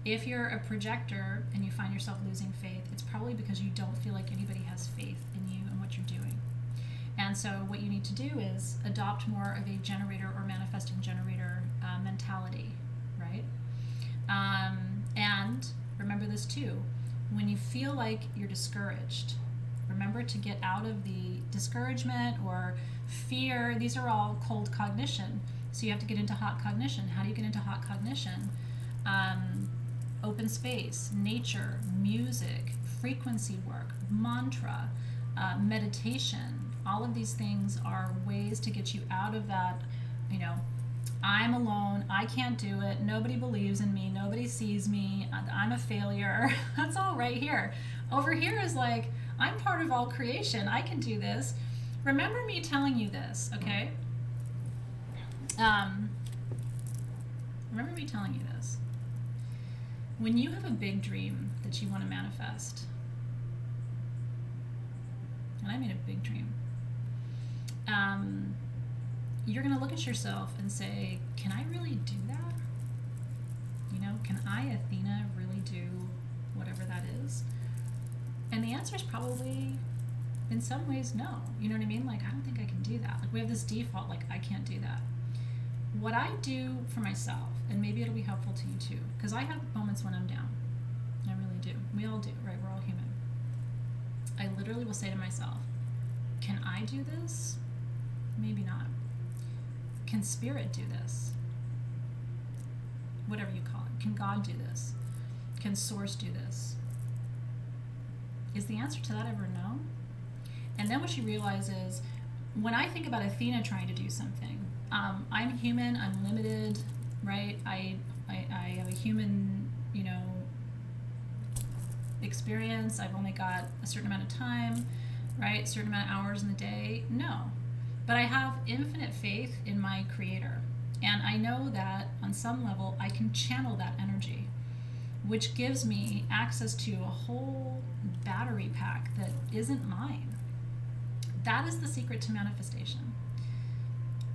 If you're a projector and you find yourself losing faith, it's probably because you don't feel like anybody has faith in you and what you're doing. And so what you need to do is adopt more of a generator or manifesting generator mentality, right? And remember this too, when you feel like you're discouraged, remember to get out of the discouragement or fear. These are all cold cognition. So you have to get into hot cognition. How do you get into hot cognition? Open space, nature, music, frequency work, mantra, meditation. All of these things are ways to get you out of that, I'm alone, I can't do it, nobody believes in me, nobody sees me, I'm a failure. That's all right here. Over here is like, I'm part of all creation, I can do this. Remember me telling you this, okay? Remember me telling you this. When you have a big dream that you want to manifest, and I mean a big dream, you're going to look at yourself and say, can I really do that? Can I, Athena, really do whatever that is? And the answer is probably, in some ways, no. You know what I mean? Like, I don't think I can do that. Like, we have this default, like, I can't do that. What I do for myself, and maybe it'll be helpful to you too, because I have moments when I'm down. I really do. We all do, right? We're all human. I literally will say to myself, can I do this? Maybe not. Can spirit do this? Whatever you call it. Can God do this? Can source do this? Is the answer to that ever no? And then what you realize is, when I think about Athena trying to do something, I'm human, I'm limited, right? I have a human, experience. I've only got a certain amount of time, right? A certain amount of hours in the day. No. But I have infinite faith in my creator. And I know that on some level I can channel that energy, which gives me access to a whole battery pack that isn't mine. That is the secret to manifestation.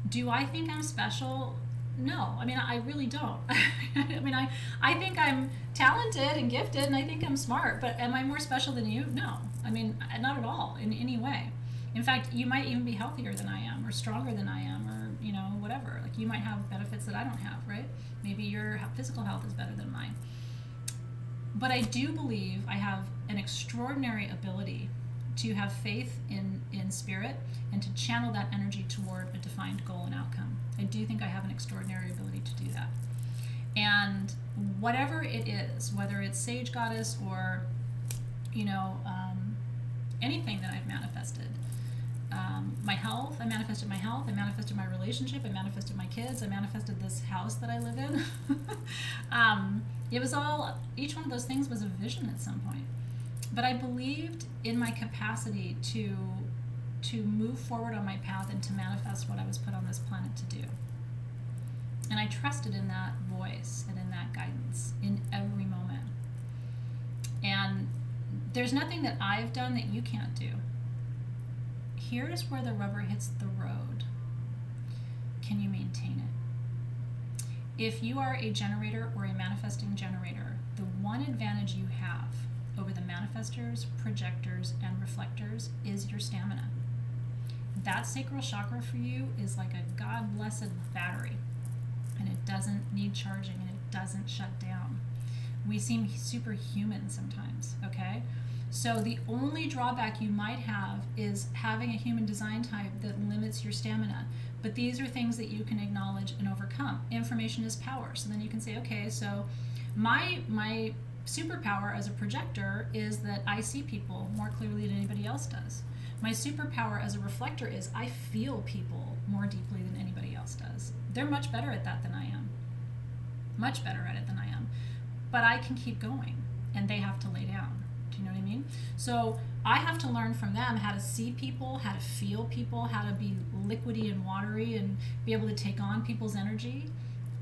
Do I think I'm special? No. I mean, I really don't. I think I'm talented and gifted, and I think I'm smart, but am I more special than you? No. I mean, not at all in any way. In fact, you might even be healthier than I am, or stronger than I am, or, whatever. Like, you might have benefits that I don't have, right? Maybe your physical health is better than mine. But I do believe I have an extraordinary ability to have faith in spirit and to channel that energy toward a defined goal and outcome. I do think I have an extraordinary ability to do that. And whatever it is, whether it's Sage Goddess or, anything that I've manifested, my health, I manifested my health, I manifested my relationship, I manifested my kids, I manifested this house that I live in. It was all, each one of those things was a vision at some point. But I believed in my capacity to move forward on my path and to manifest what I was put on this planet to do. And I trusted in that voice and in that guidance in every moment. And there's nothing that I've done that you can't do. Here's where the rubber hits the road. Can you maintain it? if you are a generator or a manifesting generator, the one advantage you have over the manifestors, projectors, and reflectors is your stamina. That sacral chakra for you is like a God blessed battery, and it doesn't need charging and it doesn't shut down. We seem superhuman sometimes, okay? So the only drawback you might have is having a human design type that limits your stamina. But these are things that you can acknowledge and overcome. Information is power. So then you can say, okay, so my superpower as a projector is that I see people more clearly than anybody else does. My superpower as a reflector is I feel people more deeply than anybody else does. They're much better at that than I am. Much better at it than I am. But I can keep going, and they have to lay down. Do you know what I mean? So I have to learn from them how to see people, how to feel people, how to be liquidy and watery and be able to take on people's energy,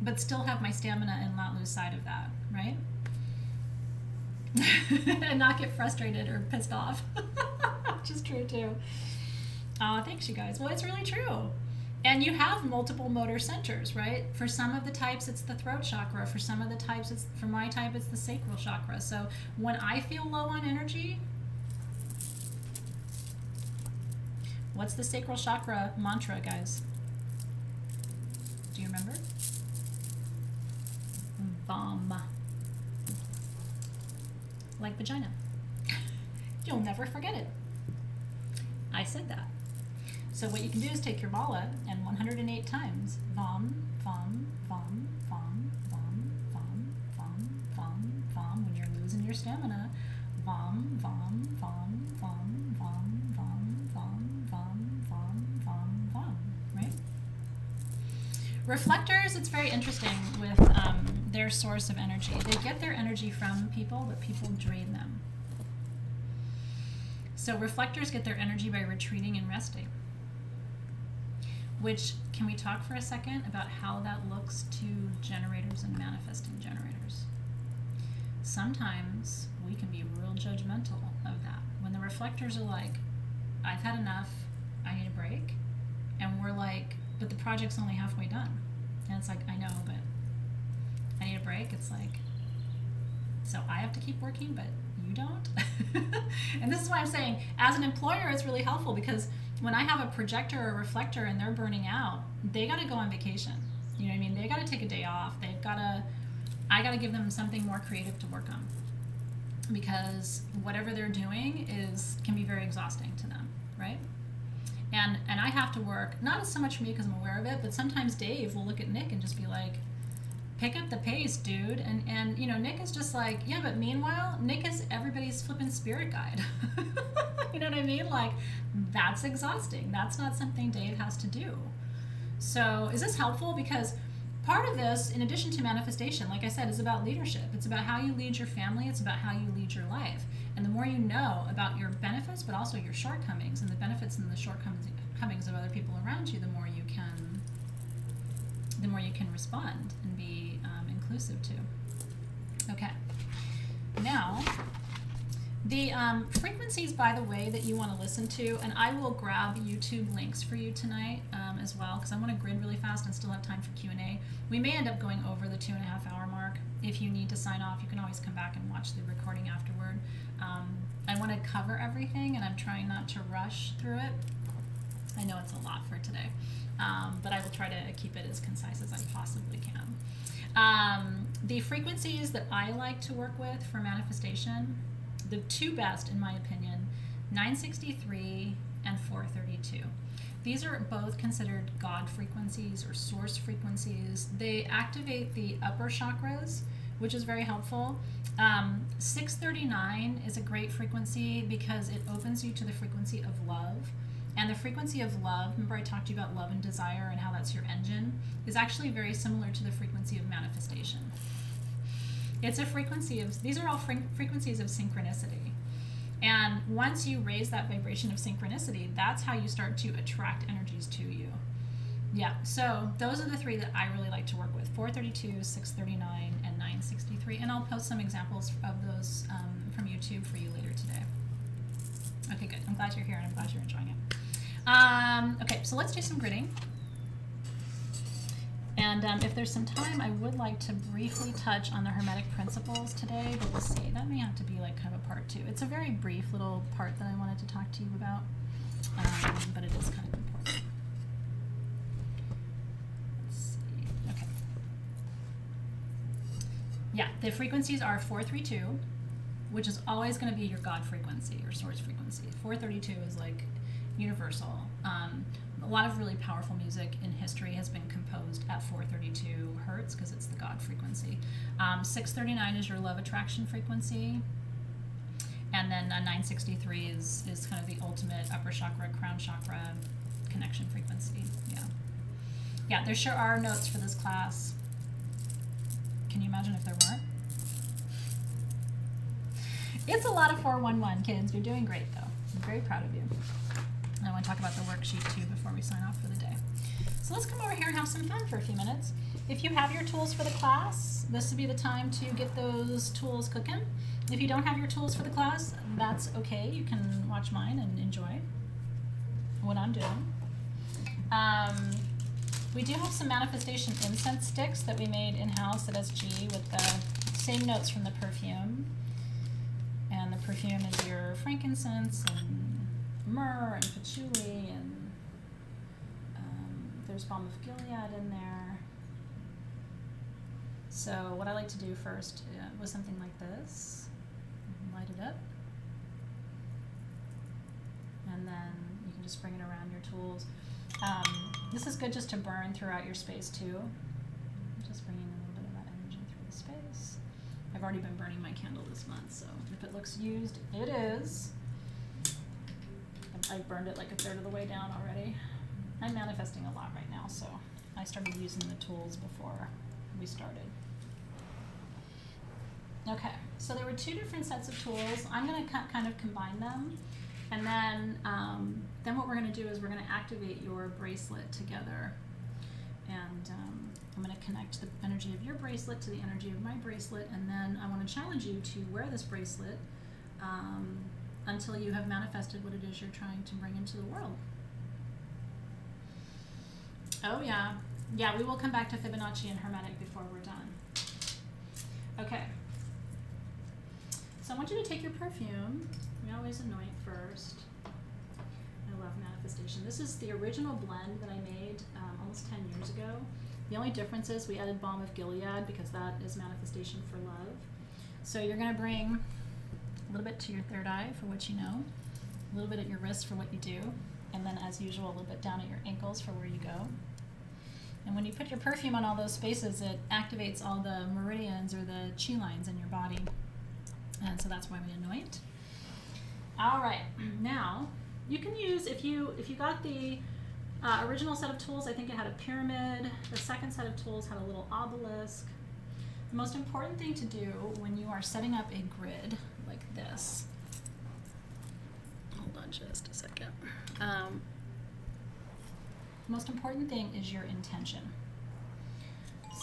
but still have my stamina and not lose sight of that, right? And not get frustrated or pissed off, which is true too. Thanks, you guys. Well, it's really true. And you have multiple motor centers, right? For some of the types, it's the throat chakra. For some of the types, for my type, it's the sacral chakra. So when I feel low on energy, what's the sacral chakra mantra, guys? Do you remember? Vom. Like vagina. You'll never forget it. I said that. So what you can do is take your mala and 108 times vom, vom, vom, vom, vom, vom, vom, vom, vom. When you're losing your stamina, vom, vom, vom, vom, vom, vom, vom, vom, vom, vom, vom. Right? Reflectors, it's very interesting with their source of energy. They get their energy from people, but people drain them. So reflectors get their energy by retreating and resting. Which, can we talk for a second about how that looks to generators and manifesting generators? Sometimes we can be real judgmental of that. When the reflectors are like, I've had enough, I need a break. And we're like, but the project's only halfway done. And it's like, I know, but I need a break. It's like, so I have to keep working, but you don't? And this is why I'm saying, as an employer, it's really helpful because when I have a projector or a reflector and they're burning out, they got to go on vacation. You know what I mean? They got to take a day off. I got to give them something more creative to work on, because whatever they're doing can be very exhausting to them, right? And I have to work, not so much for me because I'm aware of it, but sometimes Dave will look at Nick and just be like, pick up the pace, dude. And you know, Nick is just like, yeah, but meanwhile, Nick is everybody's flipping spirit guide. You know what I mean? Like, that's exhausting. That's not something Dave has to do. So is this helpful? Because part of this, in addition to manifestation, like I said, is about leadership. It's about how you lead your family. It's about how you lead your life. And the more you know about your benefits, but also your shortcomings, and the benefits and the shortcomings of other people around you, the more you can respond and be inclusive too. Okay. Now, the frequencies, by the way, that you want to listen to, and I will grab YouTube links for you tonight as well, because I want to grid really fast and still have time for Q&A. We may end up going over the 2.5 hour mark. If you need to sign off, you can always come back and watch the recording afterward. I want to cover everything, and I'm trying not to rush through it. I know it's a lot for today, but I will try to keep it as concise as I possibly can. The frequencies that I like to work with for manifestation, the two best in my opinion, 963 and 432. These are both considered God frequencies or source frequencies. They activate the upper chakras, which is very helpful. 639 is a great frequency because it opens you to the frequency of love. And the frequency of love, remember I talked to you about love and desire and how that's your engine, is actually very similar to the frequency of manifestation. It's a frequency of, these are all frequencies of synchronicity. And once you raise that vibration of synchronicity, that's how you start to attract energies to you. Yeah, so those are the three that I really like to work with, 432, 639, and 963. And I'll post some examples of those from YouTube for you later today. Okay, good. I'm glad you're here and I'm glad you're enjoying it. Okay, so let's do some gridding. And if there's some time, I would like to briefly touch on the hermetic principles today, but we'll see. That may have to be like kind of a part 2. It's a very brief little part that I wanted to talk to you about, but it is kind of important. Let's see. Okay. Yeah, the frequencies are 432, which is always going to be your God frequency, your source frequency. 432 is like universal. A lot of really powerful music in history has been composed at 432 hertz because it's the God frequency. 639 is your love attraction frequency. And then 963 is kind of the ultimate upper chakra, crown chakra connection frequency. Yeah. Yeah, there sure are notes for this class. Can you imagine if there weren't? It's a lot of 411, kids. You're doing great, though. I'm very proud of you. And I want to talk about the worksheet, too, before we sign off for the day. So let's come over here and have some fun for a few minutes. If you have your tools for the class, this would be the time to get those tools cooking. If you don't have your tools for the class, that's okay. You can watch mine and enjoy what I'm doing. We do have some manifestation incense sticks that we made in-house at SG with the same notes from the perfume. And the perfume is your frankincense and myrrh and patchouli, and there's balm of Gilead in there. So what I like to do first was something like this. Light it up. And then you can just bring it around your tools. This is good just to burn throughout your space too. Just bringing a little bit of that energy through the space. I've already been burning my candle this month, so if it looks used, it is. I burned it like a third of the way down already. I'm manifesting a lot right now, so I started using the tools before we started. Okay, so there were 2 different sets of tools. I'm going to kind of combine them, and then what we're going to do is we're going to activate your bracelet together, and I'm going to connect the energy of your bracelet to the energy of my bracelet, and then I want to challenge you to wear this bracelet until you have manifested what it is you're trying to bring into the world. Oh yeah. Yeah, we will come back to Fibonacci and Hermetic before we're done. Okay. So I want you to take your perfume. We always anoint first. I love manifestation. This is the original blend that I made almost 10 years ago. The only difference is we added balm of Gilead because that is manifestation for love. So you're going to bring a little bit to your third eye for what you know, a little bit at your wrist for what you do, and then as usual a little bit down at your ankles for where you go. And when you put your perfume on all those spaces, it activates all the meridians or the chi lines in your body, and so that's why we anoint. All right, now you can use, if you got the original set of tools, I think it had a pyramid. The second set of tools had a little obelisk. The most important thing to do when you are setting up a grid like this, hold on just a second. The most important thing is your intention.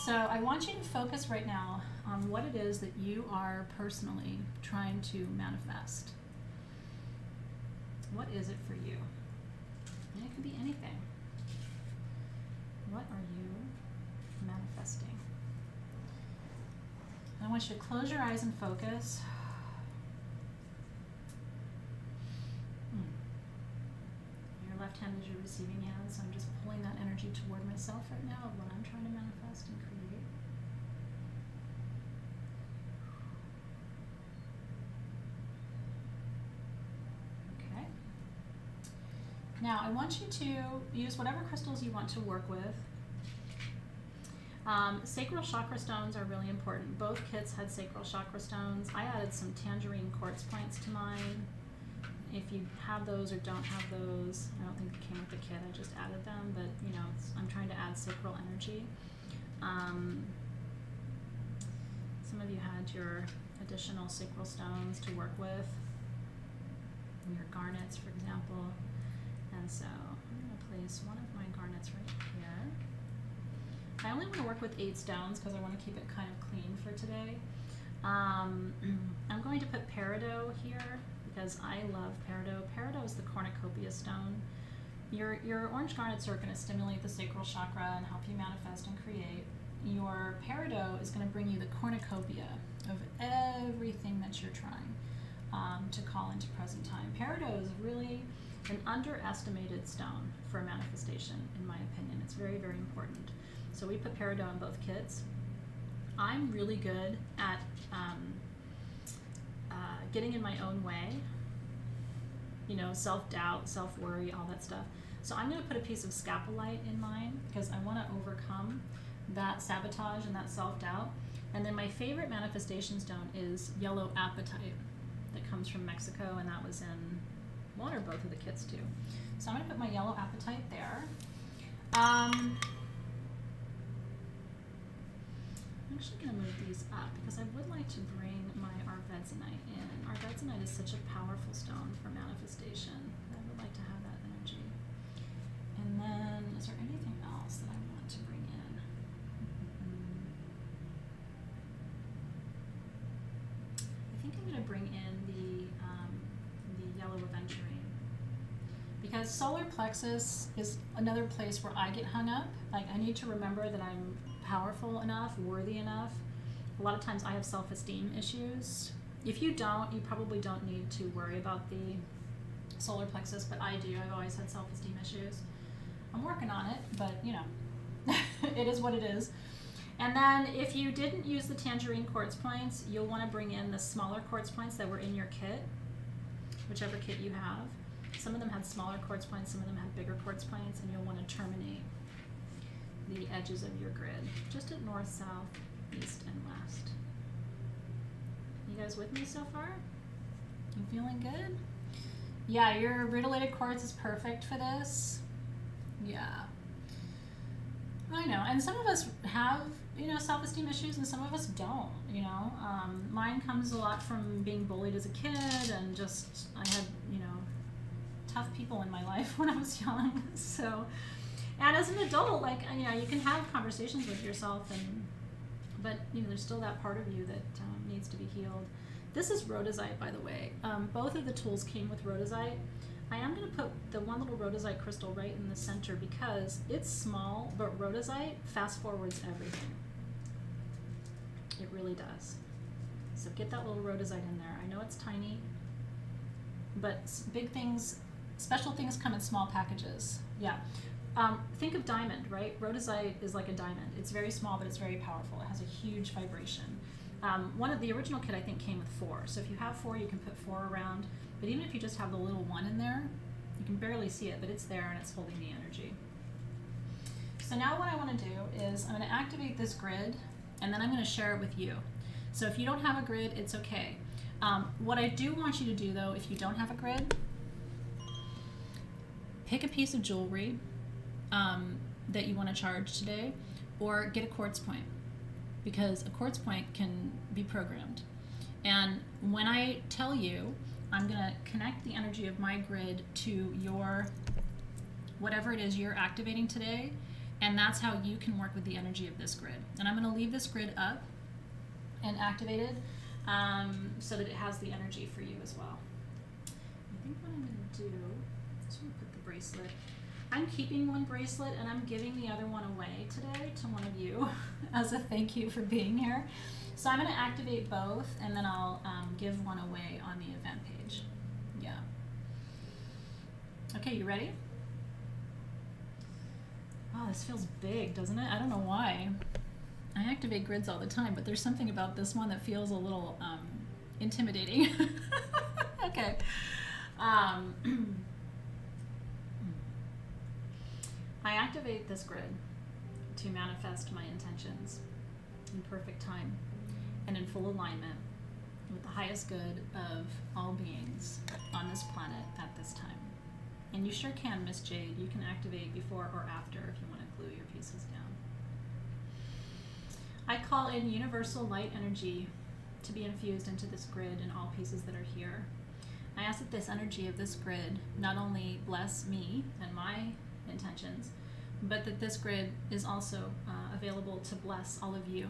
So I want you to focus right now on what it is that you are personally trying to manifest. What is it for you? And it could be anything. What are you manifesting? I want you to close your eyes and focus. Your left hand is your receiving hand, so I'm just pulling that energy toward myself right now of what I'm trying to manifest and create. Okay. Now I want you to use whatever crystals you want to work with. Sacral chakra stones are really important. Both kits had sacral chakra stones. I added some tangerine quartz points to mine. If you have those or don't have those, I don't think they came with the kit, I just added them, but you know, I'm trying to add sacral energy. Some of you had your additional sacral stones to work with, your garnets, for example. And so I'm going to place one of my garnets right here. I only want to work with 8 stones because I want to keep it kind of clean for today. I'm going to put peridot here because I love peridot. Peridot is the cornucopia stone. your orange garnets are going to stimulate the sacral chakra and help you manifest and create. Your peridot is going to bring you the cornucopia of everything that you're trying to call into present time. Peridot is really an underestimated stone for manifestation, in my opinion. It's very, very important. So we put peridot in both kits. I'm really good at getting in my own way, you know, self-doubt, self-worry, all that stuff. So I'm going to put a piece of scapolite in mine because I want to overcome that sabotage and that self-doubt. And then my favorite manifestation stone is yellow apatite that comes from Mexico, and that was in one or both of the kits too. So I'm going to put my yellow apatite there. I'm actually going to move these up because I would like to bring my arvedsonite in. Arvedsonite is such a powerful stone for manifestation. I would like to have that energy. And then, is there anything else that I want to bring in? I think I'm going to bring in the yellow aventurine, because solar plexus is another place where I get hung up. Like, I need to remember that I'm powerful enough, worthy enough. A lot of times I have self-esteem issues. If you don't, you probably don't need to worry about the solar plexus, but I do. I've always had self-esteem issues. I'm working on it, but you know, it is what it is. And then if you didn't use the tangerine quartz points, you'll want to bring in the smaller quartz points that were in your kit, whichever kit you have. Some of them had smaller quartz points, some of them had bigger quartz points, and you'll want to terminate the edges of your grid, just at north, south, east, and west. You guys with me so far? You feeling good? Yeah, your rutilated quartz is perfect for this. Yeah. I know, and some of us have, you know, self-esteem issues, and some of us don't, you know. Mine comes a lot from being bullied as a kid, and just, I had, you know, tough people in my life when I was young, so... And as an adult, like, you know, you can have conversations with yourself, but you know, there's still that part of you that needs to be healed. This is rhodozite, by the way. Both of the tools came with rhodozite. I am going to put the one little rhodozite crystal right in the center because it's small, but rhodozite fast forwards everything. It really does. So get that little rhodozite in there. I know it's tiny, but big things, special things come in small packages. Yeah. Think of diamond, right? Rhodozite is like a diamond. It's very small, but it's very powerful. It has a huge vibration. One of the original kit, I think, came with 4. So if you have 4, you can put 4 around. But even if you just have the little 1 in there, you can barely see it, but it's there and it's holding the energy. So now what I want to do is I'm going to activate this grid, and then I'm going to share it with you. So if you don't have a grid, it's okay. What I do want you to do, though, if you don't have a grid, pick a piece of jewelry that you want to charge today, or get a quartz point, because a quartz point can be programmed. And when I tell you, I'm going to connect the energy of my grid to your, whatever it is you're activating today, and that's how you can work with the energy of this grid. And I'm going to leave this grid up and activated so that it has the energy for you as well. I think what I'm going to do is I'm going to put the bracelet. I'm keeping one bracelet and I'm giving the other one away today to one of you as a thank you for being here. So I'm going to activate both, and then I'll give one away on the event page. Yeah. Okay, you ready? Oh, this feels big, doesn't it? I don't know why. I activate grids all the time, but there's something about this one that feels a little intimidating. Okay. I activate this grid to manifest my intentions in perfect time and in full alignment with the highest good of all beings on this planet at this time. And you sure can, Miss Jade. You can activate before or after if you want to glue your pieces down. I call in universal light energy to be infused into this grid and all pieces that are here. I ask that this energy of this grid not only bless me and my intentions, but that this grid is also available to bless all of you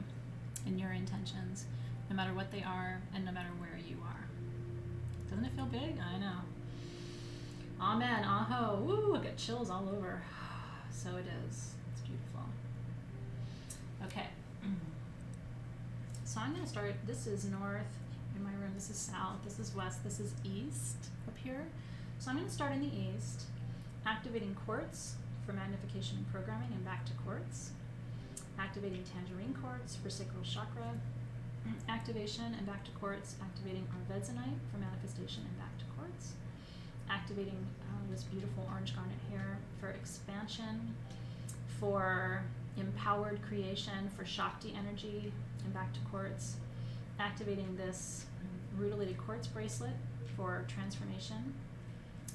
in your intentions, no matter what they are and no matter where you are. Doesn't it feel big? I know. Amen. Aho. Woo, I get chills all over. So it is. It's beautiful. Okay. So I'm going to start. This is north in my room. This is south. This is west. This is east up here. So I'm going to start in the east, activating quartz for magnification and programming and back to quartz. Activating tangerine quartz for sacral chakra activation and back to quartz. Activating arvezanite for manifestation and back to quartz. Activating this beautiful orange garnet here for expansion, for empowered creation, for Shakti energy and back to quartz. Activating this rutilated quartz bracelet for transformation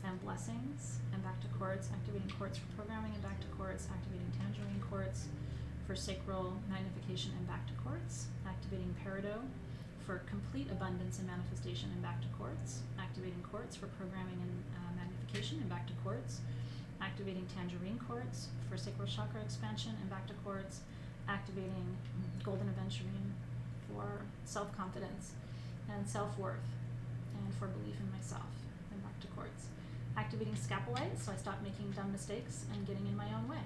and blessings and back to quartz. Activating quartz for programming and back to quartz. Activating tangerine quartz for sacral magnification and back to quartz. Activating peridot for complete abundance and manifestation and back to quartz. Activating quartz for programming and magnification and back to quartz. Activating tangerine quartz for sacral chakra expansion and back to quartz. Activating golden aventurine for self-confidence and self-worth and for belief in myself and back to quartz. Activating scapolite so I stop making dumb mistakes and getting in my own way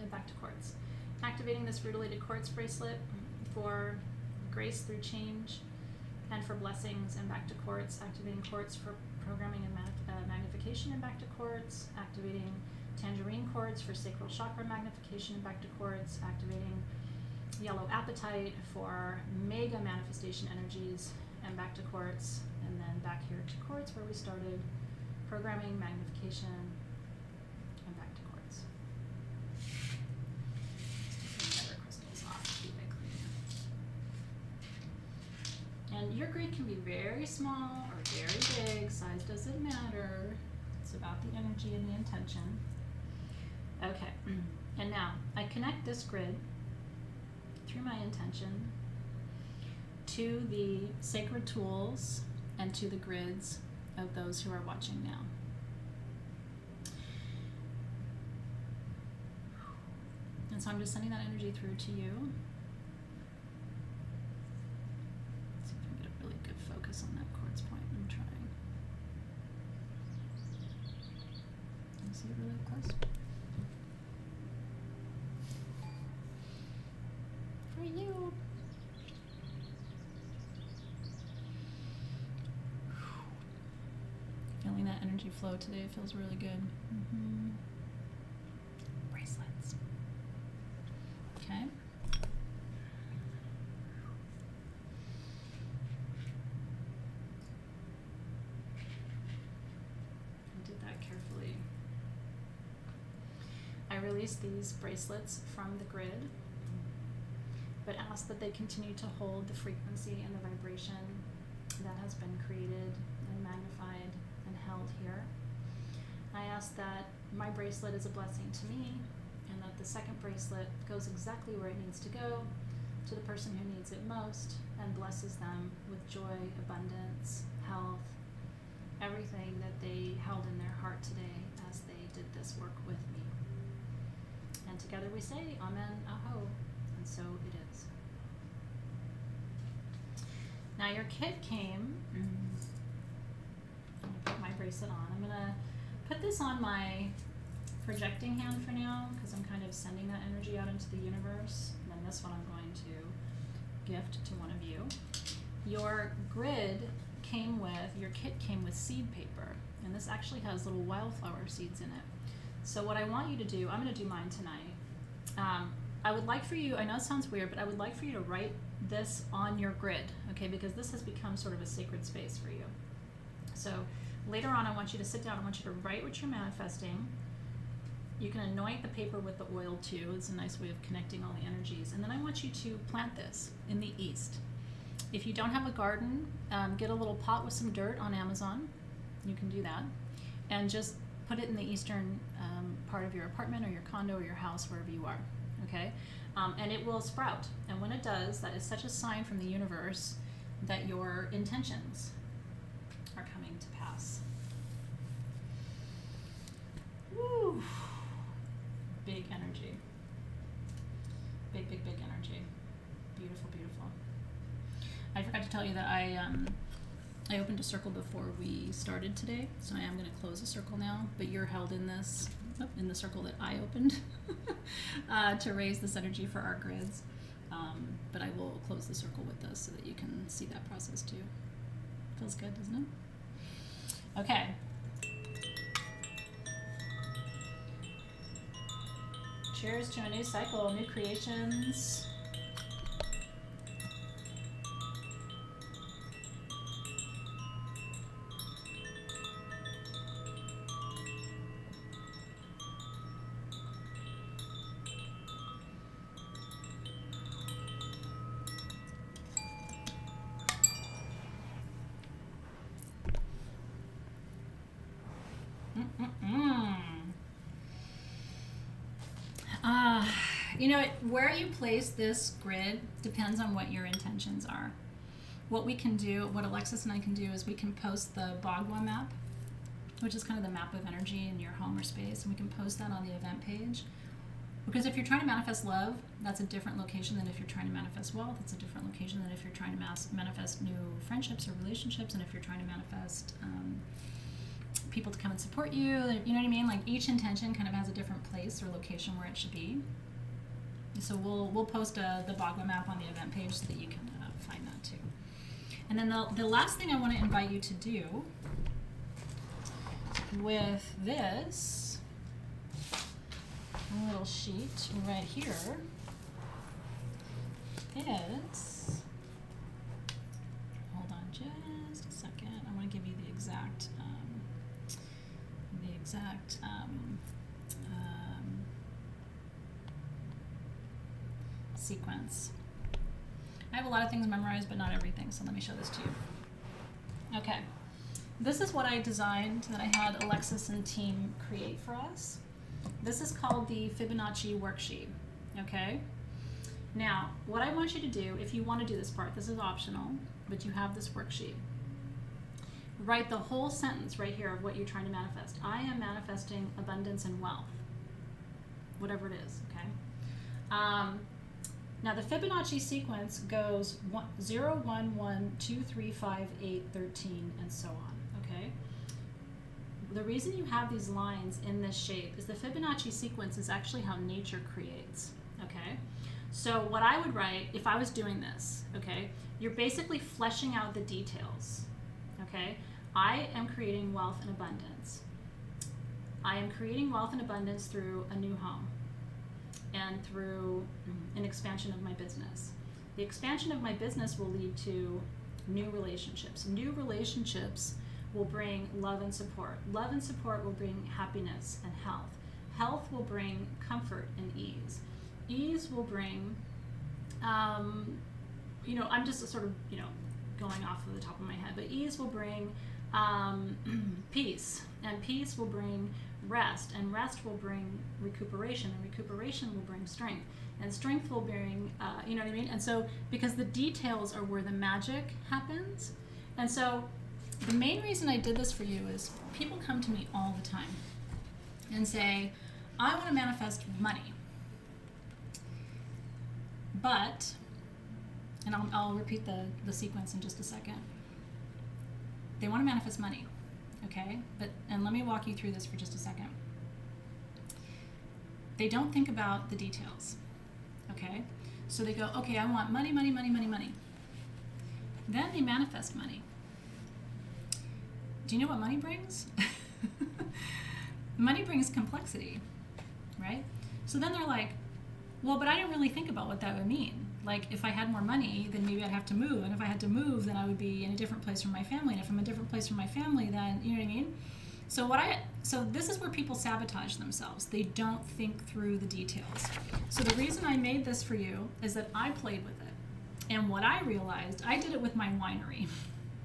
and back to quartz. Activating this rutilated quartz bracelet for grace through change and for blessings and back to quartz. Activating quartz for programming and magnification and back to quartz. Activating tangerine quartz for sacral chakra magnification and back to quartz. Activating yellow apatite for mega manifestation energies and back to quartz. And then back here to quartz where we started, programming, magnification, and back to quartz. Just take the other crystals off, keep it clean. And your grid can be very small or very big, size doesn't matter. It's about the energy and the intention. Okay, and now I connect this grid through my intention to the sacred tools and to the grids of those who are watching now. And so I'm just sending that energy through to you. Let's see if I can get a really good focus on that quartz point. I'm trying. Can you see it really close? For you. Feeling that energy flow today. It feels really good. Bracelets. Okay. I did that carefully. I released these bracelets from the grid, but ask that they continue to hold the frequency and the vibration that has been created and magnified and held here. I ask that my bracelet is a blessing to me and that the second bracelet goes exactly where it needs to go to the person who needs it most and blesses them with joy, abundance, health, everything that they held in their heart today as they did this work with me. And together we say, Amen, Aho, and so it is. Now your kit came. I'm going to put my bracelet on. I'm going to put this on my projecting hand for now because I'm kind of sending that energy out into the universe. And then this one I'm going to gift to one of you. Your grid came with, your kit came with seed paper. And this actually has little wildflower seeds in it. So what I want you to do, I'm going to do mine tonight. I would like for you, I know it sounds weird, but I would like for you to write this on your grid, okay, because this has become sort of a sacred space for you. So later on, I want you to sit down, I want you to write what you're manifesting. You can anoint the paper with the oil too. It's a nice way of connecting all the energies. And then I want you to plant this in the east. If you don't have a garden, get a little pot with some dirt on Amazon. You can do that. And just put it in the eastern part of your apartment or your condo or your house, wherever you are. Okay, and it will sprout. And when it does, that is such a sign from the universe that your intentions are coming to pass. Woo! Big energy. Big, big, big energy. Beautiful, beautiful. I forgot to tell you that I opened a circle before we started today, so I am going to close a circle now, but you're held in this, in the circle that I opened to raise this energy for our grids. But I will close the circle with this so that you can see that process too. Feels good, doesn't it? Okay. Cheers to a new cycle, new creations. You know, where you place this grid depends on what your intentions are. What we can do, what Alexis and I can do, is we can post the Bagua map, which is kind of the map of energy in your home or space, and we can post that on the event page. Because if you're trying to manifest love, that's a different location than if you're trying to manifest wealth. It's a different location than if you're trying to manifest new friendships or relationships, and if you're trying to manifest people to come and support you. You know what I mean? Like each intention kind of has a different place or location where it should be. So we'll post the Bagua map on the event page so that you can find that too. And then the last thing I want to invite you to do with this little sheet right here is, hold on just a second, I want to give you the exact sequence. I have a lot of things memorized, but not everything, so let me show this to you. Okay, this is what I designed that I had Alexis and team create for us. This is called the Fibonacci worksheet, okay? Now, what I want you to do, if you want to do this part, this is optional, but you have this worksheet. Write the whole sentence right here of what you're trying to manifest. I am manifesting abundance and wealth, whatever it is, okay? Now the Fibonacci sequence goes 0, 1, 1, 2, 3, 5, 8, 13, and so on, okay? The reason you have these lines in this shape is the Fibonacci sequence is actually how nature creates, okay? So what I would write if I was doing this, okay, you're basically fleshing out the details, okay? I am creating wealth and abundance. I am creating wealth and abundance through a new home and through an expansion of my business. The expansion of my business will lead to new relationships. New relationships will bring love and support. Love and support will bring happiness and health. Health will bring comfort and ease. Ease will bring, you know, I'm just sort of, you know, going off of the top of my head, but ease will bring peace, and peace will bring rest, and rest will bring recuperation, and recuperation will bring strength, and strength will bring, you know what I mean? And so, because the details are where the magic happens, and so the main reason I did this for you is people come to me all the time and say, I want to manifest money, but, and I'll repeat the sequence in just a second. They want to manifest money, okay? And let me walk you through this for just a second. They don't think about the details, okay? So they go, okay, I want money, money, money, money, money. Then they manifest money. Do you know what money brings? Money brings complexity, right? So then they're like, well, but I didn't really think about what that would mean. Like, if I had more money, then maybe I'd have to move. And if I had to move, then I would be in a different place from my family. And if I'm in a different place from my family, then, you know what I mean? So this is where people sabotage themselves. They don't think through the details. So the reason I made this for you is that I played with it. And what I realized, I did it with my winery,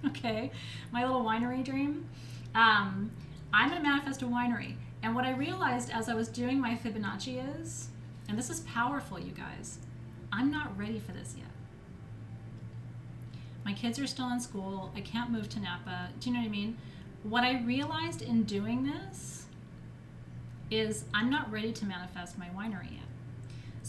okay? My little winery dream. I'm going to manifest a winery. And what I realized as I was doing my Fibonacci is, and this is powerful, you guys, I'm not ready for this yet. My kids are still in school. I can't move to Napa. Do you know what I mean? What I realized in doing this is I'm not ready to manifest my winery yet.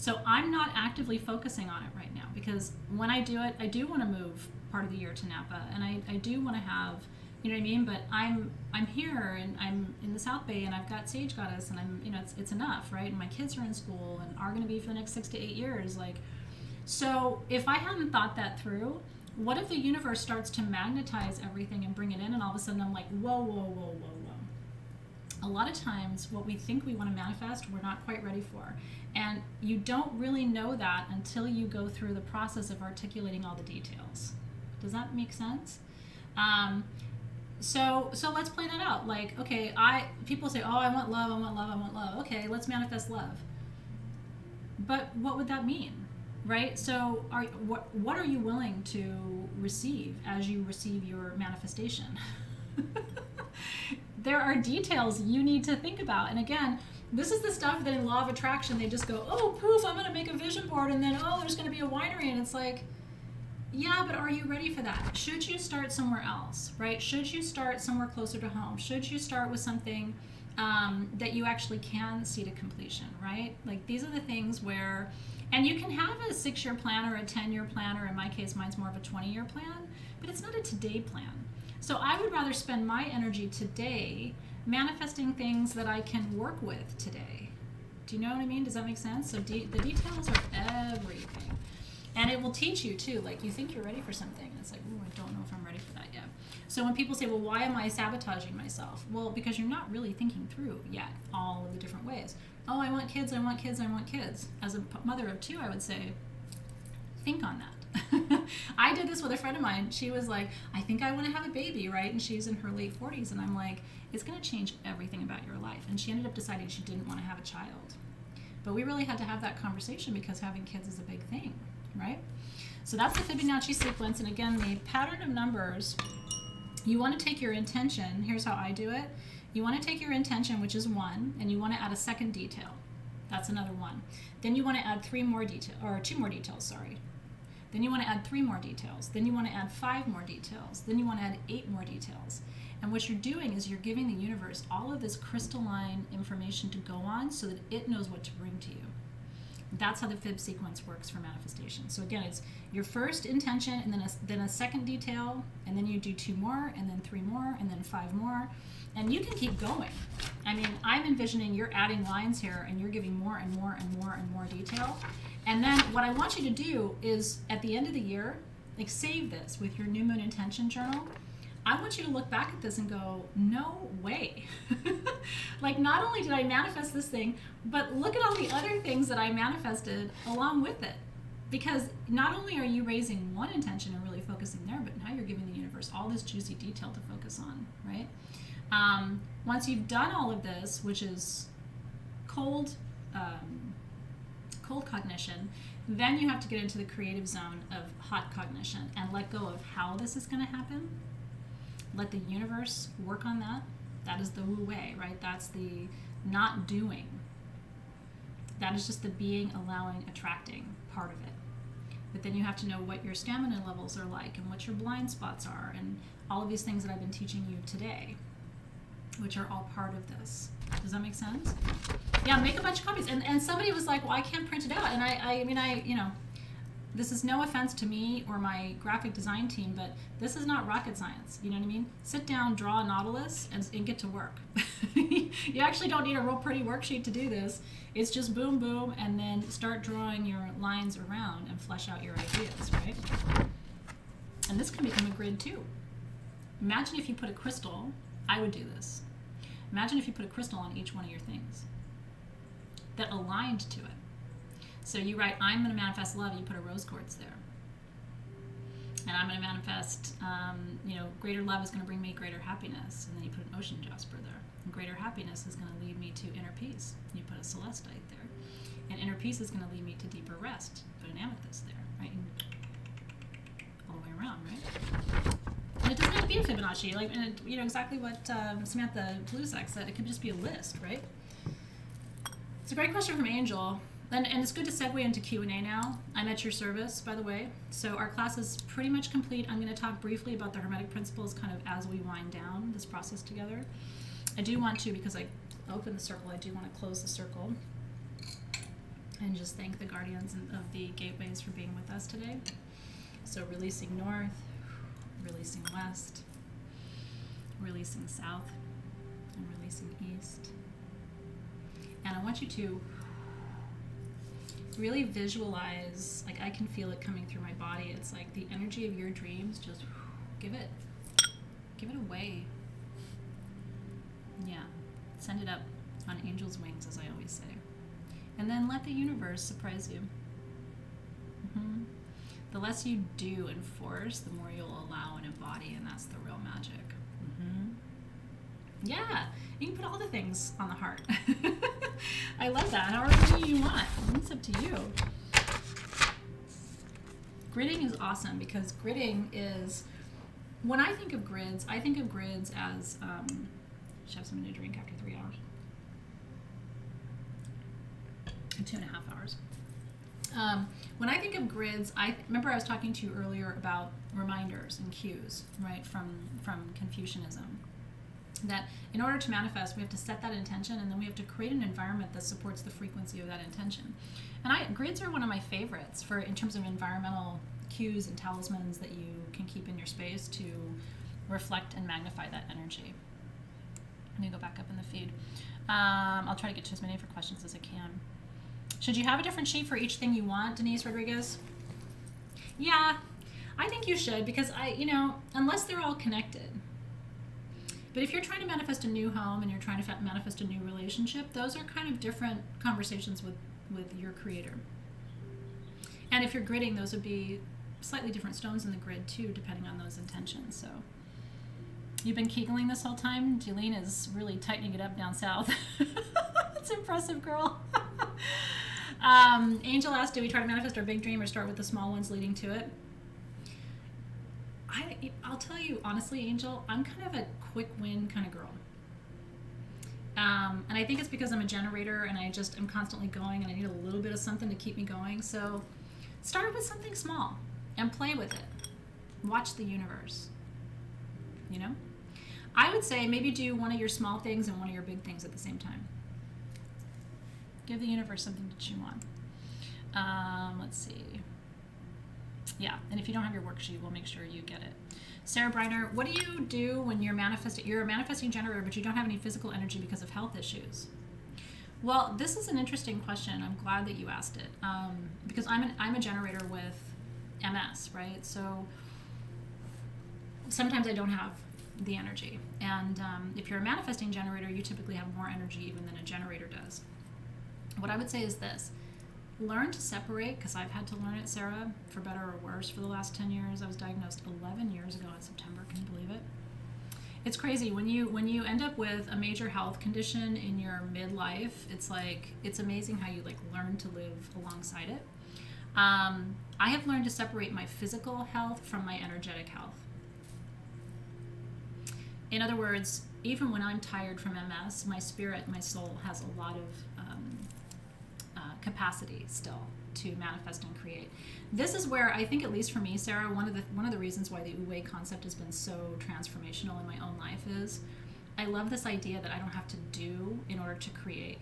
So I'm not actively focusing on it right now, because when I do it, I do want to move part of the year to Napa, and I do want to have, you know what I mean? But I'm here, and I'm in the South Bay, and I've got Sage Goddess, and I'm, you know, it's enough, right? And my kids are in school and are going to be for the next 6 to 8 years. Like, so if I hadn't thought that through, what if the universe starts to magnetize everything and bring it in, and all of a sudden I'm like, whoa, whoa, whoa, whoa, whoa. A lot of times what we think we want to manifest, we're not quite ready for. And you don't really know that until you go through the process of articulating all the details. Does that make sense? So let's play that out. Like, okay, people say, oh, I want love, I want love, I want love. Okay, let's manifest love. But what would that mean? Right? So what are you willing to receive as you receive your manifestation? There are details you need to think about. And again, this is the stuff that in law of attraction, they just go, oh, poof, I'm going to make a vision board, and then, oh, there's going to be a winery. And it's like, yeah, but are you ready for that? Should you start somewhere else, right? Should you start somewhere closer to home? Should you start with something that you actually can see to completion, right? Like, these are the things where, and you can have a 6-year plan or a 10-year plan, or in my case, mine's more of a 20-year plan, but it's not a today plan. So I would rather spend my energy today manifesting things that I can work with today. Do you know what I mean? Does that make sense? So the details are everything. And it will teach you too. Like, you think you're ready for something, and it's like, oh, I don't know if I'm ready for that yet. So when people say, well, why am I sabotaging myself? Well, because you're not really thinking through yet all of the different ways. Oh, I want kids, I want kids, I want kids. As a mother of 2, I would say, think on that. I did this with a friend of mine. She was like, I think I want to have a baby, right? And she's in her late 40s. And I'm like, it's going to change everything about your life. And she ended up deciding she didn't want to have a child. But we really had to have that conversation, because having kids is a big thing, right? So that's the Fibonacci sequence. And again, the pattern of numbers, you want to take your intention. Here's how I do it. You want to take your intention, which is 1, and you want to add a second detail. That's another 1. Then you want to add 2 more details, sorry. Then you want to add 3 more details. Then you want to add 5 more details. Then you want to add 8 more details. And what you're doing is you're giving the universe all of this crystalline information to go on, so that it knows what to bring to you. That's how the Fib sequence works for manifestation. So again, it's your first intention, and then a second detail, and then you do 2 more, and then 3 more, and then 5 more. And you can keep going. I mean, I'm envisioning you're adding lines here, and you're giving more and more and more and more detail. And then what I want you to do is, at the end of the year, like, save this with your new moon intention journal. I want you to look back at this and go, no way. Like, not only did I manifest this thing, but look at all the other things that I manifested along with it. Because not only are you raising one intention and really focusing there, but now you're giving the universe all this juicy detail to focus on, right? Once you've done all of this, which is cold cognition, then you have to get into the creative zone of hot cognition and let go of how this is going to happen. Let the universe work on that. That is the Wu Wei, right? That's the not doing. That is just the being, allowing, attracting part of it. But then you have to know what your stamina levels are like, and what your blind spots are, and all of these things that I've been teaching you today, which are all part of this. Does that make sense? Yeah, make a bunch of copies. And somebody was like, well, I can't print it out. And I mean, you know, this is no offense to me or my graphic design team, but this is not rocket science. You know what I mean? Sit down, draw a nautilus, and get to work. You actually don't need a real pretty worksheet to do this. It's just boom, boom, and then start drawing your lines around and flesh out your ideas, right? And this can become a grid too. Imagine if you put a crystal, I would do this. Imagine if you put a crystal on each one of your things that aligned to it. So you write, I'm going to manifest love, you put a rose quartz there. And I'm going to manifest, greater love is going to bring me greater happiness. And then you put an ocean jasper there. And greater happiness is going to lead me to inner peace. And you put a celestite there. And inner peace is going to lead me to deeper rest. Put an amethyst there, right? And all the way around, right? And it doesn't have to be a Fibonacci, like, and you know exactly what Samantha Bluzak said. It could just be a list, right? It's a great question from Angel, and it's good to segue into Q&A now. I'm at your service, by the way. So our class is pretty much complete. I'm going to talk briefly about the hermetic principles kind of as we wind down this process together. I do want to, because I opened the circle, I do want to close the circle. And just thank the guardians of the gateways for being with us today. So releasing north, releasing west, releasing south, and releasing east. And I want you to really visualize, like I can feel it coming through my body. It's like the energy of your dreams, just give it away. Yeah, send it up on angel's wings, as I always say. And then let the universe surprise you. The less you do and force, the more you'll allow and embody, and that's the real magic. Yeah, you can put all the things on the heart. I love that. However many you want. It's up to you. Gridding is awesome because gridding is, when I think of grids as, should have something to drink after 3 hours. 2.5 hours. When I think of grids, I remember I was talking to you earlier about reminders and cues, right, from Confucianism. That in order to manifest, we have to set that intention, and then we have to create an environment that supports the frequency of that intention. And grids are one of my favorites in terms of environmental cues and talismans that you can keep in your space to reflect and magnify that energy. Let me go back up in the feed. I'll try to get to as many of your questions as I can. Should you have a different sheet for each thing you want, Denise Rodriguez? Yeah, I think you should, because unless they're all connected. But if you're trying to manifest a new home and you're trying to manifest a new relationship, those are kind of different conversations with your creator. And if you're gridding, those would be slightly different stones in the grid too, depending on those intentions. So you've been Kegeling this whole time. Jeline is really tightening it up down south. That's impressive, girl. Angel asked, do we try to manifest our big dream or start with the small ones leading to it? I'll tell you honestly, Angel, I'm kind of a quick win kind of girl. And I think it's because I'm a generator and I'm constantly going and I need a little bit of something to keep me going. So start with something small and play with it. Watch the universe. I would say maybe do one of your small things and one of your big things at the same time. Give the universe something to chew on. Let's see. Yeah, and if you don't have your worksheet, we'll make sure you get it. Sarah Briner, what do you do when you're manifesting? You're a manifesting generator, but you don't have any physical energy because of health issues. Well, this is an interesting question. I'm glad that you asked it, because I'm a generator with MS, right? So sometimes I don't have the energy, and if you're a manifesting generator, you typically have more energy even than a generator does. What I would say is this. Learn to separate, because I've had to learn it, Sarah, for better or worse, for the last 10 years. I was diagnosed 11 years ago in September. Can you believe it? It's crazy. When you end up with a major health condition in your midlife, it's amazing how you learn to live alongside it. I have learned to separate my physical health from my energetic health. In other words, even when I'm tired from MS, my spirit, my soul has a lot of capacity still to manifest and create. This is where I think, at least for me, Sarah, one of the reasons why the Wu-Wei concept has been so transformational in my own life is I love this idea that I don't have to do in order to create,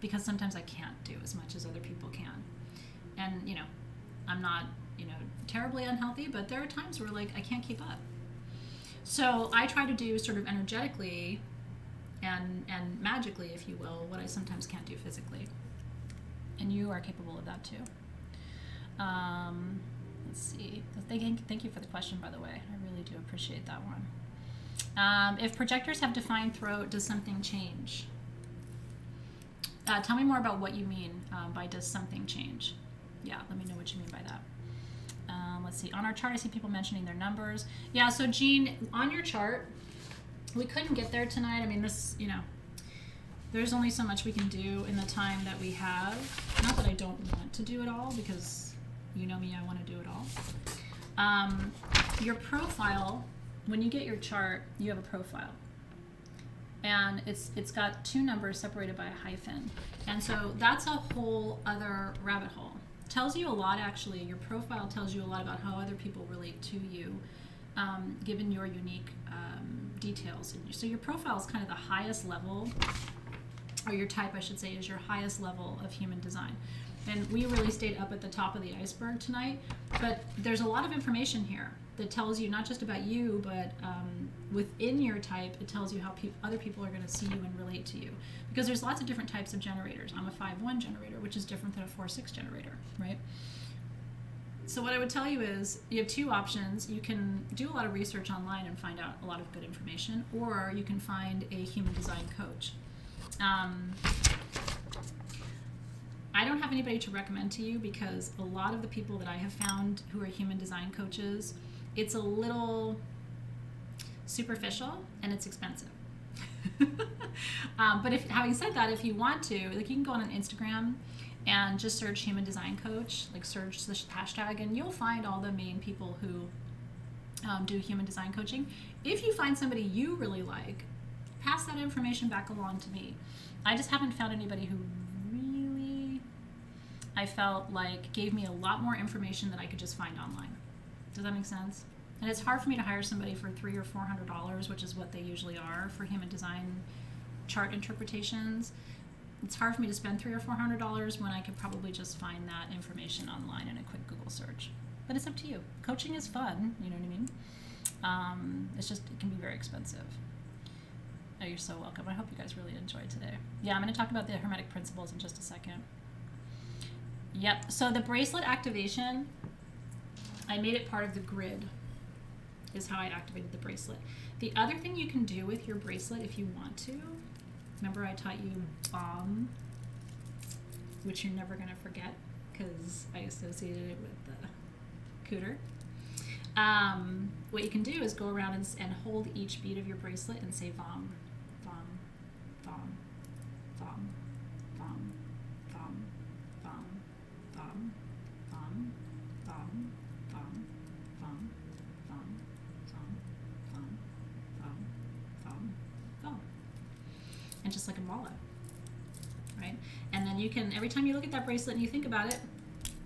because sometimes I can't do as much as other people can. And I'm not terribly unhealthy, but there are times where I can't keep up. So I try to do sort of energetically and magically, if you will, what I sometimes can't do physically. And you are capable of that too. Let's see. Thank you for the question, by the way. I really do appreciate that one. If projectors have defined throat, does something change? Tell me more about what you mean by does something change. Yeah, let me know what you mean by that. Let's see. On our chart, I see people mentioning their numbers. Yeah, so Jean, on your chart, we couldn't get there tonight. I mean, there's only so much we can do in the time that we have. Not that I don't want to do it all, because you know me, I want to do it all. Your profile, when you get your chart, you have a profile. And it's got 2 numbers separated by a hyphen. And so that's a whole other rabbit hole. Tells you a lot, actually. Your profile tells you a lot about how other people relate to you, given your unique details. So your profile is kind of the highest level, or your type, I should say, is your highest level of human design. And we really stayed up at the top of the iceberg tonight. But there's a lot of information here that tells you not just about you, but within your type, it tells you how other people are going to see you and relate to you. Because there's lots of different types of generators. I'm a 5-1 generator, which is different than a 4-6 generator, right? So what I would tell you is you have two options. You can do a lot of research online and find out a lot of good information, or you can find a human design coach. I don't have anybody to recommend to you because a lot of the people that I have found who are human design coaches, it's a little superficial and it's expensive. But having said that, if you want to, like, you can go on Instagram and just search human design coach, like search the hashtag, and you'll find all the main people who do human design coaching. If you find somebody you really like, pass that information back along to me. I just haven't found anybody who really, I felt like, gave me a lot more information than I could just find online. Does that make sense? And it's hard for me to hire somebody for $300 or $400, which is what they usually are for human design chart interpretations. It's hard for me to spend $300 or $400 when I could probably just find that information online in a quick Google search. But it's up to you. Coaching is fun, you know what I mean? It's just, it can be very expensive. Oh, you're so welcome. I hope you guys really enjoyed today. Yeah, I'm going to talk about the hermetic principles in just a second. Yep, so the bracelet activation, I made it part of the grid, is how I activated the bracelet. The other thing you can do with your bracelet if you want to, remember I taught you BOM, which you're never going to forget because I associated it with the cooter. What you can do is go around and hold each bead of your bracelet and say VOM, VOM, VOM, VOM, VOM, VOM, VOM, VOM, VOM, VOM, VOM, VOM, VOM, VOM, VOM, VOM, VOM. And just like a mala, right? And then you can, every time you look at that bracelet and you think about it,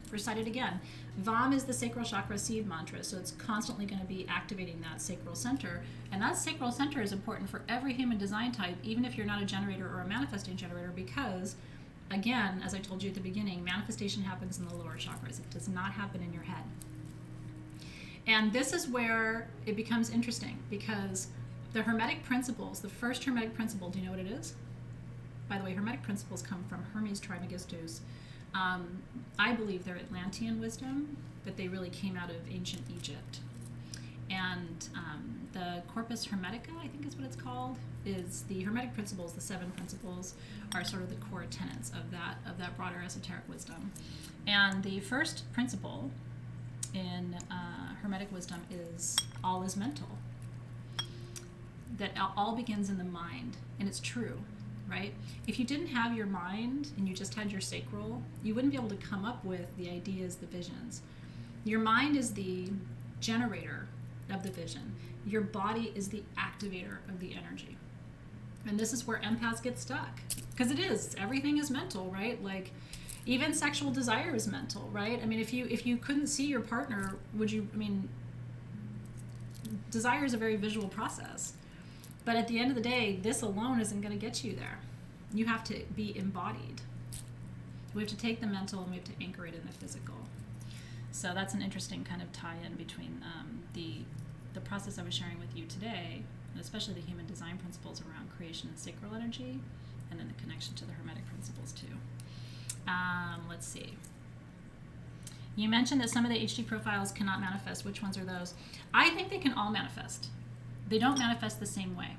recite it again. VOM is the sacral chakra seed mantra, so it's constantly going to be activating that sacral center. And that sacral center is important for every human design type, even if you're not a generator or a manifesting generator, because, again, as I told you at the beginning, manifestation happens in the lower chakras. It does not happen in your head. And this is where it becomes interesting, because the hermetic principles, the first hermetic principle, do you know what it is? By the way, hermetic principles come from Hermes Trismegistus. I believe they're Atlantean wisdom, but they really came out of ancient Egypt. And the Corpus Hermetica, I think is what it's called, is the hermetic principles. The 7 principles are sort of the core tenets of that broader esoteric wisdom. And the first principle in hermetic wisdom is all is mental. That all begins in the mind, and it's true. Right? If you didn't have your mind and you just had your sacral, you wouldn't be able to come up with the ideas, the visions. Your mind is the generator of the vision. Your body is the activator of the energy. And this is where empaths get stuck. Because it is. Everything is mental, right? Like, even sexual desire is mental, right? I mean, if you couldn't see your partner, would you, I mean, desire is a very visual process. But at the end of the day, this alone isn't going to get you there. You have to be embodied. We have to take the mental and we have to anchor it in the physical. So that's an interesting kind of tie-in between the process I was sharing with you today, and especially the human design principles around creation and sacral energy, and then the connection to the hermetic principles too. Let's see. You mentioned that some of the HD profiles cannot manifest. Which ones are those? I think they can all manifest. They don't manifest the same way.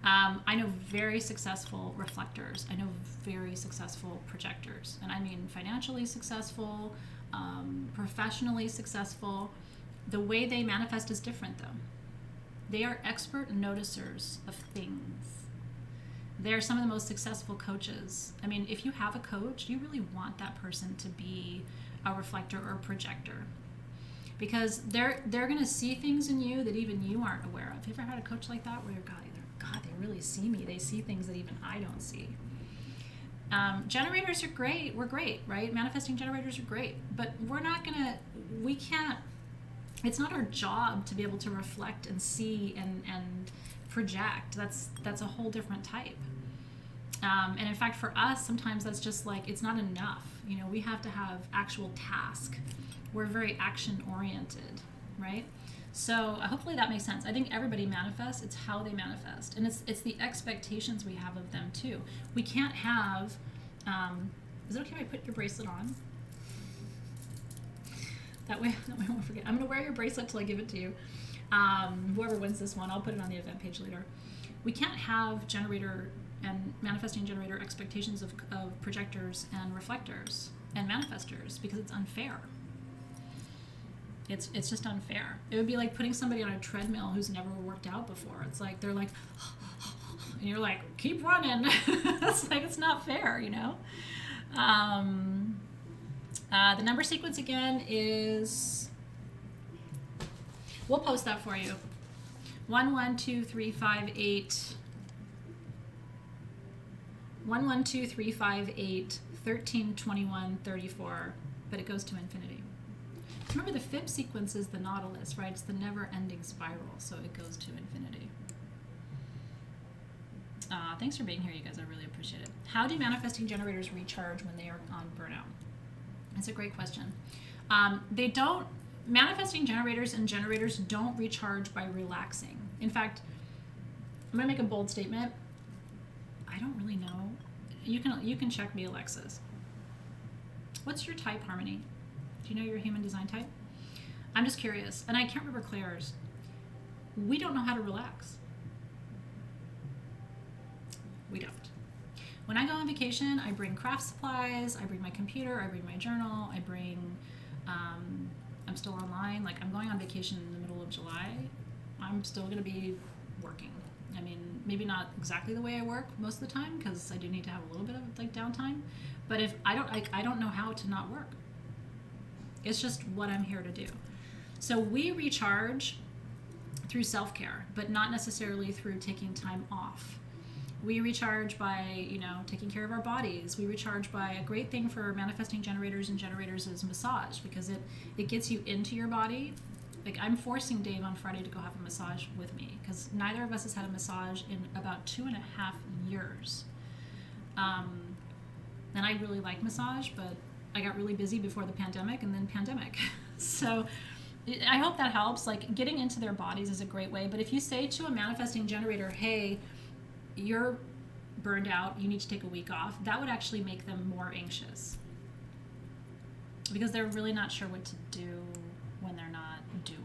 I know very successful reflectors. I know very successful projectors. And I mean financially successful, professionally successful. The way they manifest is different, though. They are expert noticers of things. They're some of the most successful coaches. I mean, if you have a coach, you really want that person to be a reflector or a projector. Because they're going to see things in you that even you aren't aware of. Have you ever had a coach like that where you're, God, they really see me. They see things that even I don't see. Generators are great. We're great, right? Manifesting generators are great. But we can't, it's not our job to be able to reflect and see and project. That's a whole different type. And in fact, for us, sometimes that's just like, it's not enough. You know, we have to have actual task. We're very action oriented, right? So hopefully that makes sense. I think everybody manifests. It's how they manifest, and it's the expectations we have of them too. We can't have. Is it okay if I put your bracelet on? That way I won't forget. I'm gonna wear your bracelet till I give it to you. Whoever wins this one, I'll put it on the event page later. We can't have generator and manifesting generator expectations of projectors and reflectors and manifestors, because it's unfair. It's just unfair. It would be like putting somebody on a treadmill who's never worked out before. It's like they're like, and you're like, keep running. It's like, it's not fair, you know. The number sequence again is, we'll post that for you. 1 1 2 3 5 8 1 1 2 3 5 8 13 21 34, but it goes to infinity. Remember, the fifth sequence is the nautilus, right? It's the never-ending spiral, so it goes to infinity. Thanks for being here, you guys. I really appreciate it. How do manifesting generators recharge when they are on burnout? That's a great question. They don't. Manifesting generators and generators don't recharge by relaxing. In fact, I'm going to make a bold statement. I don't really know. You can check me, Alexis. What's your type, Harmony? Do you know your human design type? I'm just curious, and I can't remember Claire's. We don't know how to relax. We don't. When I go on vacation, I bring craft supplies, I bring my computer, I bring my journal, I bring, I'm still online. Like, I'm going on vacation in the middle of July. I'm still going to be working. I mean, maybe not exactly the way I work most of the time, because I do need to have a little bit of like downtime. But if I don't know how to not work. It's just what I'm here to do. So we recharge through self-care, but not necessarily through taking time off. We recharge by, taking care of our bodies. We recharge by, a great thing for manifesting generators and generators is massage, because it gets you into your body. Like, I'm forcing Dave on Friday to go have a massage with me, because neither of us has had a massage in about 2.5 years. And I really like massage, but I got really busy before the pandemic, and then pandemic. So I hope that helps. Like, getting into their bodies is a great way. But if you say to a manifesting generator, hey, you're burned out, you need to take a week off, that would actually make them more anxious, because they're really not sure what to do when they're not doing.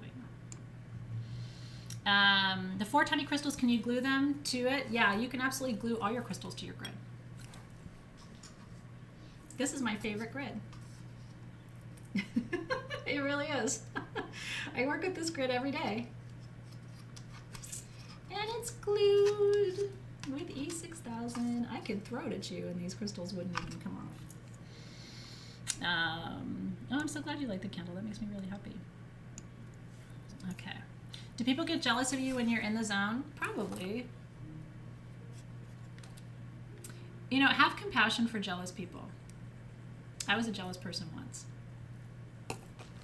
The 4 tiny crystals, can you glue them to it? Yeah, you can absolutely glue all your crystals to your grid. This is my favorite grid. It really is. I work with this grid every day. And it's glued with E6000. I could throw it at you and these crystals wouldn't even come off. Oh, I'm so glad you like the candle. That makes me really happy. Okay. Do people get jealous of you when you're in the zone? Probably. Have compassion for jealous people. I was a jealous person once.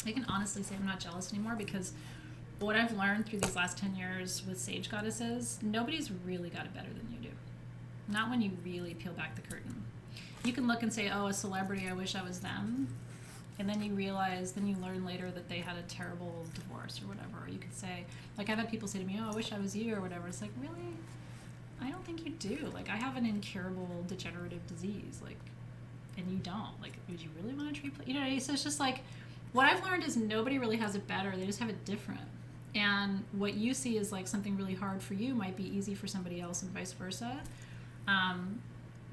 I can honestly say I'm not jealous anymore, because what I've learned through these last 10 years with sage goddesses, nobody's really got it better than you do. Not when you really peel back the curtain. You can look and say, oh, a celebrity, I wish I was them. And then you realize, then you learn later that they had a terrible divorce or whatever. Or you could say, like, I've had people say to me, oh, I wish I was you or whatever. It's like, really? I don't think you do. Like, I have an incurable degenerative disease. Like, and you don't. Like, would you really want to treat, so it's just like, what I've learned is nobody really has it better. They just have it different. And what you see is like something really hard for you might be easy for somebody else, and vice versa.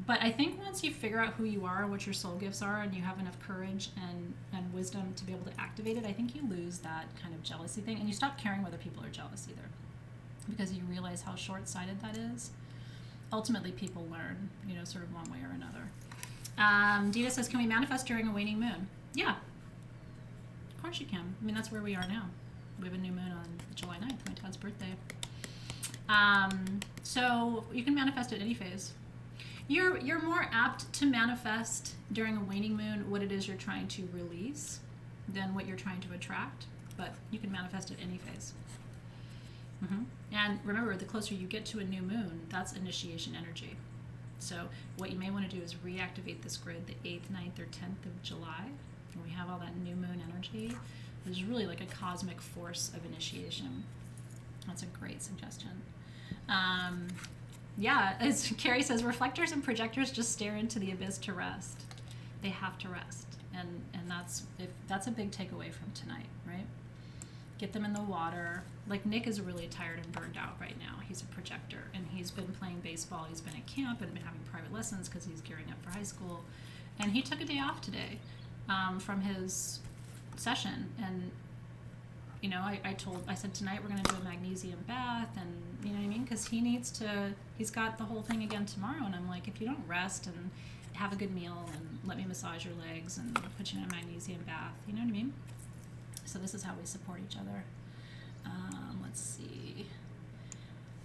But I think once you figure out who you are and what your soul gifts are, and you have enough courage and wisdom to be able to activate it, I think you lose that kind of jealousy thing, and you stop caring whether people are jealous either, because you realize how short-sighted that is. Ultimately, people learn, sort of one way or another. Dita says, can we manifest during a waning moon? Yeah, of course you can. I mean, that's where we are now. We have a new moon on July 9th, my dad's birthday. So you can manifest at any phase. You're more apt to manifest during a waning moon what it is you're trying to release than what you're trying to attract, but you can manifest at any phase. And remember, the closer you get to a new moon, that's initiation energy. So what you may want to do is reactivate this grid the 8th, 9th, or 10th of July, when we have all that new moon energy. There's really like a cosmic force of initiation. That's a great suggestion. Yeah, as Carrie says, reflectors and projectors just stare into the abyss to rest. They have to rest. And that's a big takeaway from tonight, right? Get them in the water. Like Nick is really tired and burned out right now. He's a projector, and he's been playing baseball. He's been at camp and been having private lessons because he's gearing up for high school. And he took a day off today from his session. And, you know, I said tonight we're going to do a magnesium bath, and you know what I mean? Because he's got the whole thing again tomorrow. And I'm like, if you don't rest and have a good meal and let me massage your legs and put you in a magnesium bath, you know what I mean? So this is how we support each other. Let's see.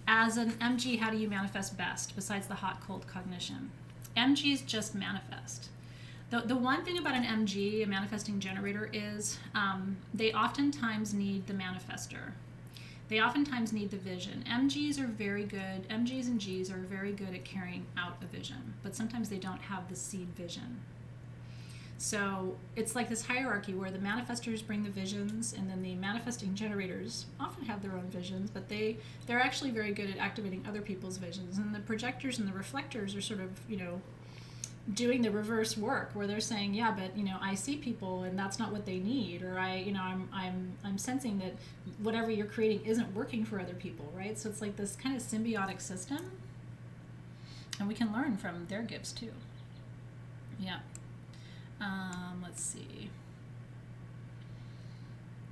As an MG, how do you manifest best besides the hot, cold cognition? MGs just manifest. The one thing about an MG, a manifesting generator, is they oftentimes need the manifester. They oftentimes need the vision. MGs and Gs are very good at carrying out a vision, but sometimes they don't have the seed vision. So it's like this hierarchy where the manifestors bring the visions, and then the manifesting generators often have their own visions, but they're actually very good at activating other people's visions. And the projectors and the reflectors are sort of, you know, doing the reverse work, where they're saying, yeah, but you know, I see people and that's not what they need, or I'm sensing that whatever you're creating isn't working for other people, right? So it's like this kind of symbiotic system, and we can learn from their gifts too. Yeah. Let's see.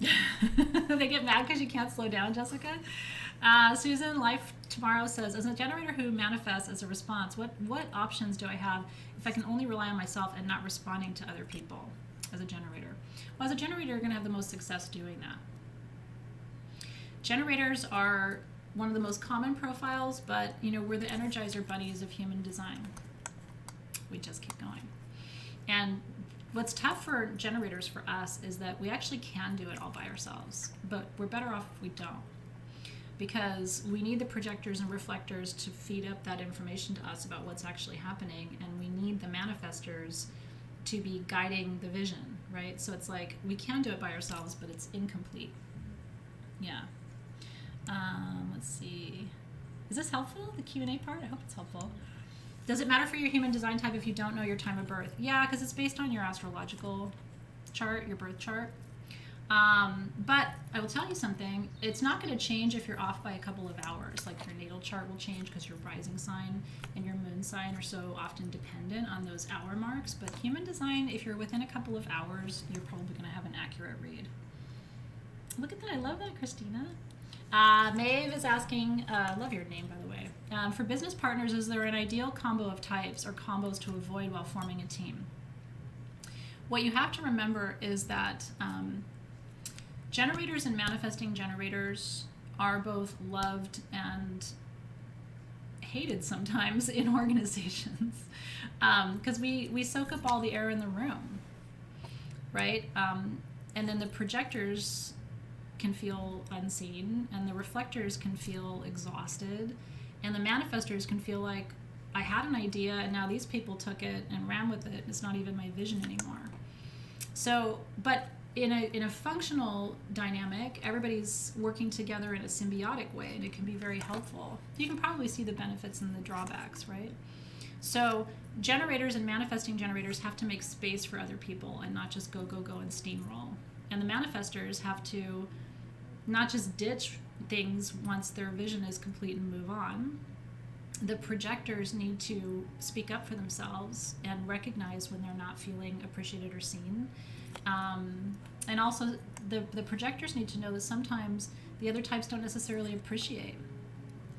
They get mad because you can't slow down, Jessica. Susan Life Tomorrow says, as a generator who manifests as a response, what options do I have if I can only rely on myself and not responding to other people as a generator? Well, as a generator, you're going to have the most success doing that. Generators are one of the most common profiles, but you know, we're the Energizer bunnies of human design. We just keep going. And what's tough for generators for us is that we actually can do it all by ourselves, but we're better off if we don't, because we need the projectors and reflectors to feed up that information to us about what's actually happening, and we need the manifestors to be guiding the vision, right? So it's like we can do it by ourselves, but it's incomplete. Yeah. Let's see. Is this helpful, the Q&A part? I hope it's helpful. Does it matter for your human design type if you don't know your time of birth? Yeah, because it's based on your astrological chart, your birth chart. But I will tell you something, it's not going to change if you're off by a couple of hours. Like your natal chart will change because your rising sign and your moon sign are so often dependent on those hour marks. But human design, if you're within a couple of hours, you're probably going to have an accurate read. Look at that. I love that, Christina. Maeve is asking, love your name, by the way. For business partners, is there an ideal combo of types or combos to avoid while forming a team? What you have to remember is that generators and manifesting generators are both loved and hated sometimes in organizations, because we soak up all the air in the room, right? And then the projectors can feel unseen, and the reflectors can feel exhausted, and the manifestors can feel like, I had an idea and now these people took it and ran with it. It's not even my vision anymore. So, but in a functional dynamic, everybody's working together in a symbiotic way, and it can be very helpful. You can probably see the benefits and the drawbacks, right? So generators and manifesting generators have to make space for other people and not just go and steamroll. And the manifestors have to not just ditch things once their vision is complete and move on. The projectors need to speak up for themselves and recognize when they're not feeling appreciated or seen. And also the projectors need to know that sometimes the other types don't necessarily appreciate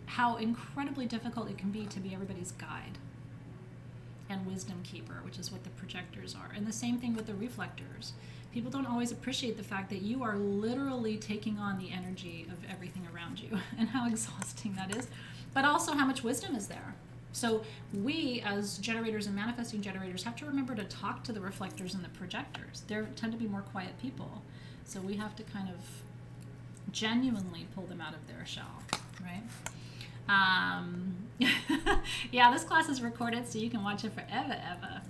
how incredibly difficult it can be to be everybody's guide and wisdom keeper, which is what the projectors are. And the same thing with the reflectors. People don't always appreciate the fact that you are literally taking on the energy of everything around you and how exhausting that is, but also how much wisdom is there. So we, as generators and manifesting generators, have to remember to talk to the reflectors and the projectors. They tend to be more quiet people. So we have to kind of genuinely pull them out of their shell, right? Yeah, this class is recorded, so you can watch it forever, ever.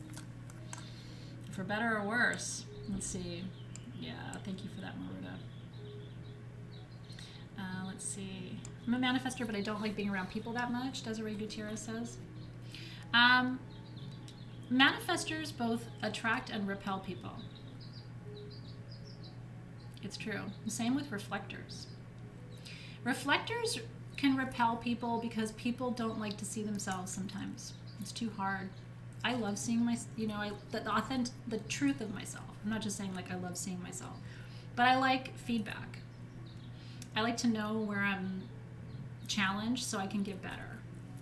For better or worse. Let's see. Yeah, thank you for that, Maruda. Let's see. I'm a manifester, but I don't like being around people that much, Desiree Gutierrez says. Manifestors both attract and repel people. It's true. Same with reflectors. Reflectors can repel people because people don't like to see themselves sometimes. It's too hard. I love seeing the truth of myself. I'm not just saying like I love seeing myself, but I like feedback. I like to know where I'm challenged so I can get better.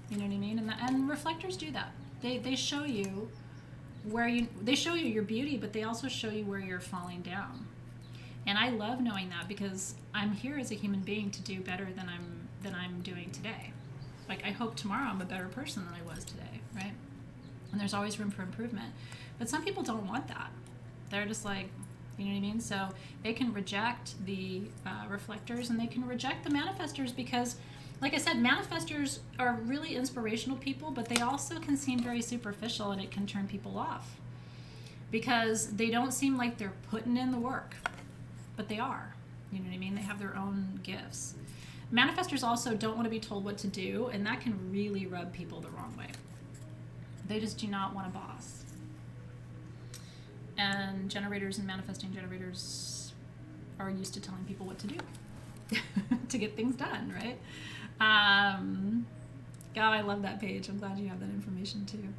You know what I mean? And reflectors do that. They show you they show you your beauty, but they also show you where you're falling down. And I love knowing that because I'm here as a human being to do better than I'm doing today. Like I hope tomorrow I'm a better person than I was today, right? And there's always room for improvement. But some people don't want that. They're just like, you know what I mean? So they can reject the reflectors and they can reject the manifestors because, like I said, manifestors are really inspirational people, but they also can seem very superficial and it can turn people off because they don't seem like they're putting in the work, but they are. You know what I mean? They have their own gifts. Manifestors also don't want to be told what to do, and that can really rub people the wrong way. They just do not want a boss. And generators and manifesting generators are used to telling people what to do to get things done, right? God, I love that page. I'm glad you have that information too.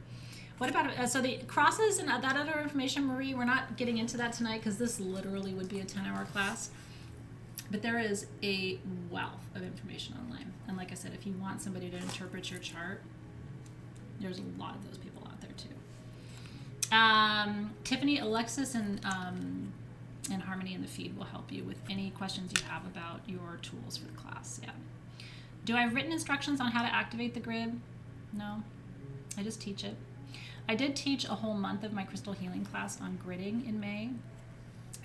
What about, so the crosses and that other information, Marie, we're not getting into that tonight because this literally would be a 10-hour class. But there is a wealth of information online. And like I said, if you want somebody to interpret your chart, there's a lot of those people out there too. Tiffany, Alexis, and Harmony in the feed will help you with any questions you have about your tools for the class. Yeah. Do I have written instructions on how to activate the grid? No. I just teach it. I did teach a whole month of my crystal healing class on gridding in May.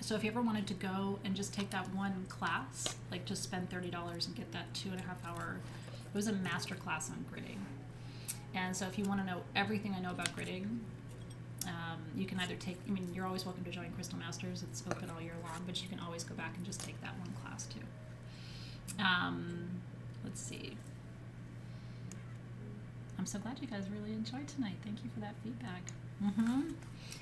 So if you ever wanted to go and just take that one class, like just spend $30 and get that 2.5 hour, it was a master class on gridding. And so if you want to know everything I know about gridding, you can either take, you're always welcome to join Crystal Masters. It's open all year long, but you can always go back and just take that one class too. Let's see. I'm so glad you guys really enjoyed tonight. Thank you for that feedback.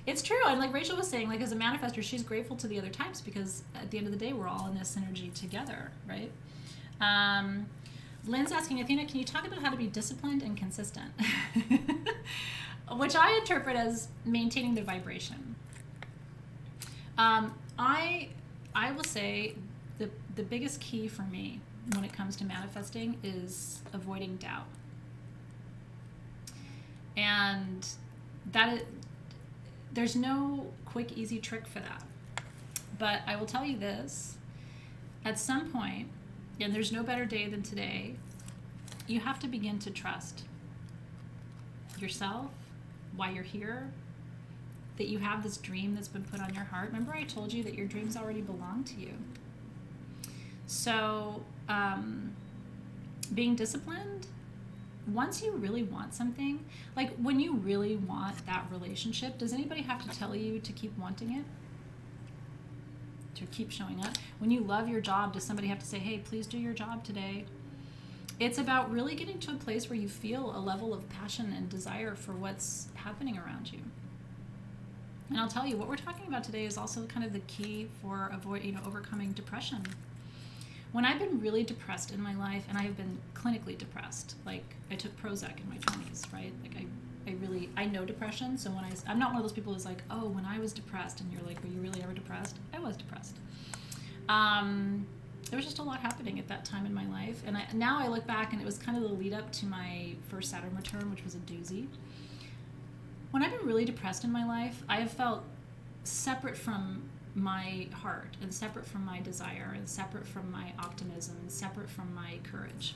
It's true. And like Rachel was saying, like as a manifestor, she's grateful to the other types because at the end of the day, we're all in this synergy together, right? Lynn's asking, Athena, can you talk about how to be disciplined and consistent? Which I interpret as maintaining the vibration. I will say the biggest key for me when it comes to manifesting is avoiding doubt. And there's no quick, easy trick for that. But I will tell you this, at some point, and there's no better day than today, you have to begin to trust yourself, why you're here, that you have this dream that's been put on your heart. Remember I told you that your dreams already belong to you. So being disciplined, once you really want something, like when you really want that relationship, does anybody have to tell you to keep wanting it? To keep showing up? When you love your job, does somebody have to say, hey, please do your job today? It's about really getting to a place where you feel a level of passion and desire for what's happening around you. And I'll tell you, what we're talking about today is also kind of the key for overcoming depression. When I've been really depressed in my life, and I have been clinically depressed, like I took Prozac in my 20s, right? Like I know depression, so when I'm not one of those people who's like, oh, when I was depressed, and you're like, were you really ever depressed? I was depressed. There was just a lot happening at that time in my life, and now I look back, and it was kind of the lead up to my first Saturn return, which was a doozy. When I've been really depressed in my life, I have felt separate from my heart, and separate from my desire, and separate from my optimism, and separate from my courage.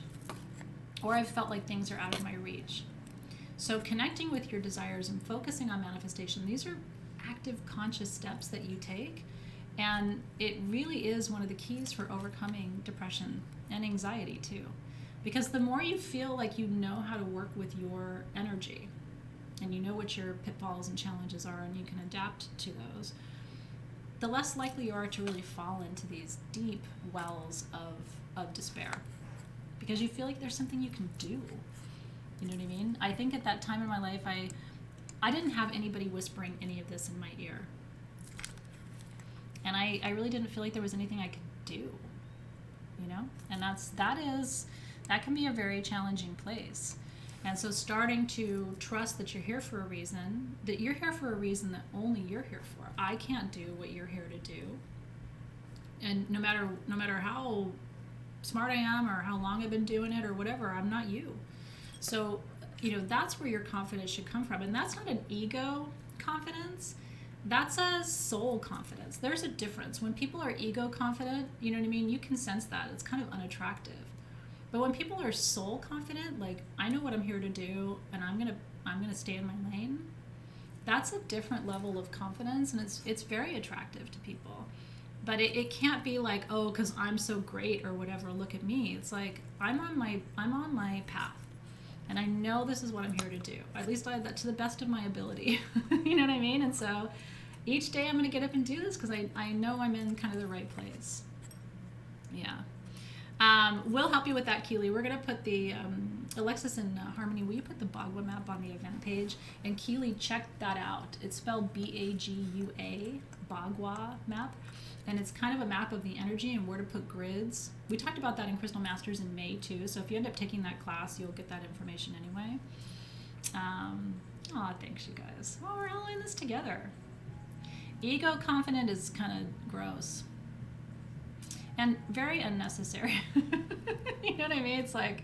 Or I've felt like things are out of my reach. So connecting with your desires and focusing on manifestation, these are active, conscious steps that you take. And it really is one of the keys for overcoming depression and anxiety too. Because the more you feel like you know how to work with your energy and you know what your pitfalls and challenges are and you can adapt to those, the less likely you are to really fall into these deep wells of despair. Because you feel like there's something you can do. You know what I mean? I think at that time in my life, I didn't have anybody whispering any of this in my ear. And I really didn't feel like there was anything I could do, you know? And that can be a very challenging place. And so starting to trust that you're here for a reason, that only you're here for. I can't do what you're here to do. And no matter how smart I am or how long I've been doing it or whatever, I'm not you. So, that's where your confidence should come from. And that's not an ego confidence. That's a soul confidence. There's a difference. When people are ego confident, you know what I mean? You can sense that. It's kind of unattractive. But when people are soul confident, like, I know what I'm here to do and I'm gonna stay in my lane, that's a different level of confidence, and it's very attractive to people. But it can't be like, oh, because I'm so great or whatever, look at me. It's like, I'm on my path. And I know this is what I'm here to do. At least I that to the best of my ability. You know what I mean? And so each day I'm going to get up and do this because I know I'm in kind of the right place. Yeah. We'll help you with that, Keely. We're going to put the, Alexis and Harmony, will you put the Bagua map on the event page? And Keely, check that out. It's spelled B-A-G-U-A, Bagua map. And it's kind of a map of the energy and where to put grids. We talked about that in Crystal Masters in May too. So if you end up taking that class, you'll get that information anyway. Thanks you guys. Well, we're all in this together. Ego confident is kind of gross and very unnecessary. You know what I mean? It's like,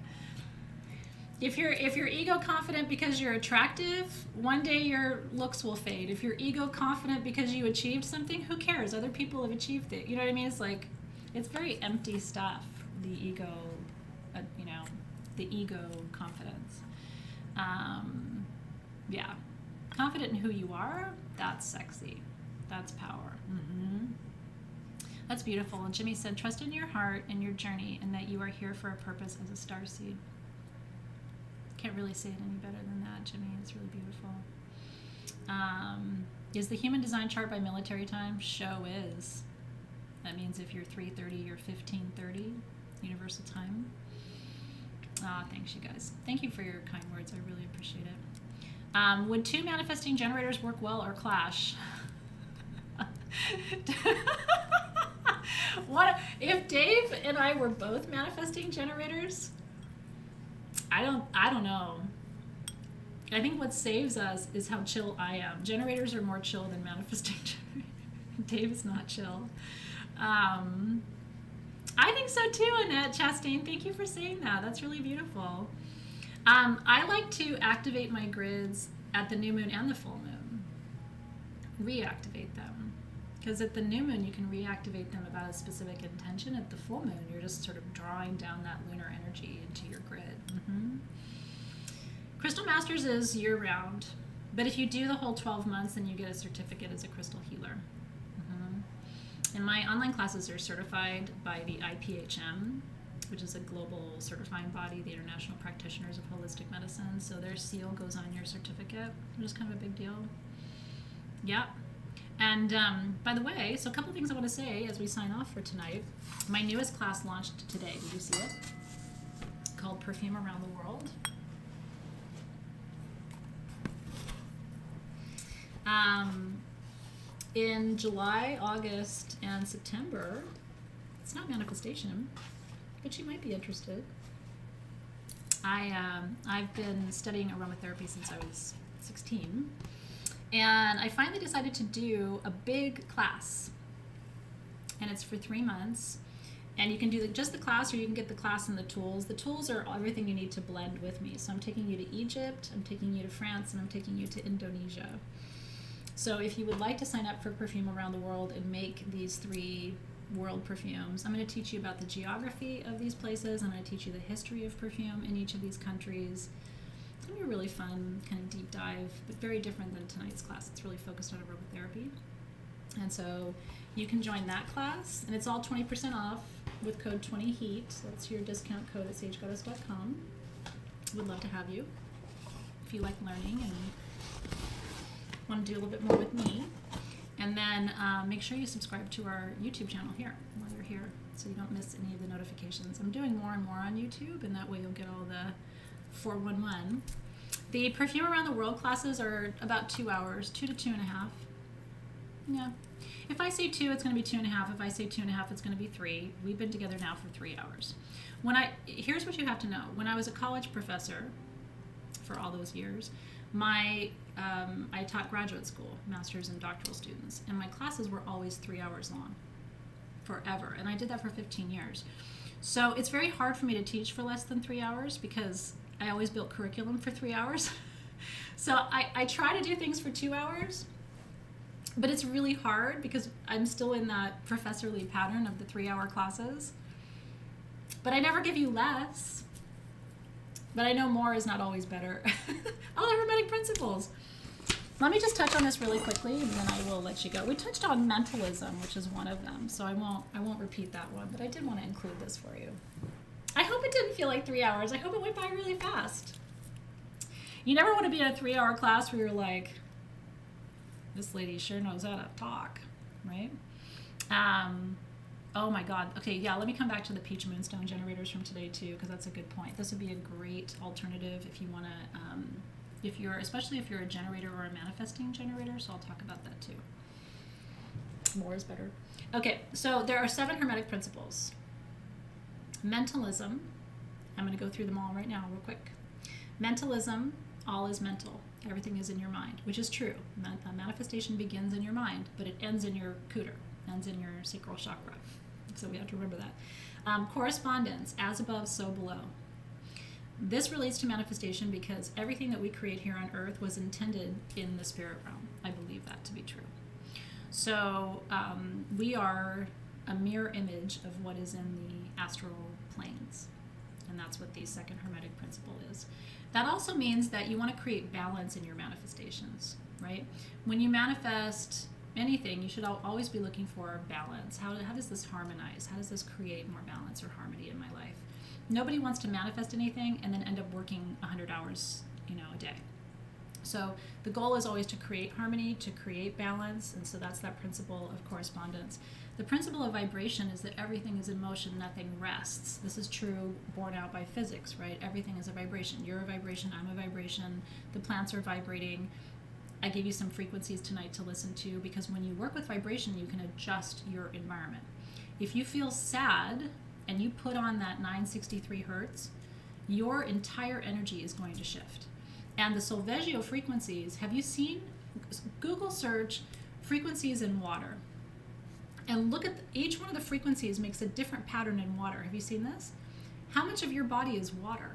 if you're ego confident because you're attractive, one day your looks will fade. If you're ego confident because you achieved something, who cares? Other people have achieved it. You know what I mean? It's like, it's very empty stuff, the ego, the ego confidence. Yeah. Confident in who you are, that's sexy. That's power. Mm-hmm. That's beautiful. And Jimmy said, trust in your heart and your journey and that you are here for a purpose as a starseed. Can't really say it any better than that, Jimmy. It's really beautiful. Is the human design chart by military time? Show is. That means if you're 3:30, you're 15:30 universal time. Thanks, you guys. Thank you for your kind words. I really appreciate it. Would two manifesting generators work well or clash? What if Dave and I were both manifesting generators? I don't know. I think what saves us is how chill I am. Generators are more chill than manifesting generators. Dave is not chill. I think so too, Annette Chastain. Thank you for saying that. That's really beautiful. I like to activate my grids at the new moon and the full moon. Reactivate them. Because at the new moon, you can reactivate them about a specific intention. At the full moon, you're just sort of drawing down that lunar energy into your grid. Mm-hmm. Crystal Masters is year-round, but if you do the whole 12 months, then you get a certificate as a crystal healer. Mm-hmm. And my online classes are certified by the IPHM, which is a global certifying body, the International Practitioners of Holistic Medicine. So their seal goes on your certificate, which is kind of a big deal. Yeah. And by the way, so a couple things I want to say as we sign off for tonight. My newest class launched today. Did you see it? Called Perfume Around the World. In July, August, and September, it's not manifestation, but you might be interested. I've been studying aromatherapy since I was 16. And I finally decided to do a big class. And it's for 3 months. And you can do just the class, or you can get the class and the tools. The tools are everything you need to blend with me. So I'm taking you to Egypt, I'm taking you to France, and I'm taking you to Indonesia. So if you would like to sign up for Perfume Around the World and make these 3 world perfumes, I'm going to teach you about the geography of these places. I'm going to teach you the history of perfume in each of these countries. It's going to be a really fun kind of deep dive, but very different than tonight's class. It's really focused on aromatherapy. And so you can join that class, and it's all 20% off. with code 20HEAT. That's your discount code at sagegoddess.com. Would love to have you if you like learning and want to do a little bit more with me. And then make sure you subscribe to our YouTube channel here while you're here so you don't miss any of the notifications. I'm doing more and more on YouTube, and that way you'll get all the 411. The Perfume Around the World classes are about 2 hours, 2 to 2.5. Yeah. If I say 2, it's going to be 2.5. If I say 2.5, it's going to be 3. We've been together now for 3 hours. Here's what you have to know. When I was a college professor for all those years, I taught graduate school, master's and doctoral students, and my classes were always 3 hours long, forever. And I did that for 15 years. So it's very hard for me to teach for less than 3 hours because I always built curriculum for 3 hours. So I try to do things for 2 hours, but it's really hard because I'm still in that professorly pattern of the 3-hour classes. But I never give you less. But I know more is not always better. Oh, the hermetic principles. Let me just touch on this really quickly, and then I will let you go. We touched on mentalism, which is one of them, so I won't repeat that one, but I did want to include this for you. I hope it didn't feel like 3 hours. I hope it went by really fast. You never want to be in a 3-hour class where you're like, this lady sure knows how to talk, right? Oh my God. Okay, yeah, let me come back to the peach moonstone generators from today too, because that's a good point. This would be a great alternative if you want to, especially if you're a generator or a manifesting generator, so I'll talk about that too. More is better. Okay, so there are 7 hermetic principles. Mentalism, I'm going to go through them all right now real quick. Mentalism, all is mental. Everything is in your mind, which is true. Manifestation begins in your mind, but it ends in your cooter, ends in your sacral chakra. So we have to remember that. Correspondence, as above, so below. This relates to manifestation because everything that we create here on earth was intended in the spirit realm. I believe that to be true. So we are a mirror image of what is in the astral planes. And that's what the second hermetic principle is. That also means that you want to create balance in your manifestations, right? When you manifest anything, you should always be looking for balance. How does this harmonize? How does this create more balance or harmony in my life? Nobody wants to manifest anything and then end up working 100 hours, a day. So the goal is always to create harmony, to create balance, and so that's that principle of correspondence. The principle of vibration is that everything is in motion, nothing rests. This is true, borne out by physics, right? Everything is a vibration. You're a vibration, I'm a vibration, the plants are vibrating. I gave you some frequencies tonight to listen to because when you work with vibration, you can adjust your environment. If you feel sad and you put on that 963 hertz, your entire energy is going to shift. And the Solfeggio frequencies, have you seen? Google search frequencies in water. And look at each one of the frequencies makes a different pattern in water. Have you seen this? How much of your body is water?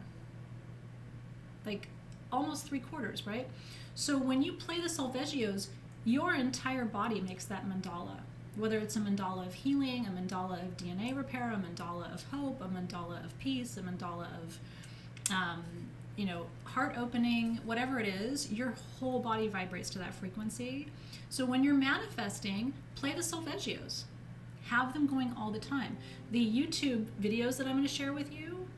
Like almost 3/4, right? So when you play the solfeggios, your entire body makes that mandala. Whether it's a mandala of healing, a mandala of DNA repair, a mandala of hope, a mandala of peace, a mandala of, heart opening, whatever it is, your whole body vibrates to that frequency. So when you're manifesting, play the solfeggios. Have them going all the time. The YouTube videos that I'm going to share with you,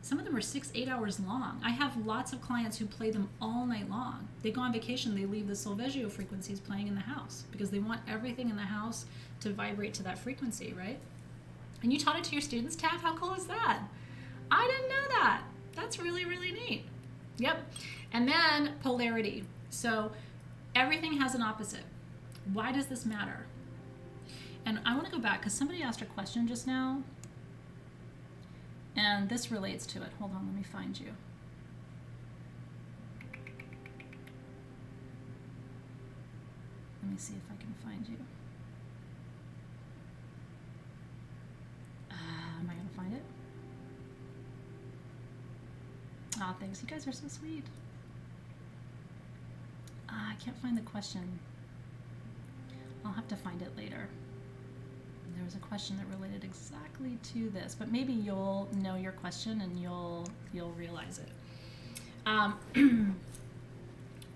some of them are 6-8 hours long. I have lots of clients who play them all night long. They go on vacation, they leave the solfeggio frequencies playing in the house because they want everything in the house to vibrate to that frequency, right? And you taught it to your students, Tav? How cool is that? I didn't know that. That's really, really neat. Yep. And then polarity. So everything has an opposite. Why does this matter? And I want to go back because somebody asked a question just now. And this relates to it. Hold on, let me find you. Let me see if I can find you. Am I going to find it? Ah, thanks. You guys are so sweet. I can't find the question. I'll have to find it later. There was a question that related exactly to this, but maybe you'll know your question and you'll realize it.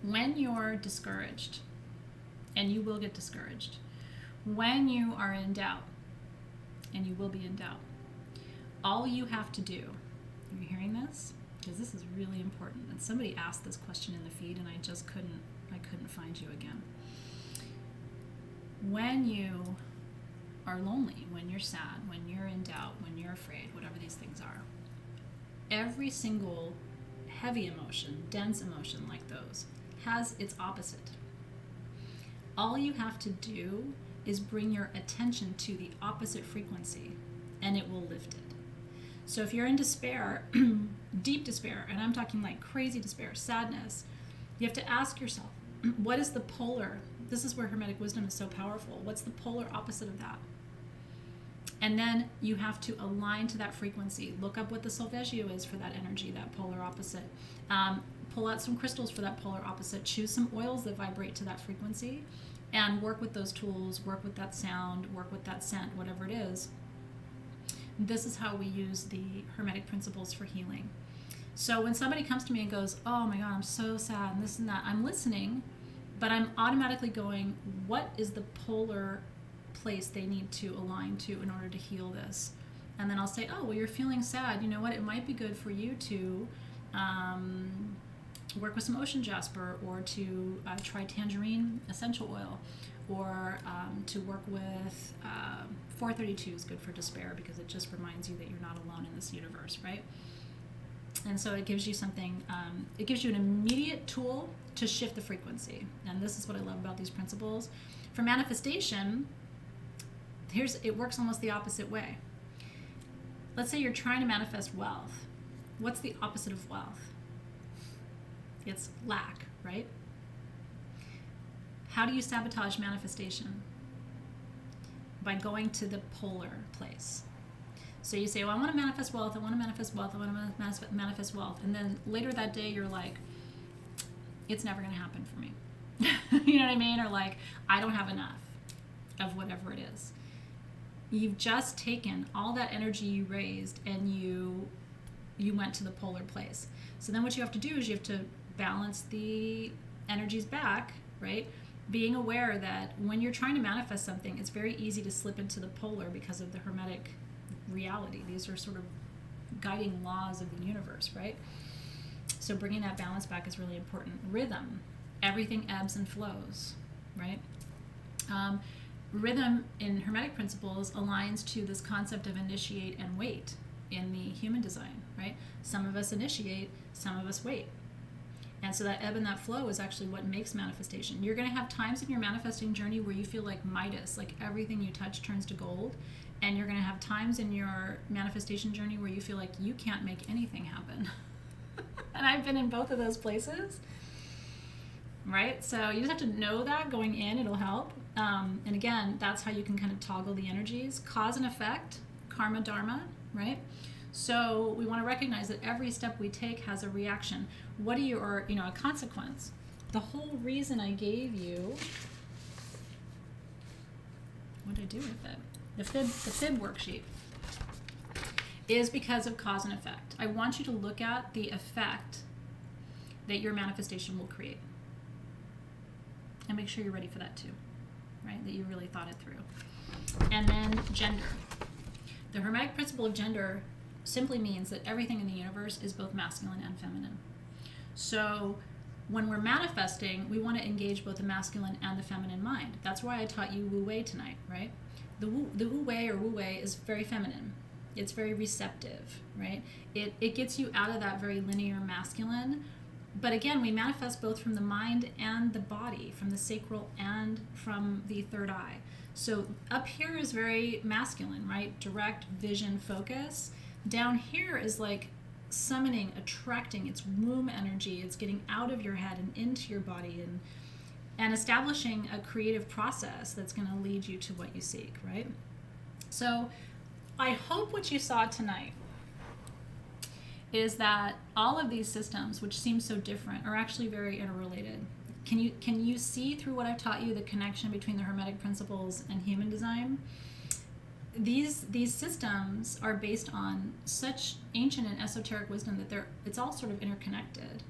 When you're discouraged, and you will get discouraged, when you are in doubt, and you will be in doubt. All you have to do, are you hearing this? Because this is really important. And somebody asked this question in the feed, and I couldn't find you again. When you are lonely, when you're sad, when you're in doubt, when you're afraid, whatever these things are, every single heavy emotion, dense emotion like those, has its opposite. All you have to do is bring your attention to the opposite frequency, and it will lift it. So if you're in despair, deep despair, and I'm talking like crazy despair, sadness, you have to ask yourself, what is the polar? This is where Hermetic wisdom is so powerful. What's the polar opposite of that? And then you have to align to that frequency. Look up what the solfeggio is for that energy, that polar opposite. Pull out some crystals for that polar opposite. Choose some oils that vibrate to that frequency, and work with those tools, work with that sound, work with that scent, whatever it is. This is how we use the Hermetic principles for healing. So when somebody comes to me and goes, oh my God, I'm so sad, and this and that, I'm listening, but I'm automatically going, what is the polar place they need to align to in order to heal this? And then I'll say, oh, well, you're feeling sad. You know what? It might be good for you to work with some ocean jasper, or to try tangerine essential oil, or to work with 432 is good for despair, because it just reminds you that you're not alone in this universe, right? And so it gives you something, it gives you an immediate tool to shift the frequency. And this is what I love about these principles. For manifestation, it works almost the opposite way. Let's say you're trying to manifest wealth. What's the opposite of wealth? It's lack, right? How do you sabotage manifestation? By going to the polar place. So you say, well, I want to manifest wealth, I want to manifest wealth, I want to manifest wealth. And then later that day, you're like, it's never going to happen for me. You know what I mean? Or like, I don't have enough of whatever it is. You've just taken all that energy you raised, and you went to the polar place. So then what you have to do is you have to balance the energies back, right? Being aware that when you're trying to manifest something, it's very easy to slip into the polar because of the Hermetic reality. These are sort of guiding laws of the universe, right? So bringing that balance back is really important. Rhythm. Everything ebbs and flows, right? Rhythm in Hermetic principles aligns to this concept of initiate and wait in the human design, right? Some of us initiate, some of us wait. And so that ebb and that flow is actually what makes manifestation. You're going to have times in your manifesting journey where you feel like Midas, like everything you touch turns to gold. And you're going to have times in your manifestation journey where you feel like you can't make anything happen. And I've been in both of those places, right? So you just have to know that going in, it'll help. And again, that's how you can kind of toggle the energies. Cause and effect, karma, dharma, right? So we want to recognize that every step we take has a reaction. Or a consequence. The whole reason I gave you, what did I do with it? The fib worksheet is because of cause and effect. I want you to look at the effect that your manifestation will create. And make sure you're ready for that too, right? That you really thought it through. And then gender. The Hermetic principle of gender simply means that everything in the universe is both masculine and feminine. So when we're manifesting, we want to engage both the masculine and the feminine mind. That's why I taught you Wu Wei tonight, right? The Wu Wei or Wu Wei is very feminine. It's very receptive, right? It gets you out of that very linear masculine. But again, we manifest both from the mind and the body, from the sacral and from the third eye. So up here is very masculine, right? Direct vision, focus. Down here is like summoning, attracting, it's womb energy. It's getting out of your head and into your body and establishing a creative process that's going to lead you to what you seek, right? So I hope what you saw tonight is that all of these systems, which seem so different, are actually very interrelated. Can you see through what I've taught you the connection between the Hermetic principles and human design? These systems are based on such ancient and esoteric wisdom that it's all sort of interconnected.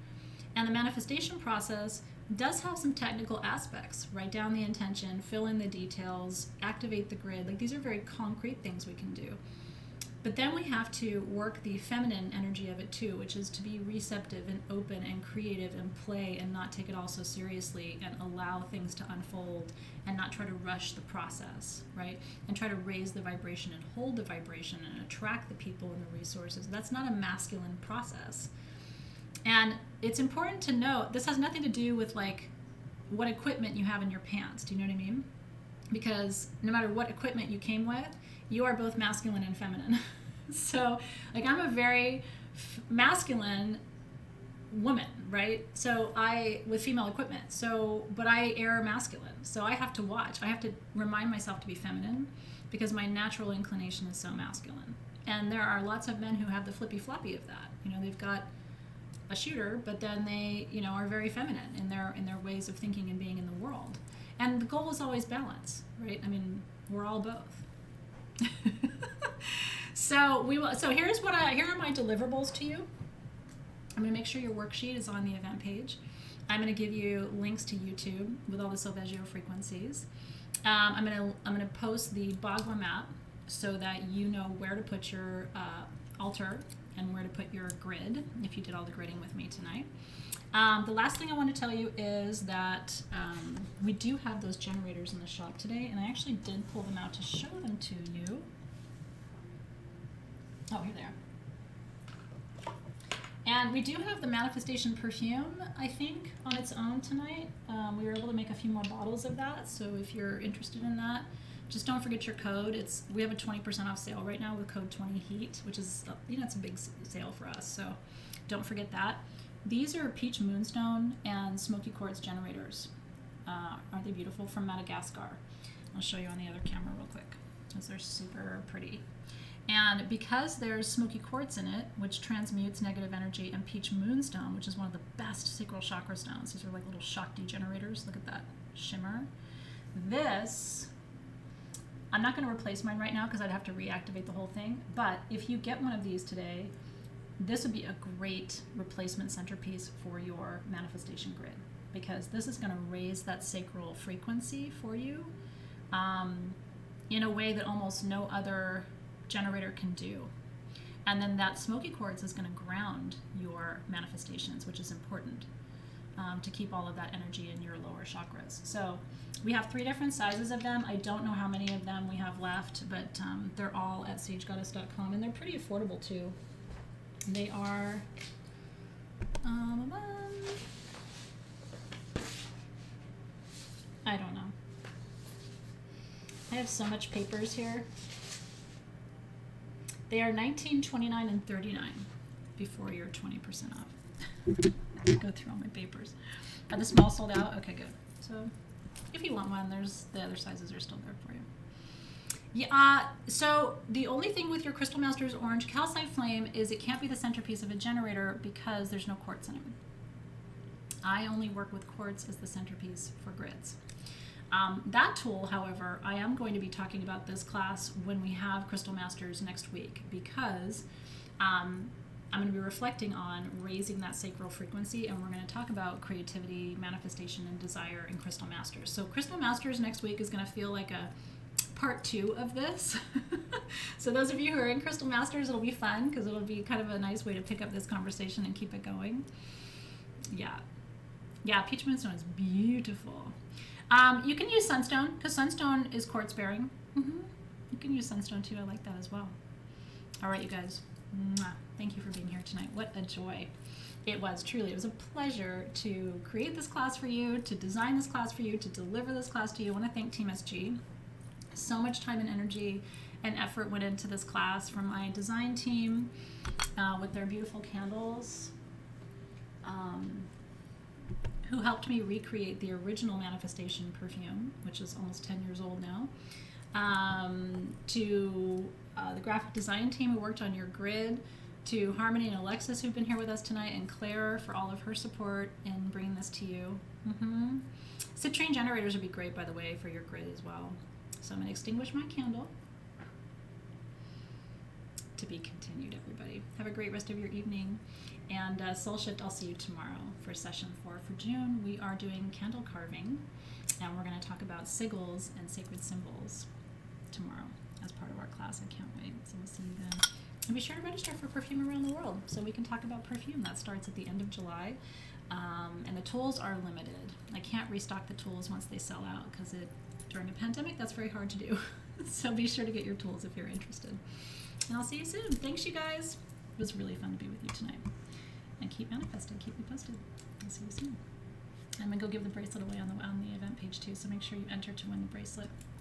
And the manifestation process does have some technical aspects. Write down the intention, fill in the details, activate the grid. Like, these are very concrete things we can do. But then we have to work the feminine energy of it too, which is to be receptive and open and creative and play and not take it all so seriously and allow things to unfold and not try to rush the process, right? And try to raise the vibration and hold the vibration and attract the people and the resources. That's not a masculine process. And it's important to note, this has nothing to do with like what equipment you have in your pants. Do you know what I mean? Because no matter what equipment you came with, you are both masculine and feminine. So, like, I'm a very masculine woman, right? So with female equipment. So, but I air masculine. So I have to watch. I have to remind myself to be feminine because my natural inclination is so masculine. And there are lots of men who have the flippy floppy of that. You know, they've got a shooter, but then they, you know, are very feminine in their ways of thinking and being in the world. And the goal is always balance, right? I mean, we're all both. So here are my deliverables to you. I'm going to make sure your worksheet is on the event page. I'm going to give you links to YouTube with all the Solfeggio frequencies. I'm going to post the Bagua map so that you know where to put your altar and where to put your grid if you did all the gridding with me tonight. The last thing I want to tell you is that we do have those generators in the shop today, and I actually did pull them out to show them to you. Oh, here they are. And we do have the manifestation perfume, I think, on its own tonight. We were able to make a few more bottles of that, so if you're interested in that, just don't forget your code. We have a 20% off sale right now with code 20HEAT, which is, it's a big sale for us, so don't forget that. These are peach moonstone and smoky quartz generators. Aren't they beautiful? From Madagascar. I'll show you on the other camera real quick, because they're super pretty. And because there's smoky quartz in it, which transmutes negative energy, and peach moonstone, which is one of the best sacral chakra stones. These are like little Shakti generators. Look at that shimmer. This, I'm not going to replace mine right now because I'd have to reactivate the whole thing. But if you get one of these today, this would be a great replacement centerpiece for your manifestation grid, because this is going to raise that sacral frequency for you in a way that almost no other generator can do. And then that smoky quartz is going to ground your manifestations, which is important to keep all of that energy in your lower chakras. So we have 3 different sizes of them. I don't know how many of them we have left, but they're all at sagegoddess.com, and they're pretty affordable too. They are I don't know. I have so much papers here. They are $19, $29, and $39 before your 20% off. Go through all my papers. Are the small sold out? Okay, good. So if you want one, the other sizes are still there for you. Yeah, so the only thing with your Crystal Masters Orange Calcite Flame is it can't be the centerpiece of a generator because there's no quartz in it. I only work with quartz as the centerpiece for grids. That tool, however, I am going to be talking about this class when we have Crystal Masters next week, because I'm going to be reflecting on raising that sacral frequency, and we're going to talk about creativity, manifestation, and desire in Crystal Masters. So Crystal Masters next week is going to feel like a part 2 of this. So those of you who are in Crystal Masters, it'll be fun because it'll be kind of a nice way to pick up this conversation and keep it going. Yeah, peach moonstone is beautiful. You can use sunstone because sunstone is quartz bearing. You can use sunstone too. I like that as well. All right, you guys. Mwah. Thank you for being here tonight. What a joy. It was truly. It was a pleasure to create this class for you, to design this class for you, to deliver this class to you. I want to thank Team SG. So much time and energy and effort went into this class from my design team with their beautiful candles, who helped me recreate the original manifestation perfume, which is almost 10 years old now, to the graphic design team who worked on your grid, to Harmony and Alexis who've been here with us tonight, and Claire for all of her support in bringing this to you. Citrine generators would be great, by the way, for your grid as well. So I'm going to extinguish my candle to be continued, everybody. Have a great rest of your evening. And Soul Shift, I'll see you tomorrow for session 4 for June. We are doing candle carving, and we're going to talk about sigils and sacred symbols tomorrow as part of our class. I can't wait. So we'll see you then. And be sure to register for Perfume Around the World so we can talk about perfume. That starts at the end of July. And the tools are limited. I can't restock the tools once they sell out because during a pandemic, that's very hard to do. So be sure to get your tools if you're interested. And I'll see you soon. Thanks, you guys. It was really fun to be with you tonight. And keep manifesting. Keep me posted. I'll see you soon. I'm going to go give the bracelet away on the event page too, so make sure you enter to win the bracelet.